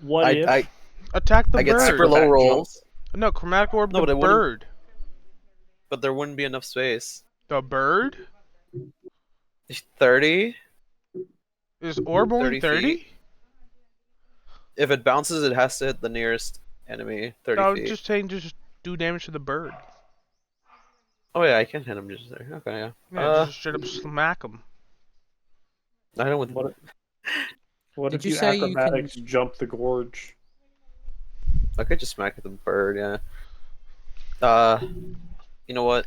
What if... I Attack the I bird. get super low rolls. No, chromatic orb No, the but it bird. But there wouldn't be enough space. The bird? 30? Is orb only 30? If it bounces, it has to hit the nearest enemy 30 No, feet. just saying, just do damage to the bird. Oh yeah, I can hit him just there. Okay, yeah. Yeah, just straight up smack him. I don't with What Did if you you say you can- acrobatics jump the gorge? I could just smack at the bird, yeah. You know what?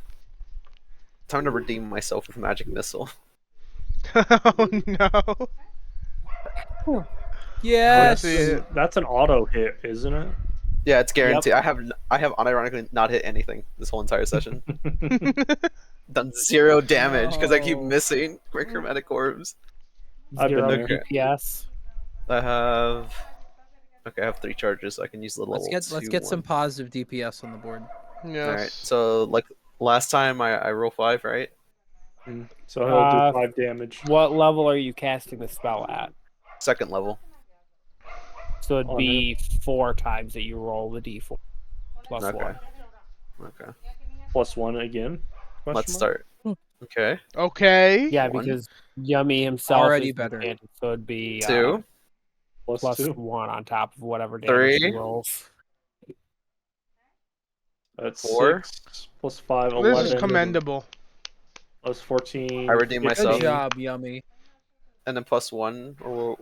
Time to redeem myself with magic missile. Oh no. Yes. That's an auto hit, isn't it? Yeah, it's guaranteed. I have unironically not hit anything this whole entire session. Done 0 damage because I keep missing great chromatic orbs. I've been 0 there. DPS. I have 3 charges, so I can use the level. Let's get some positive DPS on the board. Yes. All right. So like last time, I roll 5, right? So he'll do 5 damage. What level are you casting the spell at? 2nd level. So it'd be 4 times that you roll the d4 plus 1. Okay. Plus 1 again? Let's start. Okay. Okay. Yeah, One. because Yummy himself Already is better. enchanted, so it'd be 2. plus 2. 1 on top of whatever damage 3. he rolls. That's 4. 6 plus 5, This 11. is commendable. Plus 14. I redeem 15. myself. Good job, Yummy. And then plus 1. Or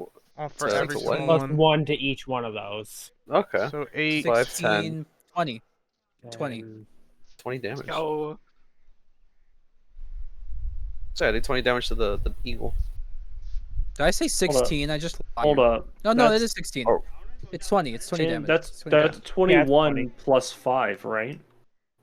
For So every that's a what? Plus one. 1 to each one of those. okay. So 8. 5, 16, 10. 20. 20. And 20 damage. Go. So I did 20 damage to the eagle. Did I say 16? I just lied. Hold up. No, That's- it is 16. Oh. It's 20. It's 20 damage. That's It's 20 damage. 21 20. plus 5, right?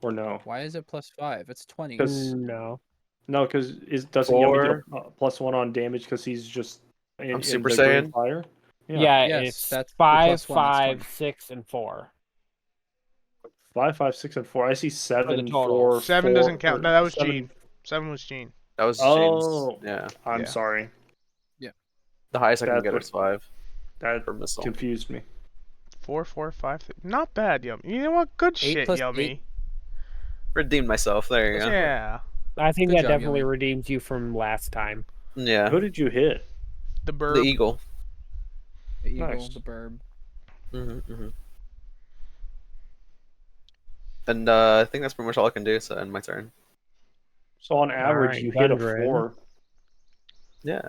Or no? Why is it +5? It's 20. No. No, because doesn't Yummy get a +1 on damage because he's just in Super the green Saiyan. fire? Yeah, Yes, it's that's the 5, +1, that's 5, 20. 6, and 4. 5, 5, 6, and 4. I see 7, totals. 4, 7 4, doesn't count. No, that was 7. Gene. 7 was Gene. That was Oh, James. Yeah. I'm Yeah. sorry. The highest I can That's get what- is 5 That per missile. confused me. 4, 4, 5. Not bad, Yummy. You know what? Good 8 shit, plus Yummy. 8. Redeemed myself. There you go. Yeah. I think Good that job, definitely Yummy. redeems you from last time. Yeah. Who did you hit? The The bird. eagle. The eagle, Nice. the burb. And I think that's pretty much all I can do. So end my turn. So on average, Alright, you hit a Gundren. 4. Yeah.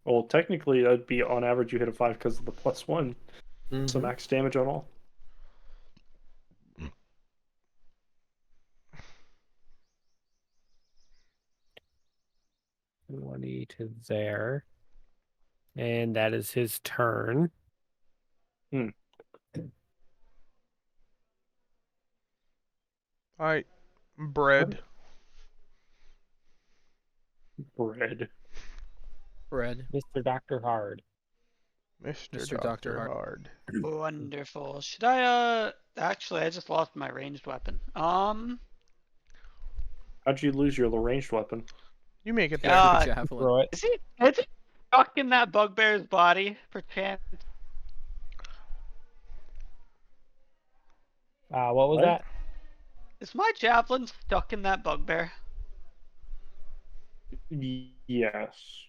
Well, technically, that'd be on average you hit a 5 because of the +1. So Mhm. max damage on all. 20 to there. And that is his turn. Alright. Bread. Bread. Bread. Mr. Dr. Hard. Mr. Dr. Hard. Wonderful. Should I actually I just lost my ranged weapon. How'd you lose your ranged weapon? You make it there. God. Javelin. Throw it. Is it stuck in that bugbear's body, perchance? What was What? that? Is my javelin stuck in that bugbear? Yes.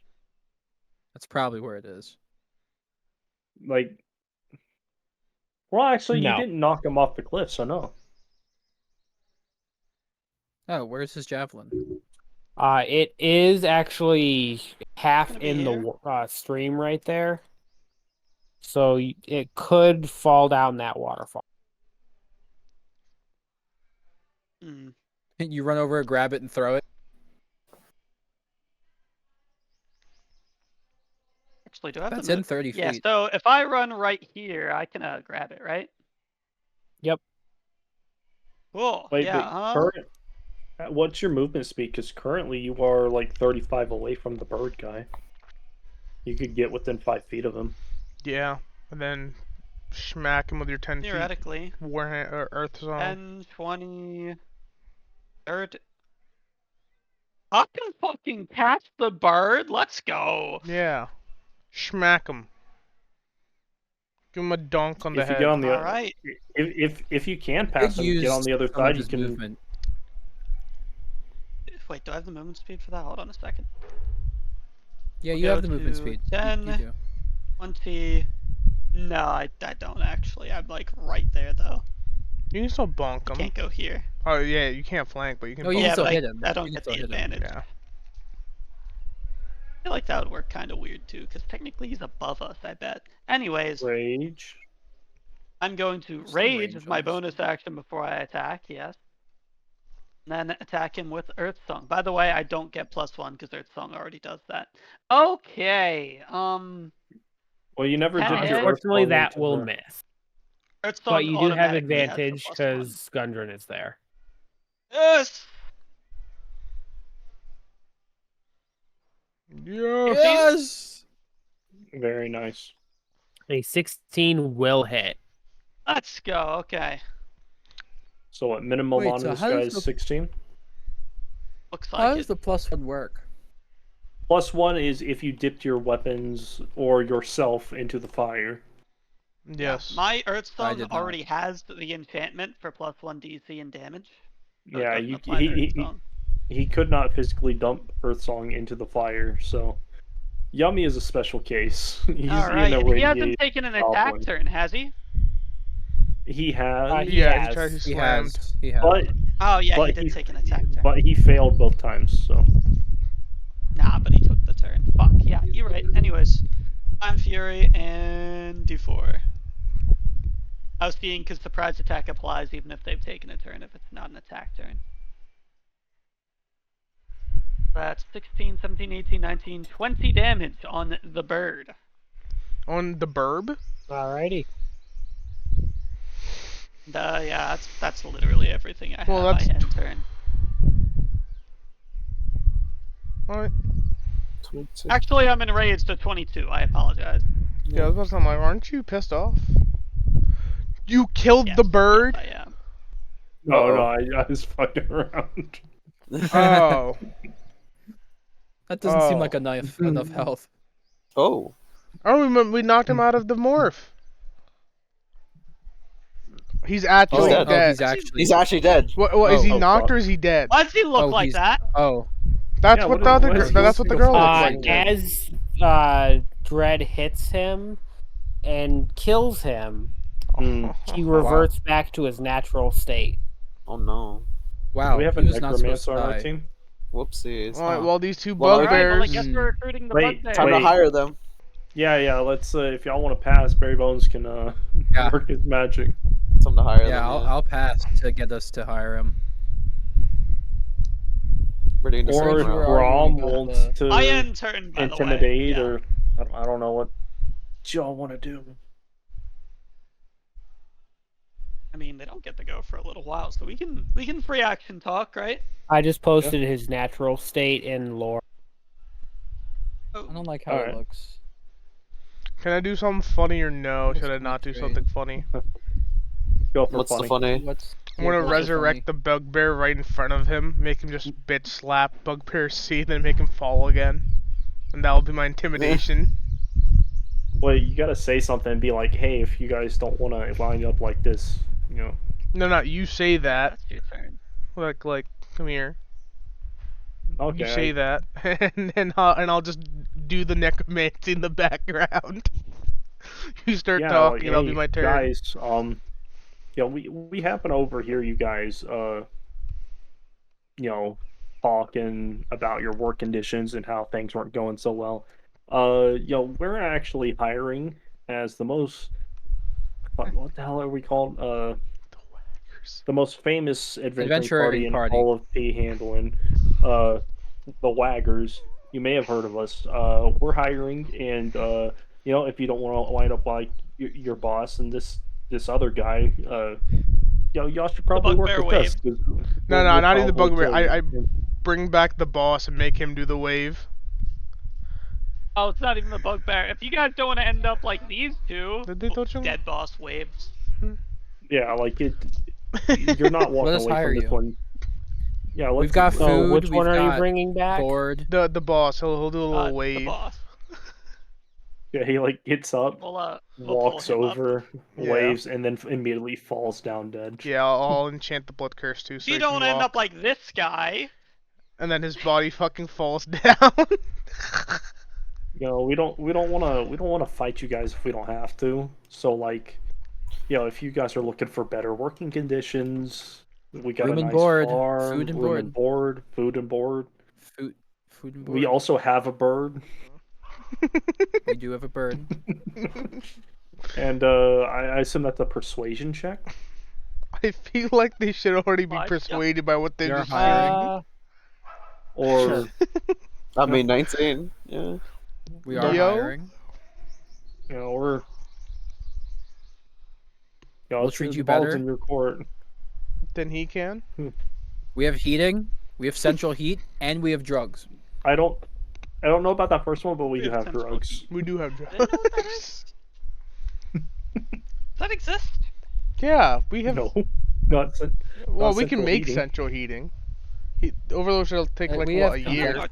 That's probably where it is. Like, well, actually, you No. didn't knock him off the cliff, so no. Oh, where's his javelin? It is actually half Gonna be in here. the stream right there. So it could fall down that waterfall. Hmm. You run over it, grab it, and throw it. Actually, do I have That's the in 30 Yeah, feet. so if I run right here, I can grab it, right? Yep. Cool. Wait, yeah. but what's your movement speed? Because currently you are like 35 away from the bird guy. You could get within 5 feet of him. Yeah. And then smack him with your 10 feet. Theoretically. Warhand or Earth Song. 10, 20, 30. I can fucking catch the bird. Let's go. Yeah. Smack him. Give him a donk on the If you head. get on the All other, right. if you can Did pass him, get use on the other some of side. You his can. movement. Wait, do I have the movement speed for that? Hold on a second. Yeah, We'll you go have the movement to speed. 10. You do. 20. No, I don't actually. I'm like right there though. You can still bonk him. Can't go here. Oh yeah, you can't flank, but you can. No, you bonk can Yeah, still but hit him. I don't You can get still the hit him. advantage. Yeah. I feel like that would work kind of weird too, because technically he's above us, I bet. Anyways, Rage. I'm going to Some rage range as my on this. bonus action before I attack, yes. And then attack him with Earth Song. By the way, I don't get +1 because Earth Song already does that. Okay, Well, you never Can did your hit. Unfortunately, Earth Song that into will the- miss. Earth Song But you do have automatically has the advantage +1. because Gundren is there. Yes! Yeah. Yes! Very nice. A 16 will hit. Let's go, okay. So what minimum Wait, on so this how guy does is the- 16? Looks How like does it. the +1 work? +1 is if you dipped your weapons or yourself into the fire. Yes. My Earth Song did not. already has the enchantment for +1 DC and damage. So it Yeah, doesn't apply to Earth Song. he could not physically dump Earth Song into the fire, so Yummy is a special case. He's Alright, in a and he hasn't radiate taken an attack goblin. turn, has he? He has, He Yeah, has. he tried. He He slammed. has. He has. but Oh yeah, but he did take an attack turn. but he failed both times. So Nah, but he took the turn. Fuck, yeah, you're right. Anyways, I'm Fury and D4. I was seeing because surprise attack applies even if they've taken a turn, if it's not an attack turn. That's 16, 17, 18, 19, 20 damage on the bird. On the burb. Alrighty. Yeah, that's literally everything I have. Well, that's I end turn. Alright. Actually, I'm enraged to 22. I apologize. Yeah, I was about to say, I'm like, aren't you pissed off? You killed the bird? Yes, I am. No, I was fucking around. Oh. That doesn't seem like enough health. Oh. Oh, we knocked him out of the morph. He's actually dead. He's actually dead. What is he knocked or is he dead? Why does he look like that? Oh. That's what the other that's what the girl looks like. Too. As Dread hits him and kills him, he reverts back to his natural state. Oh no. Wow. We have a necromancer on our team. Whoopsies. Alright, well these two bugbears. Well, I guess we're recruiting the bugbears. Time to hire them. Yeah, let's if y'all want to pass, Barry Bones can work his magic. Time to hire them. Yeah, I'll pass to get us to hire him. Or Brom wants to I end turn, by the way. intimidate, Yeah. or I don't know what y'all want to do. I mean, they don't get to go for a little while, so we can free action talk, right? I just posted his natural state in lore. Oh. I don't like how it looks. Can I do something funny or no? Should I not do something funny? Go for What's funny. the funny? I'm gonna resurrect the bugbear right in front of him, make him just bitch slap bugbear C, then make him fall again. And that'll be my intimidation. Well, you gotta say something and be like, hey, if you guys don't want to line up like this, you know. No, you say that. That's your turn. Like, come here. Okay. You say that, and I'll just do the necromancy in the background. You start talking, and that'll be my turn. Guys, yeah, we happen to overhear you guys, you know, talking about your work conditions and how things weren't going so well. You know, we're actually hiring as the most, what the hell are we called? The most famous adventuring party in all of P-Handling, the Waggers. You may have heard of us. We're hiring, and you know, if you don't want to wind up like your boss and this other guy, y'all should probably work with us. No, not even the bugbear. I bring back the boss and make him do the wave. Oh, it's not even the bugbear. If you guys don't want to end up like these two, dead boss waves. Yeah, like it. You're not walking away from this one. Yeah, we've got food. Which one are you bringing back? Board. The boss. He'll do a little wave. The boss. Yeah, he like gets up, we'll walks over, up. waves, and then immediately falls down dead. Yeah, I'll enchant the blood curse too. So you don't end up like this guy. And then his body fucking falls down. You know, we don't want to fight you guys if we don't have to. So like, you know, if you guys are looking for better working conditions, we got room a nice and board, farm, food and room board, and board, food and board. Food and board. We also have a bird. We do have a bird. And I assume that's a persuasion check. I feel like they should already be persuaded by what they're hiring. Or I mean 19. Yeah. We are hiring. You know, we're we'll treat you better in your court than he can. We have heating, we have central heat, and we have drugs. I don't know about that first one, but we do have drugs. We do have drugs. Does that exist? Yeah, we have. No, not. Well, we can make central heating. Overload will take like what, a year.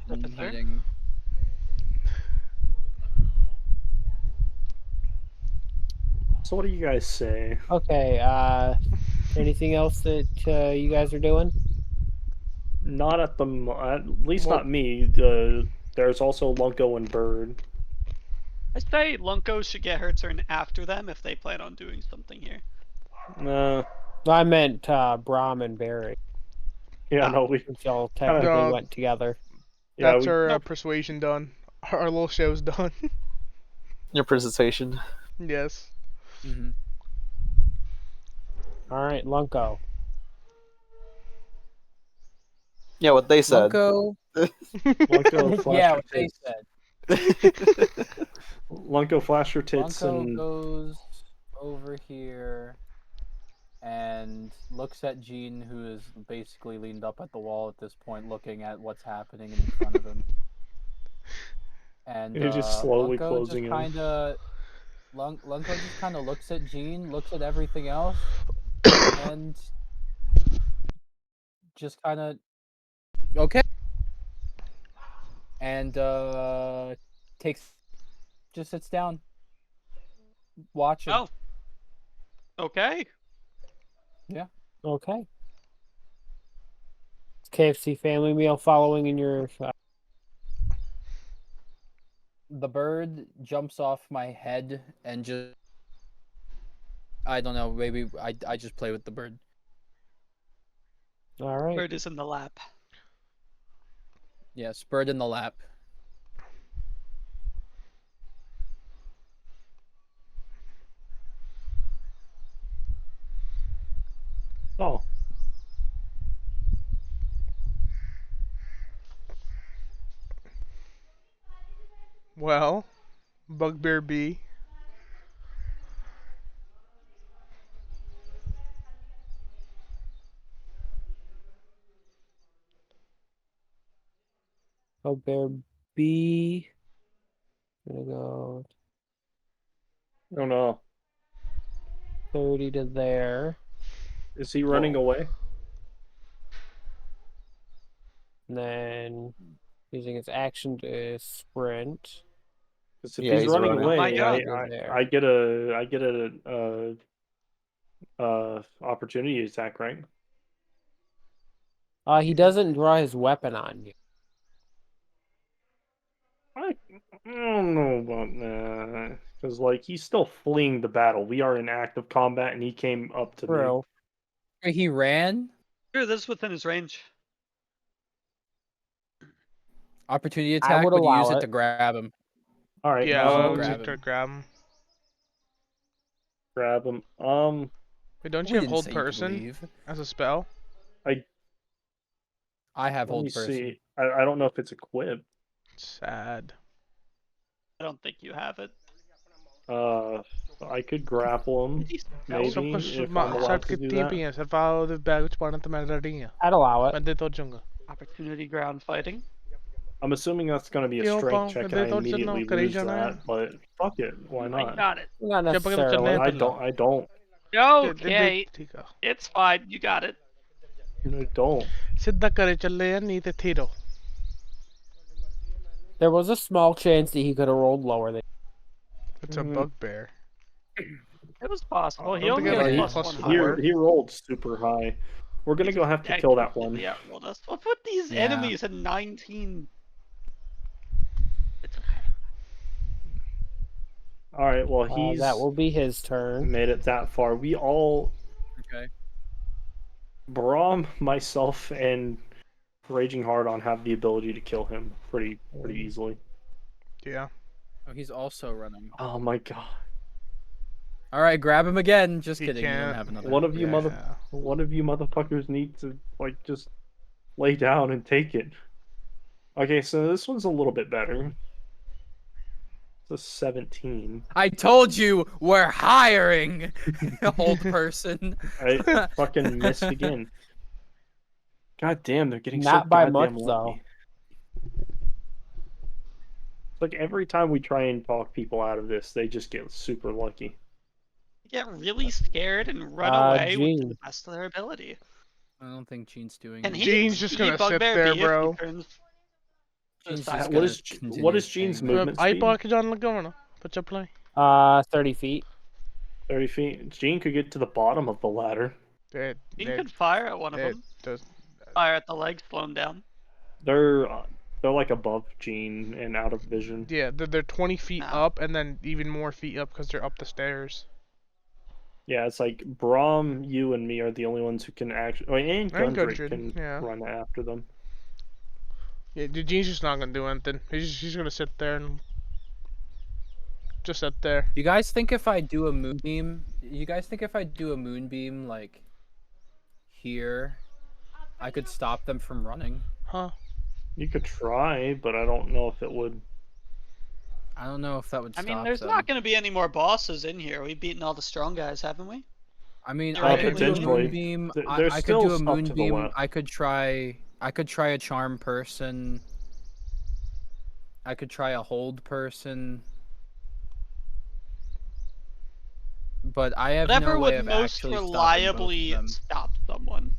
So what do you guys say? Okay, anything else that you guys are doing? Not at least not me. There's also Lunko and Bird. I say Lunko should get her turn after them if they plan on doing something here. I meant Brom and Barry. Yeah, no, we all technically went together. Yeah, that's our persuasion done. Our little show's done. Your presentation. Yes. Mm-hmm. All right, Lunko. Yeah, what they said. Lunko. Lunko yeah, what they said. Lunko, flash your tits Lunko and goes over here. and looks at Jean, who is basically leaned up at the wall at this point, looking at what's happening in front of him. And He's just slowly Lunko closing just in. kind of Lunko just kind of looks at Jean, looks at everything else, and just kind of okay, and just sits down, watching. Oh. Okay. Yeah. Okay. KFC family meal following in your. The bird jumps off my head and just. I don't know. Maybe I just play with the bird. All right. Bird is in the lap. Yes, bird in the lap. Oh. Well, Bugbear B. Bugbear B. Gonna go. Oh no. 30 to there. Is he running away? And then using its action to sprint. Because if he's running away, I get a opportunity attack, right? He doesn't draw his weapon on you. I don't know about that. Because, like, he's still fleeing the battle. We are in active combat, and he came up to me. Wait, he ran? Sure, this is within his range. Opportunity attack, would but you allow use it it. to grab him. All right. Yeah, I would take to grab him. Grab him. Wait, don't We you have didn't hold say you could person leave. as a spell? I have Let me hold person. see. I don't know if it's equipped. Sad. I don't think you have it. I could grapple him, maybe, if I'm allowed to do that. I'd allow it. Opportunity ground fighting. I'm assuming that's going to be a strength check, and I immediately lose that. But fuck it, why not? I got it. Not necessarily. I don't. Okay. It's fine. You got it. I don't. There was a small chance that he could have rolled lower than. It's a bugbear. It was possible. He don't only think had I a have plus one. He rolled super high. We're gonna go have to kill that one. Yeah, well, what's with these enemies at 19? It's okay. All right. Well, he's that will be his turn. Made it that far. We all. Okay. Braum, myself, and Raging Hardon have the ability to kill him pretty easily. Yeah. Oh, he's also running. Oh my god. All right, grab him again. Just He kidding. You can't. don't have another. One of you motherfuckers need to just lay down and take it. Okay, so this one's a little bit better. It's a 17. I told you we're hiring a hold person. I fucking missed again. God damn, they're getting Not so by goddamn much, lucky. though. It's like every time we try and talk people out of this, they just get super lucky. Get really scared and run away with the best of their ability. I don't think Gene's doing And it. Gene's just gonna sit there, bro. What is Gene's movement speed? 30 feet. 30 feet. Gene could get to the bottom of the ladder. Gene could fire at one of them. Fire at the legs, slow him down. They're like above Gene and out of vision. Yeah, they're 20 feet up and then even more feet up because they're up the stairs. Yeah, it's like Braum, you, and me are the only ones who can actually. And Gundred can run after them. Yeah, Gene's just not gonna do anything. He's gonna sit there and just sit there. You guys think if I do a moonbeam? Like here, I could stop them from running? Huh? You could try, but I don't know if it would. I don't know if that would stop I mean, there's them. not going to be any more bosses in here. We've beaten all the strong guys, haven't we? I mean, You're I right, could do a potentially. moonbeam. There's I could still do a stuff to the moonbeam. left. I could try a charm person. I could try a hold person. But I have Whatever no way would of most actually stopping both of reliably them. stop someone.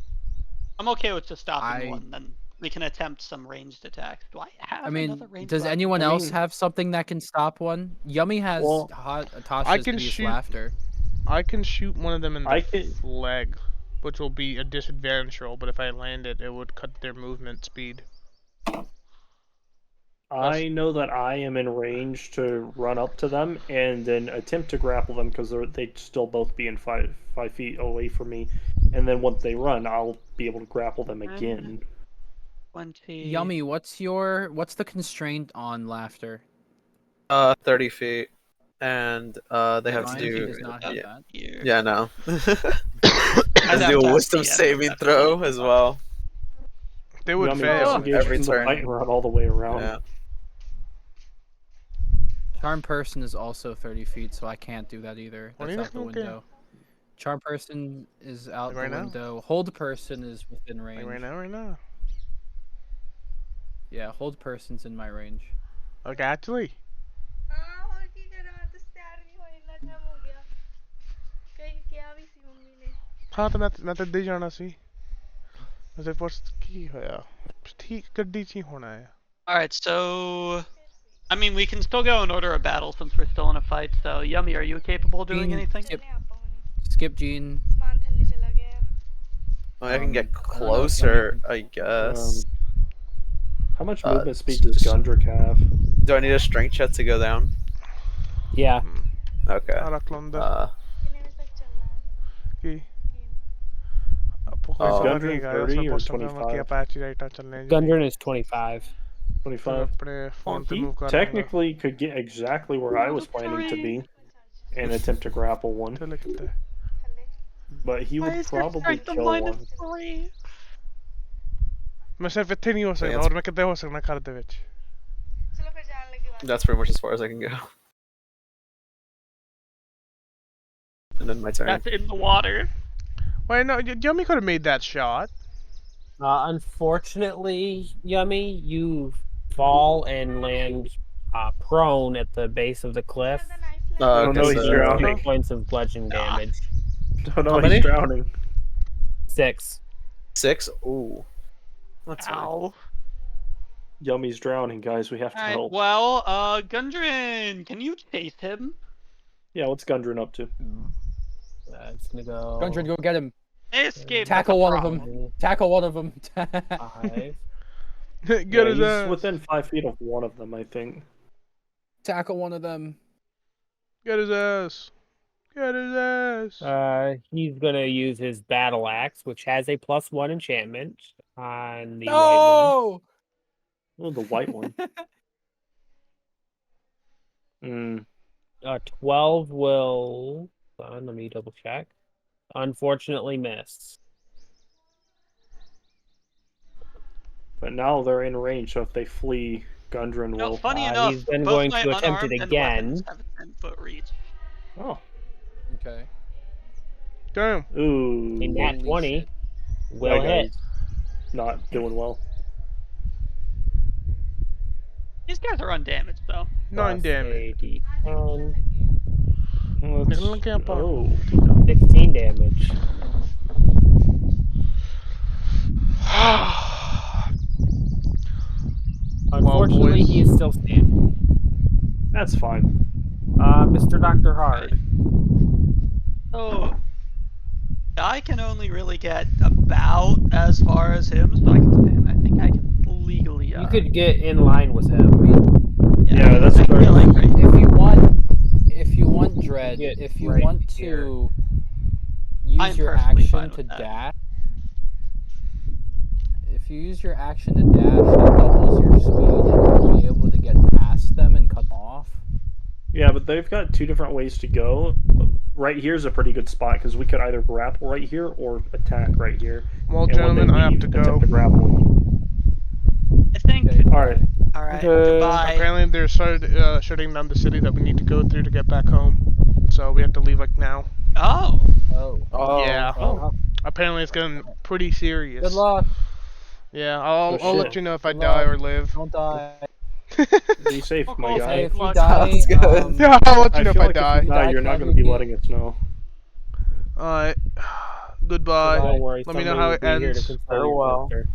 I'm okay with just stopping I- one, then we can attempt some ranged attacks. Do I have I another mean, ranged does weapon? anyone I else mean- have something that can stop one? Yummy has Well, Tasha's can hideous shoot- laughter. I can shoot one of them in I the can- leg, which will be a disadvantage roll, but if I land it, it would cut their movement speed. I know that I am in range to run up to them and then attempt to grapple them because they'd still both be in 5 feet away from me. And then once they run, I'll be able to grapple them again. 20. Yummy, what's the constraint on laughter? 30 feet, and they have to Mine do. does not have that. Yeah, no. I'd Has to have do to a have wisdom the saving FFP. throw as well. They would Yummy fail. disengage every from the turn. fight and run all the way around. Yeah. Charm person is also 30 feet, so I can't do that either. What are That's you out the looking at? window. Charm person is out Like right the now? window. Hold person is within range. Like right now. Yeah, hold person's in my range. Okay, actually. हाँ और की कर रहा तो तैयार नहीं हो इतना टाइम हो गया कहीं क्या भी सी मम्मी ने हाँ तो मैं तो दे जाना सी वैसे फर्स्ट की होया ठीक गड्डी ची होना है Alright, so... I mean, we can still go and order a battle since we're still in a fight, so Yummy, are you capable of doing Gene, anything? Skip Gene. सामान थल्ले चला गया I can get I don't know if closer, I guess. How much movement speed does Gundrick have? Do I need a strength check to go down? Yeah. Okay. Araklanda कितने बजे तक चलना है की Gundren 30 or 25? Gundren is 25. 25. Well, He technically could get exactly where I was planning to be and attempt to grapple one. But he would probably kill one. मैं सिर्फ इतने नहीं हो सकता और मैं कितने हो सकता घर ਦੇ ਵਿੱਚ चलो फिर जाने लगे बात That's pretty much as far as I can go. And then my turn. That's in the water. Wait, no, Yummy could have made that shot. Unfortunately, Yummy, you fall and land prone at the base of the cliff. Oh no, he's drowning. 3 points of bludgeoning damage. Oh no, How many? he's drowning. 6. 6? Ooh. That's fine. Ow. Yummy's drowning, guys. We have to Alright, help. well, Gundren, can you chase him? Yeah, what's Gundren up to? It's gonna go. Gundren, go get him. They escaped. Tackle that's a one of problem. them. Tackle one of them. 5. Get Yeah, his he's ass. within 5 feet of one of them, I think. Tackle one of them. Get his ass. Get his ass. He's gonna use his battle axe, which has a +1 enchantment on the white No! Oh, the white one. one. 12 will. Hold on, let me double check. Unfortunately, miss. But now they're in range, so if they flee, Gundren No, will. funny enough, he's then both going my to attempt it unarmed and again. weapons have a 10-foot reach. Oh. Okay. Damn. Ooh. A nat 20 will That hit. guy's not doing well. These guys are undamaged, though. 9 damage. D10, निकलना क्या पा Oh. 16 damage. Unfortunately, boys. he is still standing. That's fine. Mr. Dr. Hard. So, I can only really get about as far as him, so I can. I think I can legally. You could get in line with him. Yeah, that's I fair. feel like If you want Dread, Get if you right want here. to use I'm your perfectly action fine to with that. dash, if you use your action to dash, that doubles your speed, and you'll be able to get past them and cut them off. Yeah, but they've got 2 different ways to go. Right here's a pretty good spot because we could either grapple right here or attack right here. Well, And when gentlemen, they I have leave, to attempt go. to grapple. I think. Okay. All right. All right. Okay. Goodbye. Apparently, they're shutting down the city that we need to go through to get back home. so we have to leave like now. Oh. Oh. Yeah. Oh. Apparently it's getting pretty serious. Good luck. Yeah, Oh, I'll let shit. you know if I Good die luck. or live. Don't die. Be safe, my Hey, guy. If you luck. die, Sounds good. Yeah, I'll let you I know if feel I like die. if you die, Die, you're can not I going to be be- letting us know. Alright. Goodbye. Goodbye. Don't worry, Let me know somebody how will it be here to ends. console your Farewell. sister.